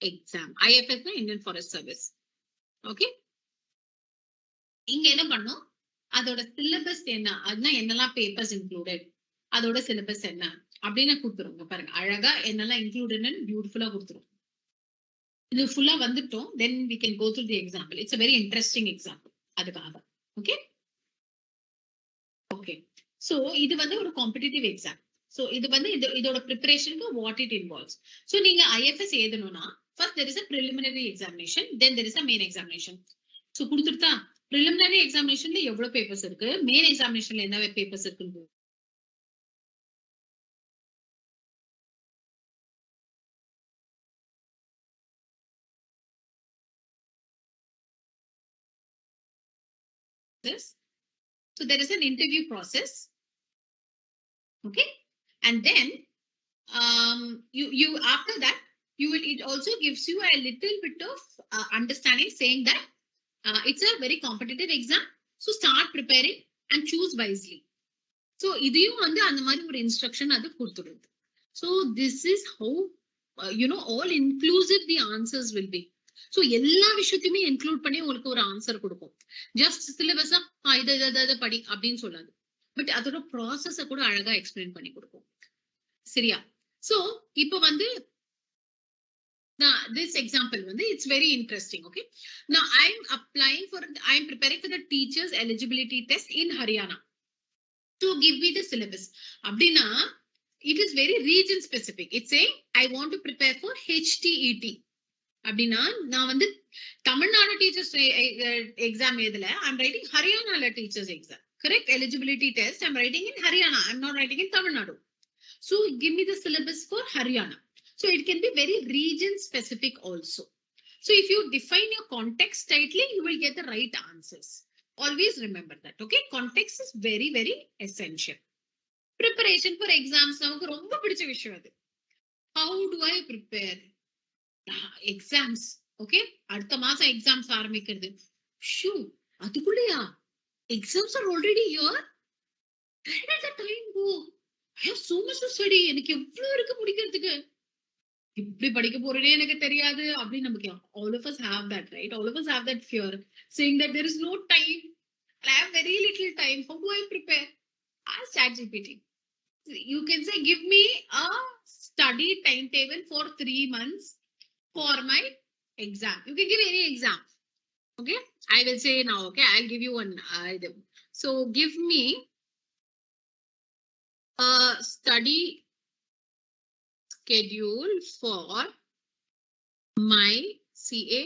exam? IFS na Indian Forest Service. Okay, இங்க என்ன பண்ணும், அதோட சிலபஸ் என்ன, அதுனா என்னெல்லாம் பேப்பர்ஸ் இன்க்ளூடட், அதோட சிலபஸ் என்ன அப்படின்னு கொடுத்துருங்க. பாருங்க அழகா என்னெல்லாம் இன்க்ளூடட் பியூட்டிஃபுல்லா கொடுத்துரும். இது ஃபுல்லா வந்துட்டோம், தென் we can go through the example. It's a very interesting example அதுக்காக. Okay okay. ஸோ இது வந்து ஒரு காம்படிட்டிவ் எக்ஸாம். ஸோ இது வந்து இதோட ப்ரிப்பரேஷனுக்கு வாட் இட் இன்வால்வ்ஸ். ஸோ நீங்க ஐஎஃப்எஸ் எழுதணும்னா first there is a preliminary examination, then there is a main examination. So கொடுத்துட்டா ப்ரிலிமினரி எக்ஸாமினேஷன்ல எவ்வளவு பேப்பர்ஸ் இருக்கு, மெயின் எக்ஸாமினேஷன்ல என்ன பேப்பர்ஸ் இருக்கு. So there is an interview process. Okay, and then you after that you will, it also gives you a little bit of understanding saying that it's a very competitive exam, so start preparing and choose wisely. So இதையும் வந்து அந்த மாதிரி ஒரு instruction அது கொடுத்துடுது. So this is how all inclusive the answers will be. So எல்லா விஷயத்தையுமே include பண்ணி உங்களுக்கு ஒரு ஆன்சர் கொடுக்கும். ஜஸ்ட் சிலபஸா இதை படி அப்படின்னு சொல்லாது, பட் அதோட ப்ராசஸ கூட அழகா எக்ஸ்பிளைன் பண்ணி கொடுக்கும். சரியா? So இப்போ வந்து this example வந்து it's very interesting. Okay, now I'm preparing for the teachers eligibility test in Haryana. To give me the syllabus அப்படின்னா it is very region specific. It's saying I want to prepare for HTET அப்படின்னா நான் வந்து Tamil Nadu teachers exam எழுதல, I'm writing Haryana teachers exam. Correct? Eligibility test I'm writing in Haryana, I'm not writing in Tamil Nadu. So give me the syllabus for Haryana. So it can be very region specific also. So if you define your context tightly, you will get the right answers. Always remember that. Okay, context is very very essential. Preparation for exams நமக்கு ரொம்ப பிடிச்ச விஷயம் அது. How do I prepare exams? Okay, அடுத்த மாசம் exams ஆரம்பிக்கிறது. ஷூ அதுக்குள்ளயா exams are already here? Where did the time go? I have so much to study. எனக்கு எவ்வளவு இருக்கு முடிக்கிறதுக்கு, இப்படி படிக்க போறேனே எனக்கு தெரியாது அப்படின்னு நமக்கு all of us have that, right? All of us have that fear saying that there is no time, I have very little time, how do I prepare? Ask ChatGPT. You can say give me a study timetable for 3 months for my exam. You can give any exam. Okay, I will say now. Okay, I'll give you one item. So give me a study schedule for my CA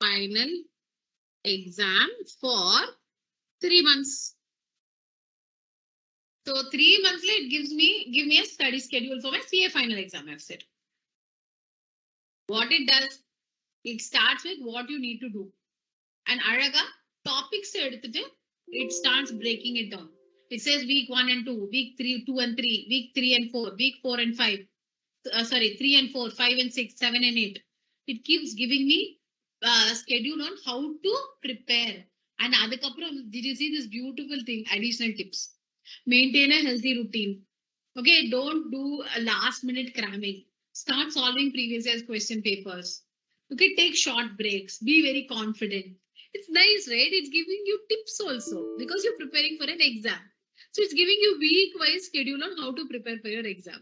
final exam for 3 months. So 3 months later, give me a study schedule for my CA final exam. I've said. What it does, it starts with what you need to do. And Araga topics it starts breaking it down. It says week 1 and 2, week 3, 2 and 3, week 3 and 4, week 4 and 5. 3 and 4, 5 and 6, 7 and 8. It keeps giving me schedule on how to prepare. And adukapram, did you see this beautiful thing? Additional tips. Maintain a healthy routine. Okay, don't do a last minute cramming. Start solving previous year's question papers. Okay, take short breaks. Be very confident. It's nice, right? It's giving you tips also because you're preparing for an exam. So it's giving you week-wise schedule on how to prepare for your exam.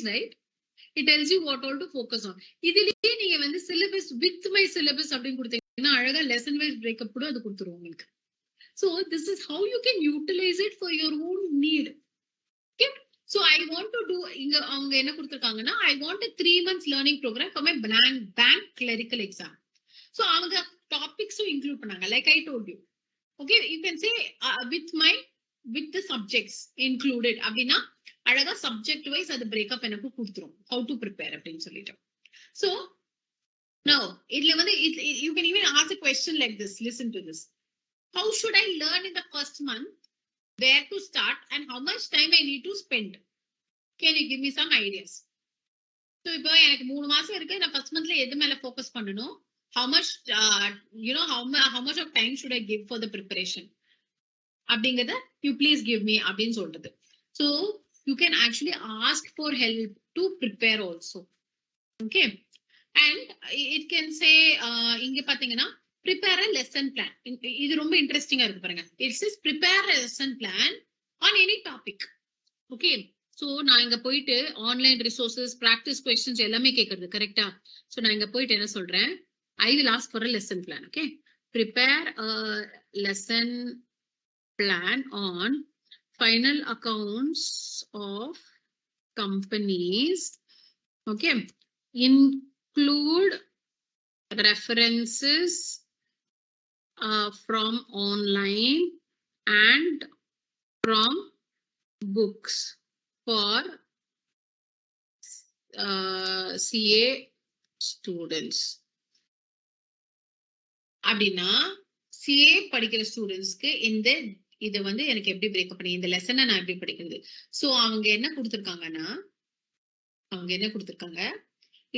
summarize, right? It tells you what all to focus on. இதுலயே நீங்க வந்து syllabus with my syllabus அப்படின்னு கொடுத்தீங்கன்னா அழகா lesson wise breakup கூட அது கொடுத்துரும் உங்களுக்கு. So this is how you can utilize it for your own need. Okay. So I want to do இங்க அவங்க என்ன கொடுத்திருக்காங்கன்னா I want a 3 months learning program for my bank clerical exam. So அவங்க topics include பண்ணாங்க like I told you. Okay, you can say with the subjects included அப்படின்னா அழகா subject wise அது breakup எனக்கு கொடுத்துரும் how to prepare அப்படின்னு சொல்லிட்டு. So now இதுல வந்து you can even ask a question like this. Listen to this. How should I learn in the first month? Where to start and how much time I need to spend? Can you give me some ideas? So இப்போ எனக்கு 3 மாசம் இருக்கு நான் first monthல எது மேல focus பண்ணனும்? How much how much of time should I give for the preparation? அப்படிங்கறத you please give me அப்படின்னு சொல்றது. So you can actually ask for help to prepare also. Okay. And it can say இங்க பாத்தீங்கன்னா prepare a lesson plan. இது ரொம்ப இன்ட்ரெஸ்டிங்கா இருக்கு பாருங்க. It says prepare a lesson plan on any topic. Okay. So நான் இங்க போயிட்டு ஆன்லைன் ரிசோர்சஸ் practice questions எல்லாமே கேக்குறது கரெக்ட்டா? So நான் இங்க போயிட்டு என்ன சொல்றேன்? I will ask for a lesson plan. Okay. Prepare a lesson plan on final accounts of companies. Okay. Include references from online and from books for CA students. அப்படின்னா CA படிக்கிற ஸ்டூடெண்ட்ஸ்க்கு இந்த இதை வந்து எனக்கு எப்படி பிரேக்கப் பண்ணி இந்த லெசனை நான் எப்படி படிக்கிறது. ஸோ அவங்க என்ன கொடுத்துருக்காங்கன்னா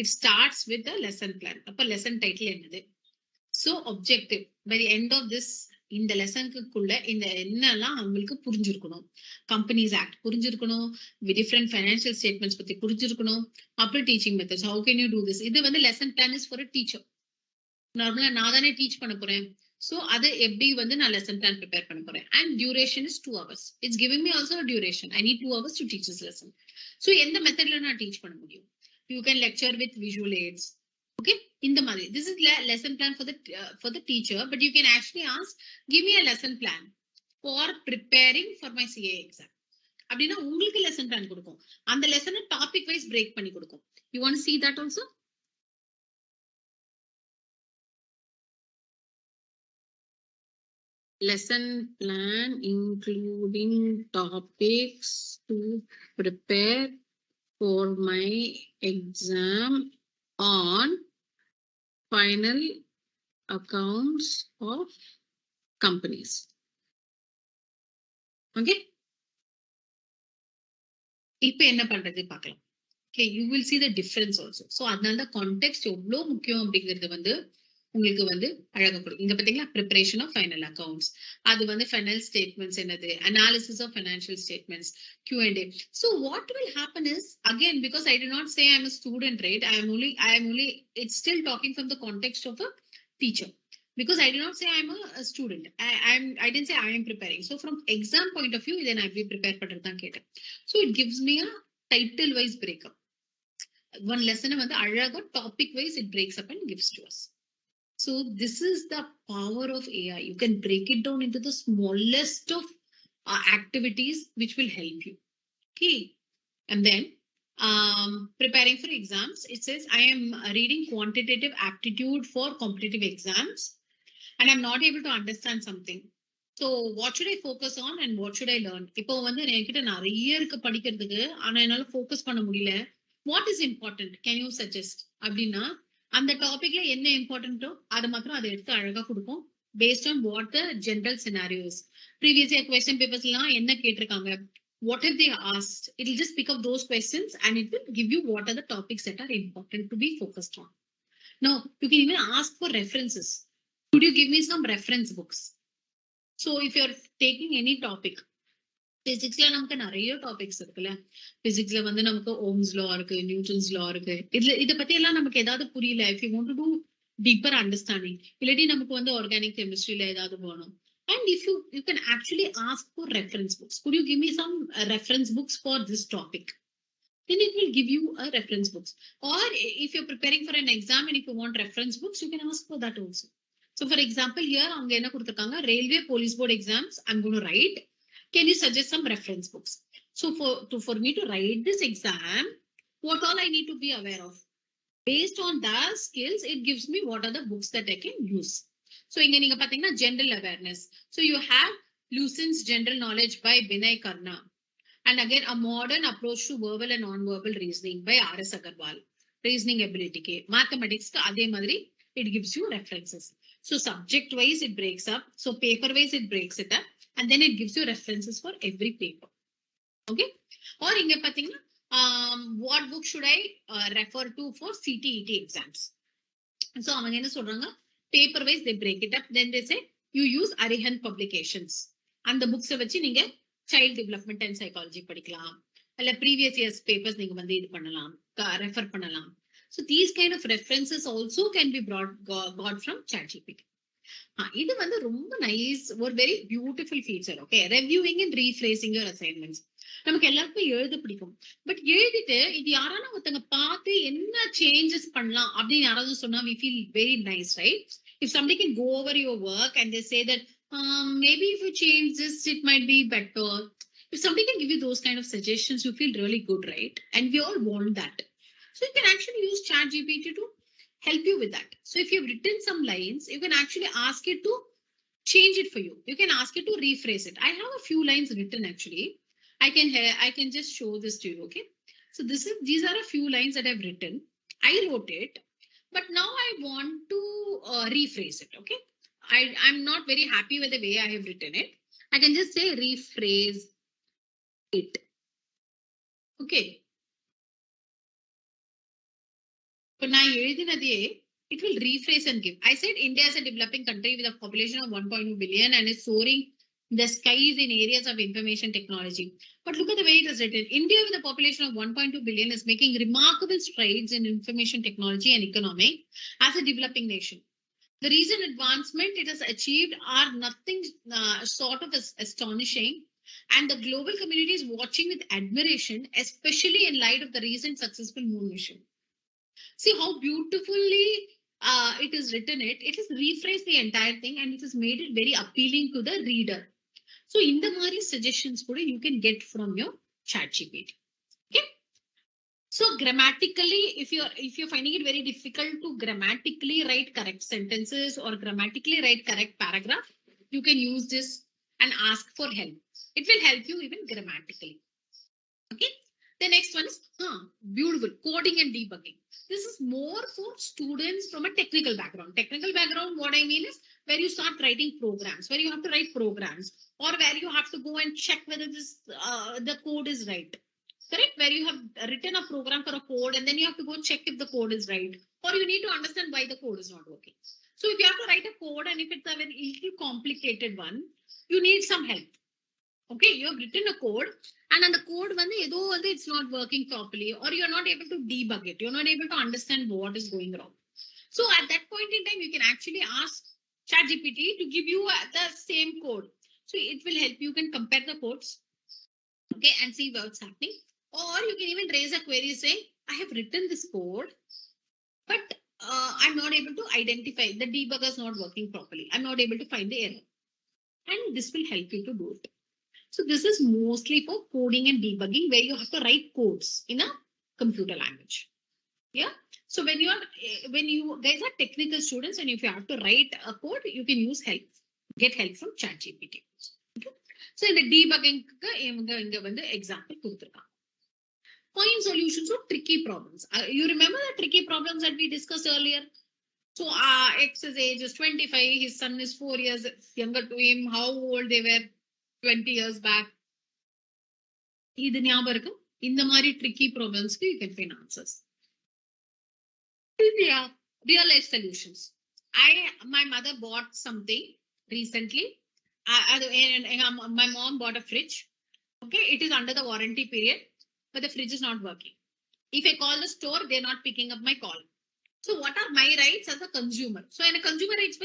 it starts with lesson plan. அப்ப லெசன் டைட்டில் என்னது? So objective by the end of this இந்த லெசனுக்குள்ள இந்த என்னெல்லாம் அவங்களுக்கு புரிஞ்சிருக்கணும். கம்பெனிஸ் ஆக்ட் புரிஞ்சிருக்கணும், டிஃப்ரெண்ட் ஃபைனான்சியல் ஸ்டேட்மெண்ட்ஸ் பத்தி புரிஞ்சிருக்கணும், அப்புறம் teaching methods how can you do this. இது வந்து lesson plan is for a teacher. நார்மலா நான் தானே டீச் பண்ண போறேன். So அது எப்படி வந்து நான் lesson plan prepare பண்ண போறேன். And duration is 2 hours. It's giving me also a duration. I need 2 hours to teach this lesson. So எந்த மெத்தட்ல நான் டீச் பண்ண முடியும்? You can lecture with visual aids. Okay, இந்த மாதிரி. This is lesson plan for the teacher, but you can actually ask, give me a lesson plan for preparing for my CA exam. அப்படின்னா உங்களுக்கு lesson plan கொடுக்கும். அந்த lesson topic wise break பண்ணி கொடுக்கும். You want to see that also? Lesson plan including topics to prepare for my exam on final accounts of companies. Okay. இப்ப என்ன பண்றது பார்க்கலாம். Okay, you will see the difference also. So அதனால தான் context எவ்வளவு முக்கியம் அப்படிங்கிறது வந்து உங்களுக்கு வந்து அழகா கொடுக்கும். இங்க பாத்தீங்களா preparation of final accounts, அது வந்து final statements என்னது, analysis of financial statements, Q&A. So what will happen is, again, because I did not say I'm a student, right? I am only it's still talking from the context of a teacher, because I did not say I'm a student. I didn't say I am preparing. So from exam point of view, then I will prepare பண்றதுதான் கேட்டேன். So it gives me a title wise breakup. One lesson வந்து அழகா topic wise it breaks up and gives to us. So this is the power of AI. You can break it down into the smallest of activities which will help you. Okay. And then preparing for exams, it says I am reading quantitative aptitude for competitive exams and I'm not able to understand something. So what should I focus on and what should I learn? இப்போ வந்து என்கிட்ட நிறைய இருக்கு படிக்கிறதுக்கு, ஆனா என்னால focus பண்ண முடியல. What is important? Can you suggest? அப்படின்னா அந்த டாபிக்ல என்ன இம்பார்ட்டன்ட்டோ அதை மாத்திரம் அதை எடுத்து அழகா கொடுக்கும், based on what the general scenario is. Previous year question papers எல்லாம் என்ன கேட்டிருக்காங்க, what have they asked? It will just pick up those questions and it will give you what are the topics that are important to be focused on. Now you can even ask for references. Could you give me some reference books? So if you're taking any topic, பிசிக்ஸ்ல நமக்கு நிறைய topics இருக்குல்ல. பிசிக்ஸ்ல வந்து நமக்கு Ohm's law இருக்கு, Newton's லா இருக்கு. இதை பத்தி எல்லாம் நமக்கு ஏதாவது புரியல, if you want to to deeper understanding, இல்லாட்டி நமக்கு வந்து ஆர்கானிக் கெமிஸ்ட்ரியில ஏதாவது வேணும். And if you can actually ask for reference books. Could you give me some reference books for this topic? then it will give you a reference books. Or if you're preparing for an exam and if you want reference books, you can ask for that also. So for example, here railway police board exams, I'm going to write. Can you suggest some reference books? So for me to write this exam, what all I need to be aware of? Based on the skills, it gives me what are the books that I can use. So in general awareness. So you have Lucen's General Knowledge by Binay Karna. And again, a modern approach to verbal and non-verbal reasoning by R.S. Agarwal. Reasoning ability. Mathematics, it gives you references. So subject-wise, it breaks up. So paper-wise, it breaks it up. And then it gives you references for every paper. Okay? Or what book should I refer to for CTET exams? So paper-wise, they break it up. Then they say, you use Arihant publications. And the books are child development and psychology padikalam. Previous year's papers refer pannalam. So these kind of references also can be got from ChatGPT. This is a nice or very beautiful feature. Okay, reviewing and rephrasing your assignments. நமக்கு எல்லாருக்கும் எழுத பிடிக்கும். But எழுதிட்டு இது யாரான ஒருத்தங்க பார்த்து என்ன changes பண்ணலாம் அப்படின்னு யாராவது சொன்னா we feel very nice, right? If somebody can go over your work and they say that maybe if you change this, it might be better. If somebody can give you those kind of suggestions, you feel really good, right? And we all want that. So you can actually use ChatGPT to help you with that. So if you've written some lines, you can actually ask it to change it for you. You can ask it to rephrase it. I have a few lines written actually. I can just show this to you, okay? So these are a few lines that I've written. I wrote it, but now I want to rephrase it, okay? I'm not very happy with the way I have written it. I can just say rephrase it. Okay. So now it will rephrase and give. I said India is a developing country with a population of 1.2 billion and is soaring the skies in areas of information technology. But look at the way it is written. India with a population of 1.2 billion is making remarkable strides in information technology and economy as a developing nation. The recent advancement it has achieved are nothing sort of astonishing, and the global community is watching with admiration, especially in light of the recent successful moon mission. See how beautifully it is written. It has rephrased the entire thing and it has made it very appealing to the reader. So in the Mari suggestions you can get from your ChatGPT. Okay. So grammatically, if you're finding it very difficult to grammatically write correct sentences or grammatically write correct paragraph, you can use this and ask for help. It will help you even grammatically. Okay. The next one is beautiful coding and debugging. This is more for students from a technical background. Technical background, what I mean is where you start writing programs, where you have to write programs, or where you have to go and check whether this the code is right. Correct? Where you have written a program for a code and then you have to go check if the code is right, or you need to understand why the code is not working. So if you have to write a code and if it's a very little complicated one, you need some help. Okay, you have written a code and on the code it's not working properly, or you're not able to debug it. You're not able to understand what is going wrong. So at that point in time, you can actually ask ChatGPT to give you the same code. So it will help you can compare the codes, okay, and see what's happening. Or you can even raise a query saying, I have written this code, but I'm not able to identify the debugger is not working properly. I'm not able to find the error. And this will help you to do it. So this is mostly for coding and debugging where you have to write codes in a computer language. Yeah. So when you guys are technical students and if you have to write a code, you can use help, get help from ChatGPT. Okay. So in the debugging, example, point solutions to tricky problems. You remember the tricky problems that we discussed earlier? So X's age is 25, his son is 4 years younger to him, how old they were 20 years back. In the tricky problems, you can find answers. Yeah, real life solutions. My mother bought something recently. My mom bought a fridge. Okay, it is under the warranty period, but the fridge is not working. If I call the store, they're not picking up my call. So what are my rights as a consumer? So in a consumer rights,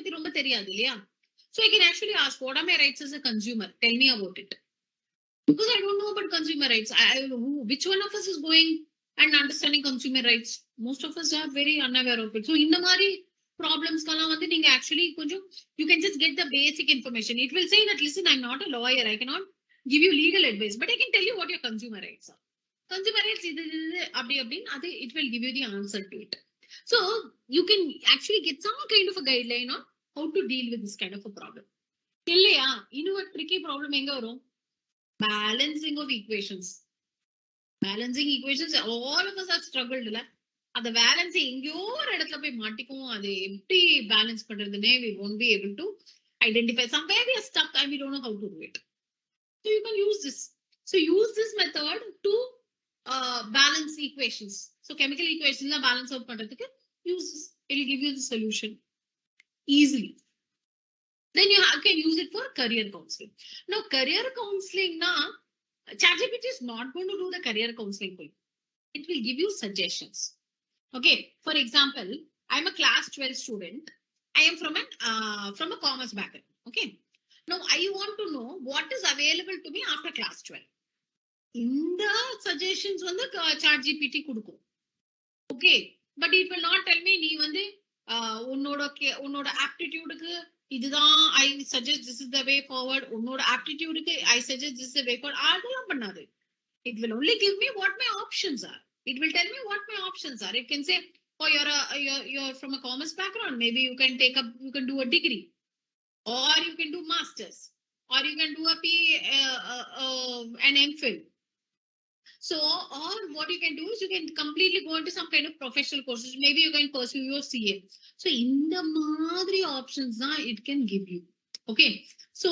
so I can actually ask, what are my rights as a consumer? Tell me about it. Because I don't know about consumer rights. Which one of us is going and understanding consumer rights. Most of us are very unaware of it. So in the mari problems actually you can just get the basic information. It will say that, listen, I'm not a lawyer, I cannot give you legal advice, but I can tell you what your consumer rights are. Consumer rights, it will give you the answer to it. So you can actually get some kind of a guideline on how to deal with this kind of a problem. What tricky problem enga varum? Balancing of equations. Balancing equations, all of us have struggled. The balance எங்கேயோ ஒரு இடத்துல போய் மாட்டிக்கும். அது எப்படி balance பண்றதுன்னே we won't be able to identify. Somewhere we are stuck and we don't know how to do it. So you can use this. So use this method to balance equations. So chemical equations la balance out பண்றதுக்கு use this. It will give you the solution easily. Then you can use it for career counseling. Now career counseling na ChatGPT is not going to do the career counseling for you. It will give you suggestions. Okay, for example, I'm a class 12 student. I am from a commerce background. Okay, now I want to know what is available to me after class 12. In the suggestions on the ChatGPT kudukum. Okay, but it will not tell me nee vande unnoda aptitude ku இதுதான் I suggest this is the way forward. உன்னோட aptitude ku I suggest this is the way forward. அதெல்லாம் பண்ணாது. It will only give me what my options are. It will tell me what my options are. It can say, oh, you're from a commerce background. Maybe you can do a degree, or you can do masters, or you can do an MPhil. So, or what you can do is you can completely go into some kind of professional courses. Maybe you can pursue your CA. So, in the madri options, it can give you. Okay. So,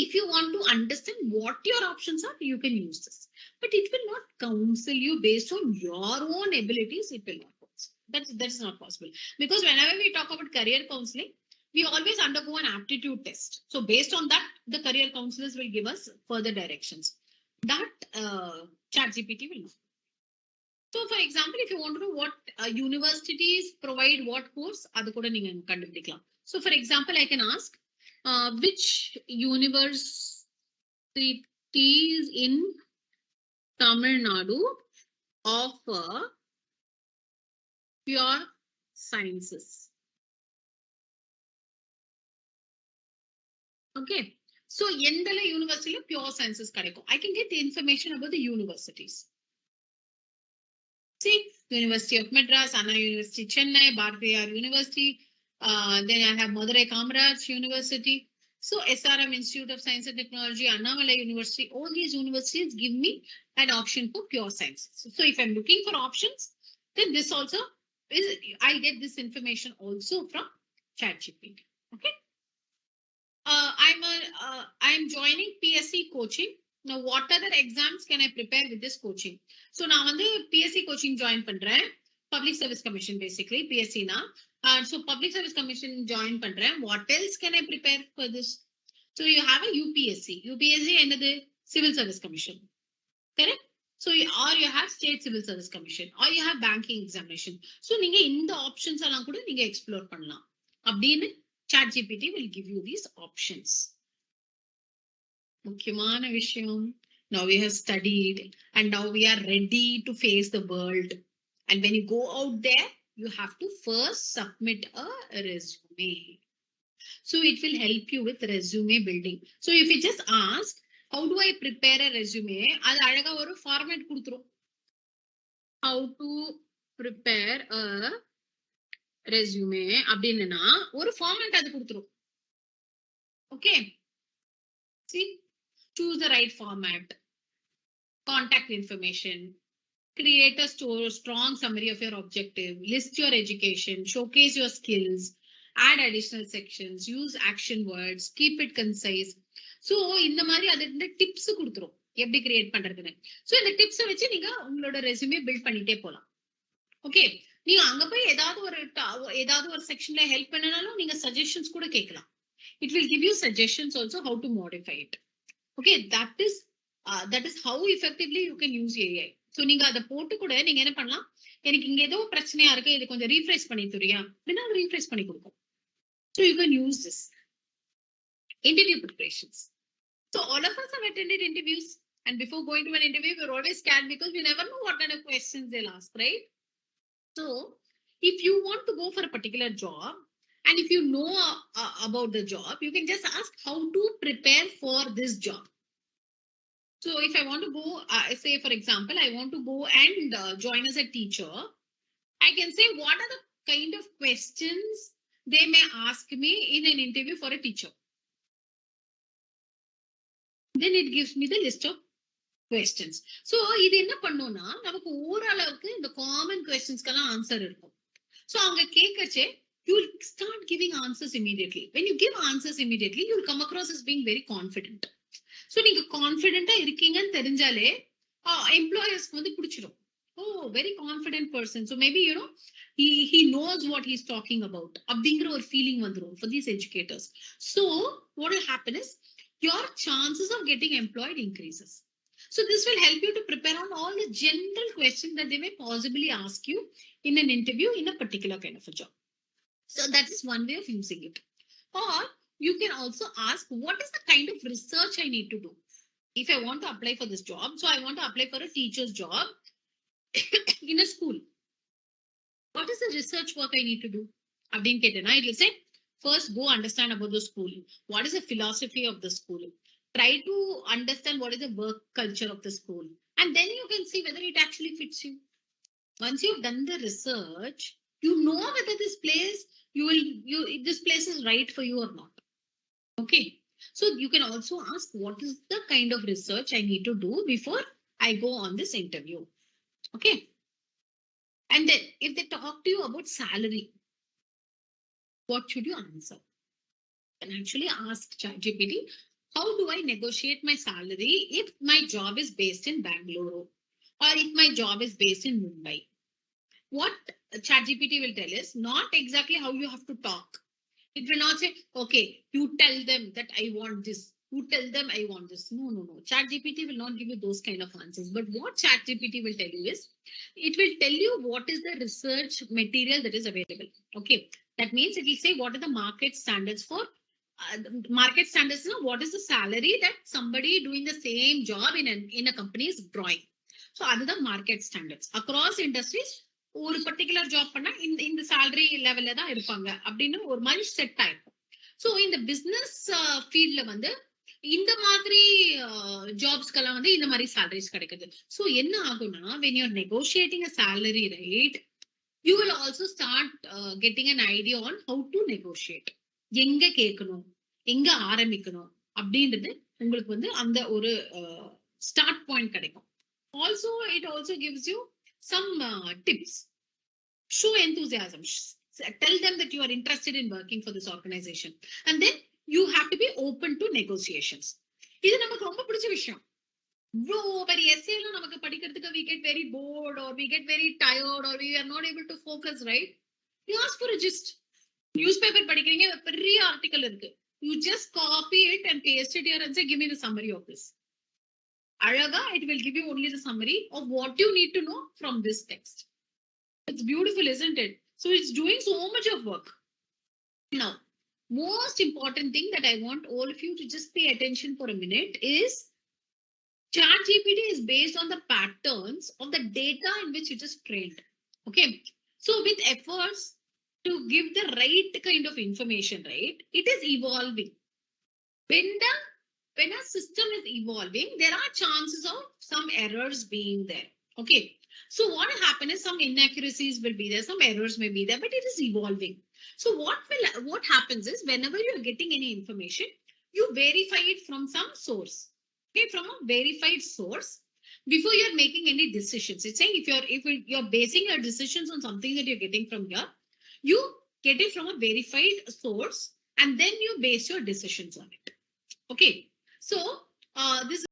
if you want to understand what your options are, you can use this. But it will not counsel you based on your own abilities. It will not possible. That's not possible. Because whenever we talk about career counseling, we always undergo an aptitude test. So based on that, the career counselors will give us further directions. That ChatGPT will not. So for example, if you want to know what universities provide what course, adu kuda neenga kandupidikalam. So for example, I can ask, which universities in Tamil Nadu offer pure sciences? Okay. So, endala university pure sciences kadaikum. I can get the information about the universities. See, University of Madras, Anna University, Chennai, Bharatiya University. Then I have Madurai Kamaraj University. So SRM Institute of Science and Technology, Annamalai University, all these universities give me an option for pure sciences. So if I'm looking for options, then this also is, I get this information also from ChatGPT. Okay. I'm joining PSC coaching. Now, what other exams can I prepare with this coaching? So now on the PSC coaching join pandren, Public Service Commission basically, PSC na. So Public Service Commission join pandren. What else can I prepare for this? So you have a UPSC. UPSC and the Civil Service Commission. Correct? So or you have State Civil Service Commission, or you have banking examination. So நீங்க இந்த options எல்லாம் கூட நீங்க explore பண்ணலாம். அப்படின்னு ChatGPT will give you these options. முக்கியமான விஷயம். Now we have studied and now we are ready to face the world. And when you go out there, you have to first submit a resume. So it will help you with resume building. So if you just ask, how do I prepare a resume? அது அழகா ஒரு format கொடுத்துரும். How to prepare a resume அப்படின்னா ஒரு format அது கொடுத்துரும். Okay. See, choose the right format, contact information, create a strong summary of your objective, list your education, showcase your skills, add additional sections, use action words, keep it concise. So இந்த மாதிரி அதுக்கு tips கொடுத்துரும் எப்படி create பண்றதுன்னு. So இந்த டிப்ஸை வச்சு நீங்க உங்களோட ரெஸ்யூமே பில்ட் பண்ணிட்டே போலாம். ஓகே, நீங்க அங்க போய் ஏதாவது ஒரு செக்ஷன்ல ஹெல்ப் பண்ணனாலும் நீங்க சஜஷன்ஸ் கூட கேட்கலாம். It will give you suggestions also how to modify it. Okay, that is how effectively you can use AI. So நீங்க அதை போட்டு கூட நீங்க என்ன பண்ணலாம், எனக்கு இங்க ஏதோ பிரச்சனையா இருக்கு, இது கொஞ்சம் ரீஃப்ரெஷ் பண்ணி தரியா அப்படின்னா ரீஃப்ரெஷ் பண்ணி கொடுக்கும். So you can use this. Interview preparations. So all of us have attended interviews. And before going to an interview, we're always scared because we never know what kind of questions they'll ask, right? So if you want to go for a particular job, and if you know about the job, you can just ask how to prepare for this job. So if I want to go, say for example, I want to go and join as a teacher, I can say what are the kind of questions they may ask me in an interview for a teacher. Then it gives me the list of questions. So இது என்ன பண்ணும்னா நமக்கு ஓரளவுக்கு இந்த common கொஸ்டின்ஸ்க்கெல்லாம் answer இருக்கும். So அவங்க கேட்கச்சே you will start giving answers immediately. When you give answers immediately, you will come across as being very confident. So நீங்க கான்ஃபிடென்ட்டா இருக்கீங்கன்னு தெரிஞ்சாலே எம்ப்ளாயர்ஸ்க்கு வந்து பிடிச்சிடும். Oh, very confident person. So maybe he knows what he's talking about. அப்படிங்கிற ஒரு feeling வந்துரும் for these educators. So what will happen is your chances of getting employed increases. So this will help you to prepare on all the general questions that they may possibly ask you in an interview in a particular kind of a job. So that is one way of using it. Or you can also ask, what is the kind of research I need to do? If I want to apply for this job, so I want to apply for a teacher's job in a school. What is the research work I need to do? It will say, first go understand about the school. What is the philosophy of the school? Try to understand what is the work culture of the school. And then you can see whether it actually fits you. Once you've done the research, you know whether this place this place is right for you or not. Okay. So you can also ask, what is the kind of research I need to do before I go on this interview? Okay. And then if they talk to you about salary, what should you answer? You can actually ask ChatGPT, how do I negotiate my salary if my job is based in Bangalore or if my job is based in Mumbai? What ChatGPT will tell is not exactly how you have to talk. It will not say, okay, you tell them that I want this. You tell them I want this. No. ChatGPT will not give you those kind of answers. But what ChatGPT will tell you is, it will tell you what is the research material that is available. Okay. That means it will say what are the market standards for market standards. What is the salary that somebody doing the same job in a company is drawing? So other than market standards across industries, ஒரு particular job பண்ணா இந்த salary லெவல்ல தான் இருப்பாங்க அப்படின்னு ஒரு மாதிரி set ஆயிருக்கும். ஸோ இந்த பிசினஸ் ஃபீல்ட்ல வந்து இந்த மாதிரி ஜாப்ஸ்க்கெல்லாம் வந்து இந்த மாதிரி salaries கிடைக்குது. ஸோ என்ன ஆகும்னா, when you're negotiating a salary, right, you will also start getting an idea on how to negotiate. எங்க கேட்கணும், எங்க ஆரம்பிக்கணும் அப்படின்றது உங்களுக்கு வந்து அந்த ஒரு ஸ்டார்ட் பாயிண்ட் கிடைக்கும். Also it also gives you some tips. Show enthusiasm. Tell them that you are interested in working for this organization. And then you have to be open to negotiations. இது நமக்கு ரொம்ப பிடிச்ச விஷயம். இவ்வளோ பெரிய எஸ்ஏலாம் நமக்கு படிக்கிறதுக்கு we get very bored or we get very tired or we are not able to focus, right? You ask for a gist. Newspaper படிக்கிறீங்க, பெரிய ஆர்டிக்கல் இருக்கு. You just copy it and paste it here and say, give me the summary of this. Alaga, it will give you only the summary of what you need to know from this text. It's beautiful, isn't it? So it's doing so much of work. Now, most important thing that I want all of you to just pay attention for a minute is ChatGPT is based on the patterns of the data in which it is trained. Okay. So with efforts to give the right kind of information, right, it is evolving. When a system is evolving, there are chances of some errors being there. Okay. So what will happen is some inaccuracies will be there, some errors may be there, but it is evolving. So what happens is, whenever you are getting any information, you verify it from some source. Okay, from a verified source before you're making any decisions. It's saying if you're basing your decisions on something that you're getting from here, you get it from a verified source and then you base your decisions on it. Okay. So this